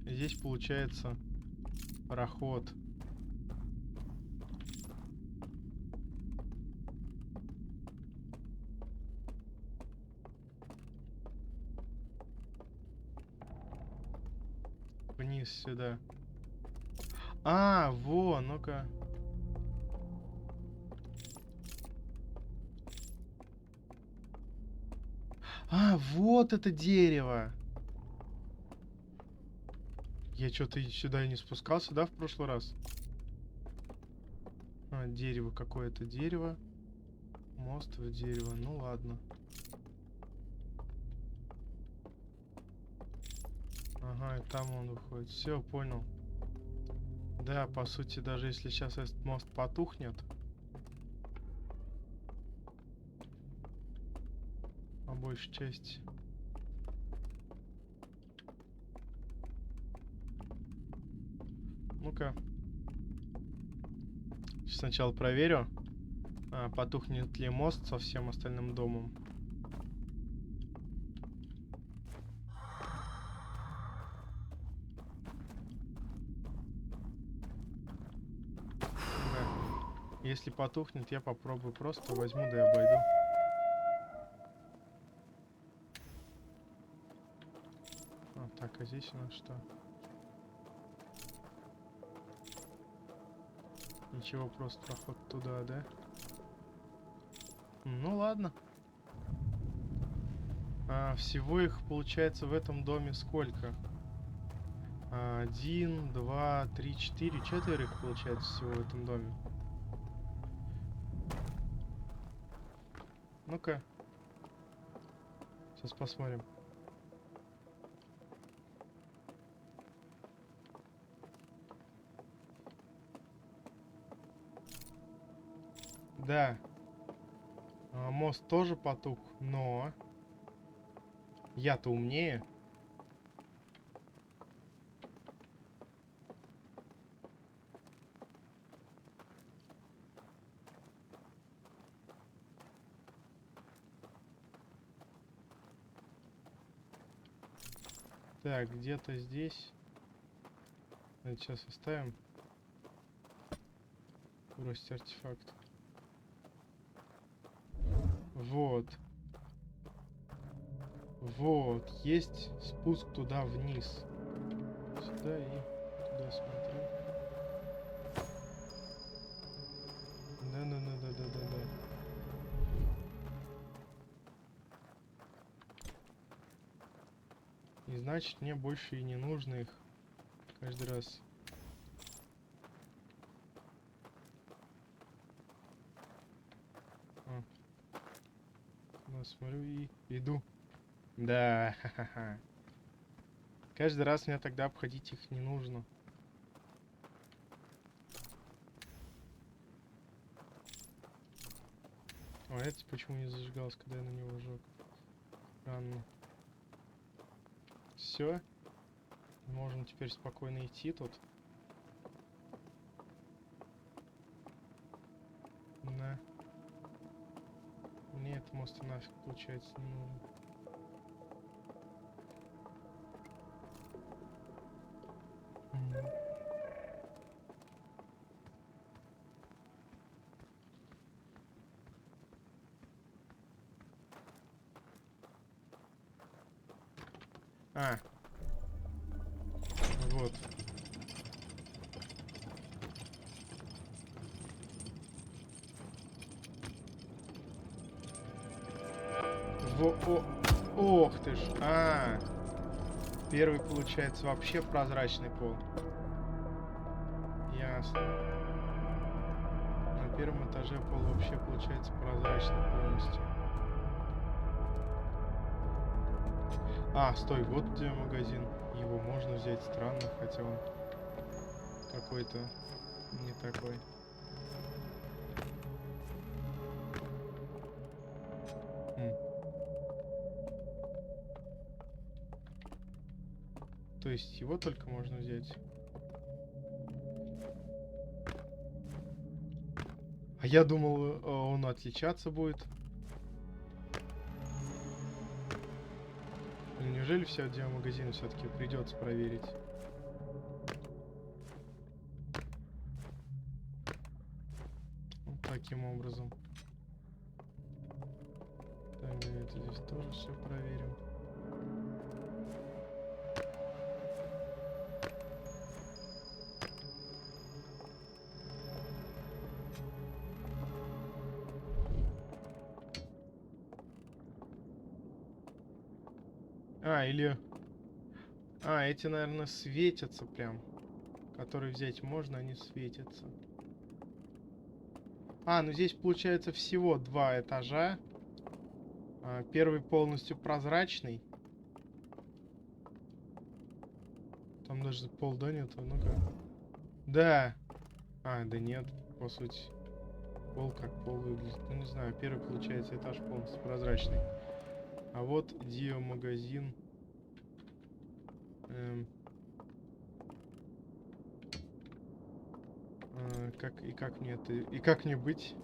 Здесь получается проход. вниз сюда. А, во, ну-ка. А, вот это дерево. Я что-то сюда и не спускался, да, в прошлый раз? А, дерево, какое-то дерево. Мост в дерево, ну ладно. Ага, и там он выходит. Все, понял. Да, по сути, даже если сейчас этот мост потухнет, по большей части. Ну-ка. Сначала проверю, потухнет ли мост со всем остальным домом. Да. Если потухнет, я попробую просто возьму да и обойду. А, так, а здесь у нас что? Ничего, просто проход туда, да? Ну ладно. Всего их получается в этом доме сколько? 1, 2, 3, 4. Четверо их получается всего в этом доме. Ну-ка. Сейчас посмотрим. Да. Мост тоже потух, но... Я-то умнее. Так, где-то здесь. Это сейчас оставим. Бросить артефакт. Вот. Вот. Есть спуск туда вниз. Сюда и туда смотрю. Да-да-да-да-да-да. И значит, мне больше и не нужно их каждый раз. Смотрю и иду. Да, ха-ха-ха. Каждый раз мне тогда обходить их не нужно. А это почему не зажигалось, когда я на него жег? Странно. Все. Можно теперь спокойно идти тут. Да. Мне этот мост нафиг, получается, не нужен. А. Вот. Ох ты ж. Первый получается вообще прозрачный пол. Ясно. На первом этаже пол вообще получается прозрачный полностью. Стой, вот где магазин. Его можно взять, странно, хотя он какой-то не такой. То есть его только можно взять. А я думал, он отличаться будет. Неужели все отделы магазина все-таки придется проверить? Вот таким образом. Так, это здесь тоже все проверим. А, или... А, эти, наверное, светятся прям. Которые взять можно, они светятся. А, ну здесь получается всего 2 этажа. Первый полностью прозрачный. Там даже пол, да, нет? Ну-ка. Да. Да нет, по сути. Пол как пол выглядит. Ну, не знаю, первый, получается, этаж полностью прозрачный. А вот Дио магазин. Как мне это... И как мне быть?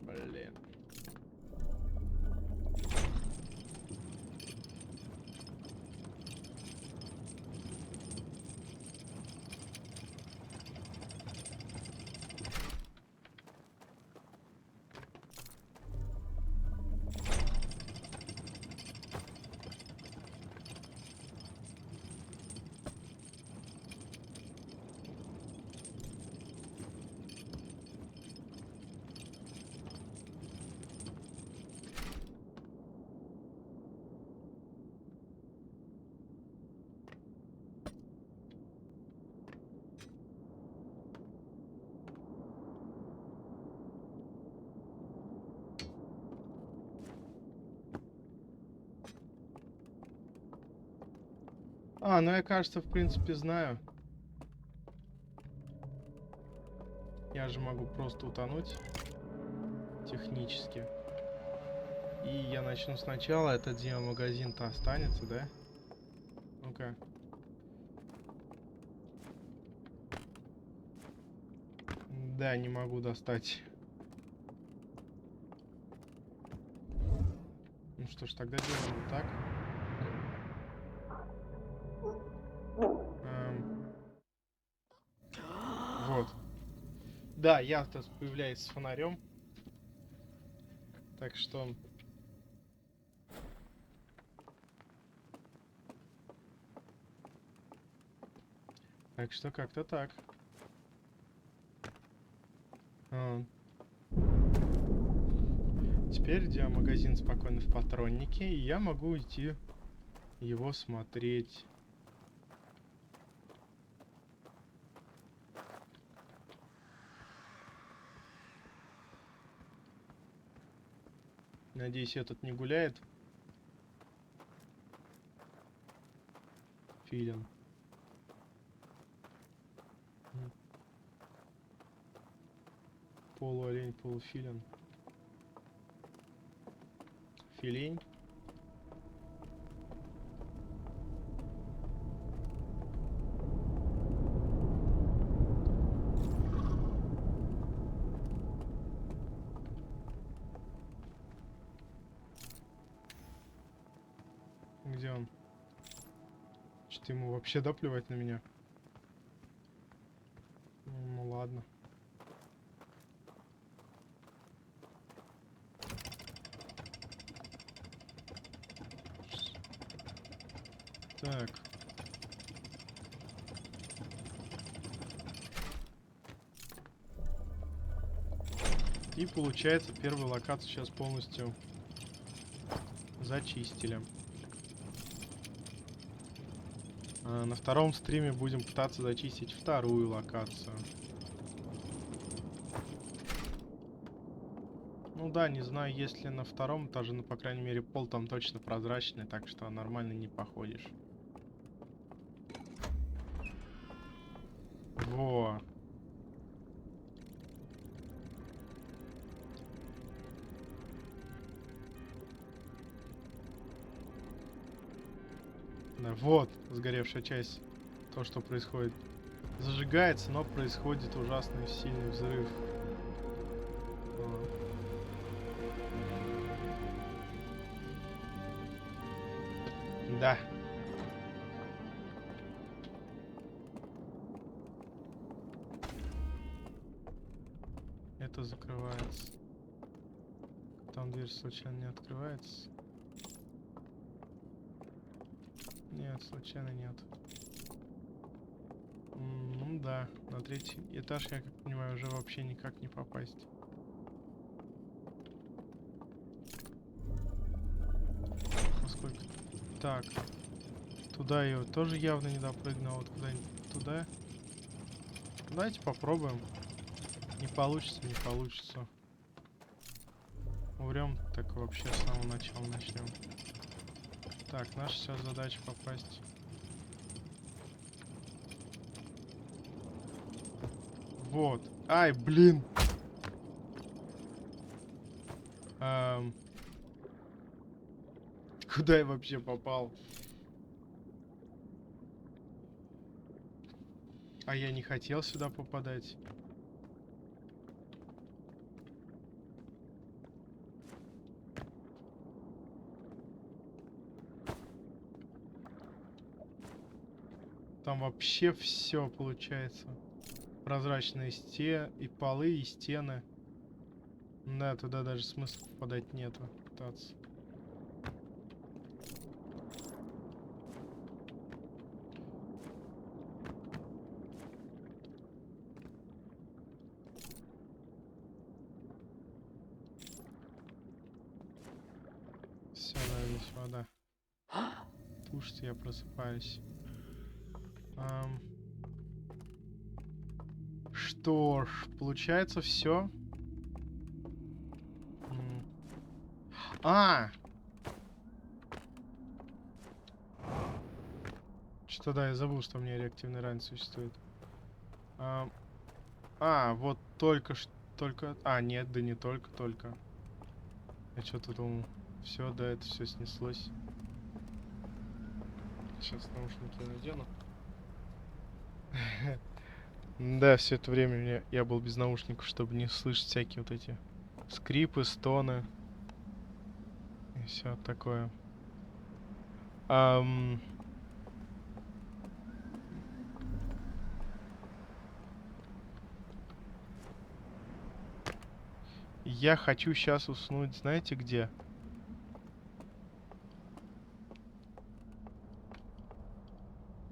Блин. Ну я, кажется, в принципе, знаю. Я же могу просто утонуть. Технически. И я начну сначала. Этот Дио-магазин-то останется, да? Ну-ка. Да, не могу достать. Ну что ж, тогда делаем вот так. Вот. Да, я-то появляюсь с фонарем. Так что... Так что как-то так. Теперь магазин спокойно в патроннике, и я могу идти его смотреть. Надеюсь, этот не гуляет. Филин. Полуолень, полуфилин. Филень. Где он? Что-то ему вообще доплевать на меня? Ну ладно. Так. И получается, первую локацию сейчас полностью зачистили. На втором стриме будем пытаться зачистить вторую локацию. Ну да, не знаю, есть ли на втором этаже, но, по крайней мере, пол там точно прозрачный, так что нормально не походишь. Во. Да, вот, сгоревшая часть. То, что происходит. Зажигается, но происходит ужасный сильный взрыв. Да. Это закрывается. Там дверь случайно не открывается? Нет, случайно нет. Ну да, на третий этаж, я как понимаю, уже вообще никак не попасть. насколько. Так. Туда я тоже явно не допрыгнул. Вот куда-нибудь туда. Давайте попробуем. Не получится, не получится. Умрем, так вообще с самого начала начнем. Так, наша сейчас задача попасть. Вот. Ай, блин. Куда я вообще попал? А я не хотел сюда попадать. Там вообще все получается. Прозрачные и полы, и стены. Да, туда даже смысла попадать нету. Пытаться. Все, да, здесь вода. Слушайте, я просыпаюсь. Что ж, получается все. А! Что да, я забыл, что у меня реактивный ран существует. Вот только. А, нет, да не только. Я что-то думал. Все, да, это все снеслось. Сейчас наушники надену. Да, все это время я был без наушников, чтобы не слышать всякие вот эти скрипы, стоны. И все такое. Я хочу сейчас уснуть, знаете где?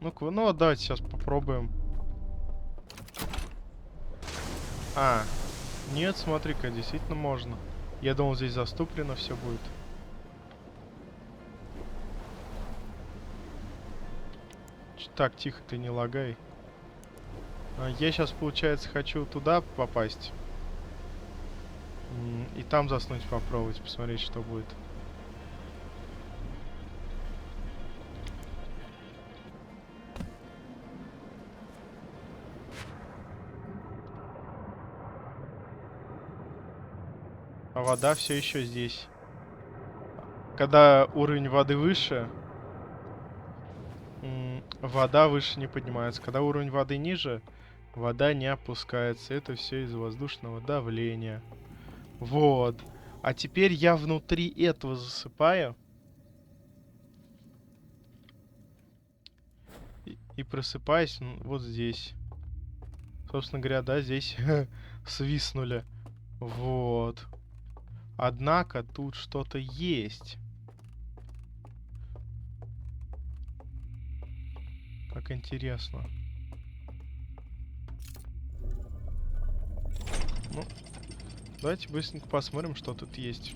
Ну-ка, ну вот давайте сейчас попробуем. Нет, смотри-ка, действительно можно. Я думал, здесь заступлено все будет. Так, тихо, ты не лагай. Я сейчас, получается, хочу туда попасть. И там заснуть попробовать, посмотреть, что будет. А вода все еще здесь. Когда уровень воды выше, вода выше не поднимается. Когда уровень воды ниже, вода не опускается. Это все из-за воздушного давления. Вот. А теперь я внутри этого засыпаю. И просыпаюсь вот здесь. Собственно говоря, да, здесь свистнули. Вот. Однако тут что-то есть. Как интересно. Ну, давайте быстренько посмотрим, что тут есть.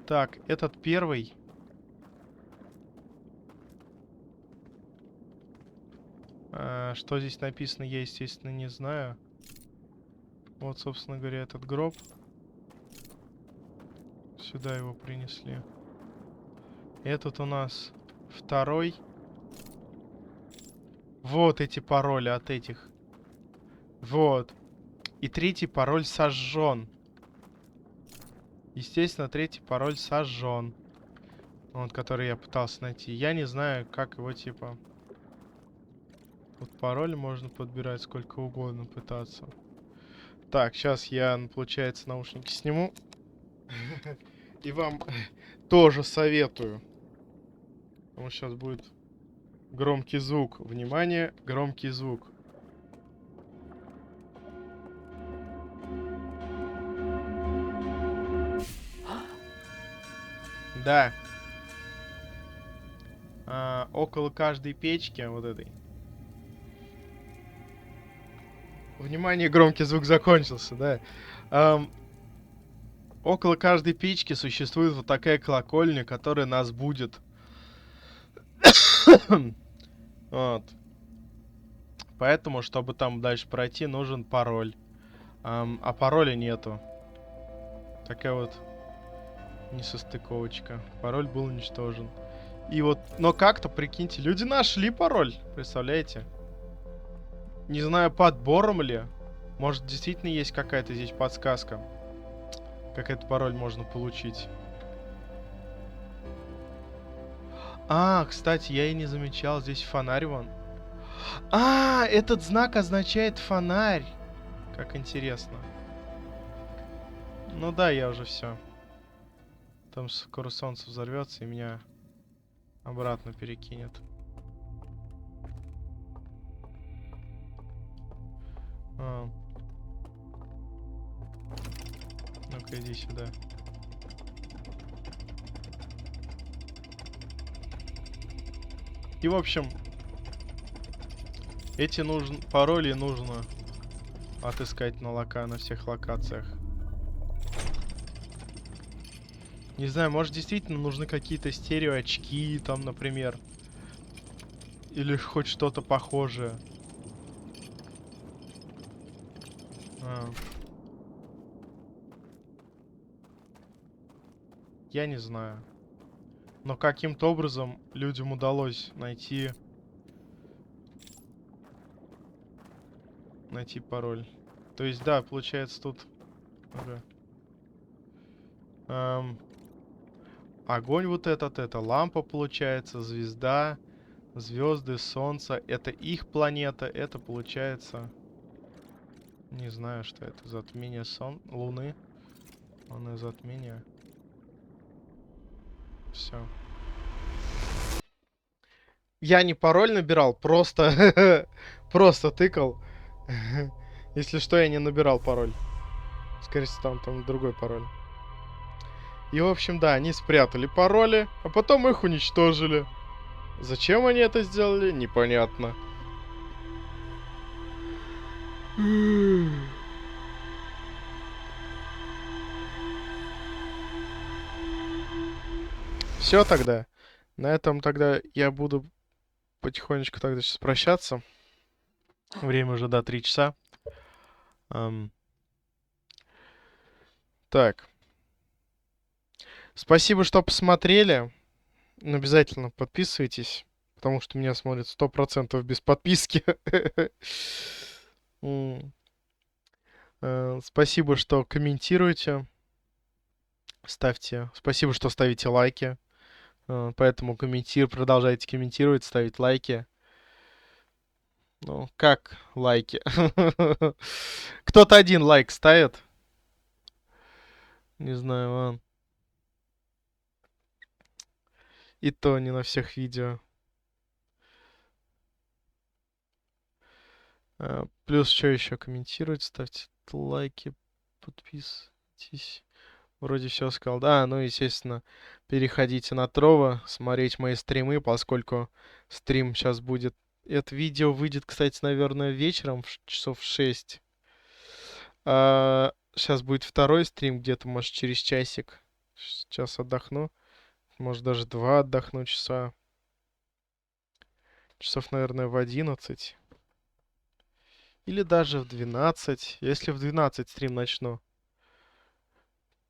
Так, этот первый. Что здесь написано, я, естественно, не знаю. Вот, собственно говоря, этот гроб. Сюда его принесли. Этот у нас второй. Вот эти пароли от этих. Вот. И третий пароль сожжен. Естественно, третий пароль сожжен. Вот, который я пытался найти. Я не знаю, как его, типа... Вот пароль можно подбирать сколько угодно, пытаться. Так, сейчас я, получается, наушники сниму. И вам тоже советую. Потому что сейчас будет громкий звук. Внимание, громкий звук. Да. Около каждой печки вот этой. Внимание, громкий звук закончился, да. Около каждой печки существует вот такая колокольня, которая нас будет. Вот. Поэтому, чтобы там дальше пройти, нужен пароль. А пароля нету. Такая вот несостыковочка. Пароль был уничтожен. И вот, но как-то, прикиньте, люди нашли пароль, представляете? Не знаю, подбором ли. Может, действительно есть какая-то здесь подсказка, как этот пароль можно получить. Кстати, я и не замечал, здесь фонарь вон. Этот знак означает фонарь. Как интересно. Ну да, я уже все. Там скоро солнце взорвется и меня обратно перекинет. Ну-ка, иди сюда. И, в общем, эти пароли нужно отыскать на всех локациях. Не знаю, может, действительно нужны какие-то стереоочки, там, например. Или хоть что-то похожее. Я не знаю. Но каким-то образом людям удалось найти пароль. То есть, да, получается тут... огонь вот это лампа получается, звезда, звезды, солнце. Это их планета, это получается... Не знаю, что это. Затмение Луны. Лунное затмение. Все. Я не пароль набирал, просто... просто тыкал. Если что, я не набирал пароль. Скорее всего, там другой пароль. И, в общем, да, они спрятали пароли, а потом их уничтожили. Зачем они это сделали, непонятно. Все тогда. На этом тогда я буду потихонечку тогда сейчас прощаться. Время уже, 3 часа. Так. Спасибо, что посмотрели. Обязательно подписывайтесь, потому что меня смотрят 100% без подписки. Спасибо, что комментируете. Спасибо, что ставите лайки. Поэтому продолжайте комментировать, ставить лайки. Ну, как лайки? Кто-то один лайк ставит. Не знаю, ладно. И то не на всех видео. Плюс что еще комментировать, ставьте лайки, подписывайтесь. Вроде все сказал. Да, ну, естественно, переходите на Трова, смотреть мои стримы, поскольку стрим сейчас будет... Это видео выйдет, кстати, наверное, вечером, часов в 6. Сейчас будет второй стрим, где-то, может, через часик. Сейчас отдохну. Может, даже 2 отдохну часа. Часов, наверное, в 11. Или даже в 12. Если в 12 стрим начну,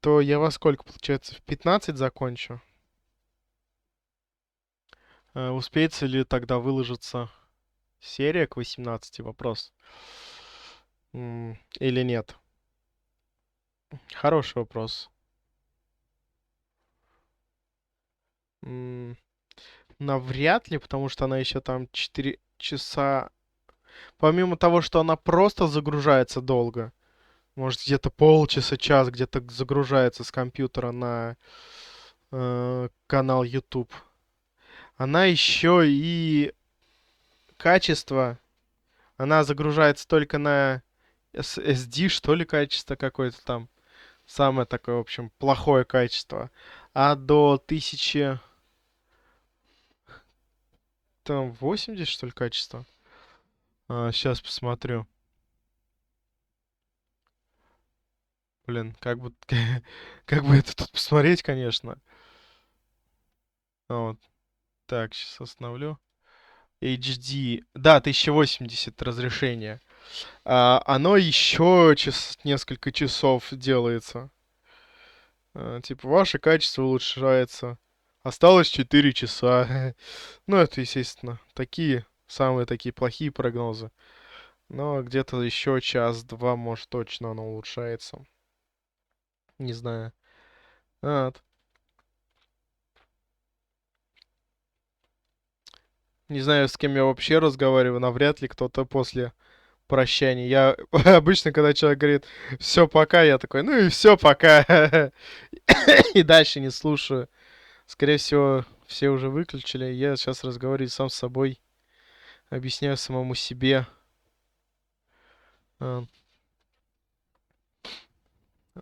то я во сколько, получается, в 15 закончу? Успеется ли тогда выложиться серия к 18? Вопрос. Или нет? Хороший вопрос. Навряд ли, потому что она еще там 4 часа. Помимо того, что она просто загружается долго, может где-то полчаса, час где-то загружается с компьютера на канал YouTube. Она еще и качество. Она загружается только на SD, что ли, качество какое-то там. Самое такое, в общем, плохое качество. А до 1000, там, 80, что ли, качество? Сейчас посмотрю. Блин, как бы, как бы это тут посмотреть, конечно. Вот. Так, сейчас остановлю. HD. Да, 1080 разрешение. Оно еще несколько часов делается. Типа, ваше качество улучшается. Осталось 4 часа. Ну, это, естественно, такие, самые такие плохие прогнозы. Но где-то еще час-два, может, точно оно улучшается. Не знаю. Вот. Не знаю, с кем я вообще разговариваю, навряд ли кто-то после прощания. Я обычно, когда человек говорит все пока, я такой, ну и все пока. И дальше не слушаю. Скорее всего, все уже выключили. Я сейчас разговариваю сам с собой, объясняю самому себе. А,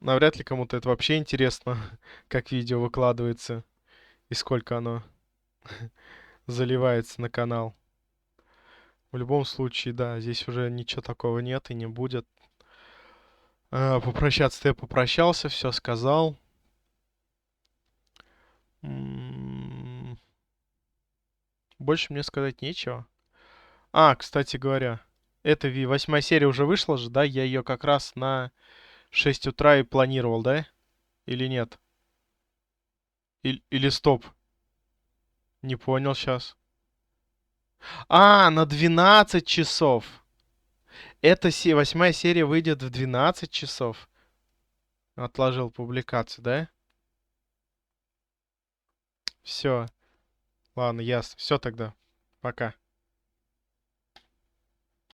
Навряд ли кому-то это вообще интересно, как видео выкладывается и сколько оно заливается на канал. В любом случае, да, здесь уже ничего такого нет и не будет. Попрощаться-то я попрощался, все сказал. М, Больше мне сказать нечего. Кстати говоря, эта 8-я серия уже вышла же, да? Я ее как раз на 6 утра и планировал, да? Или нет? Или стоп? Не понял сейчас. На 12 часов. Эта 8-я серия выйдет в 12 часов. Отложил публикацию, да? Все. Ладно, ясно. Все тогда. Пока.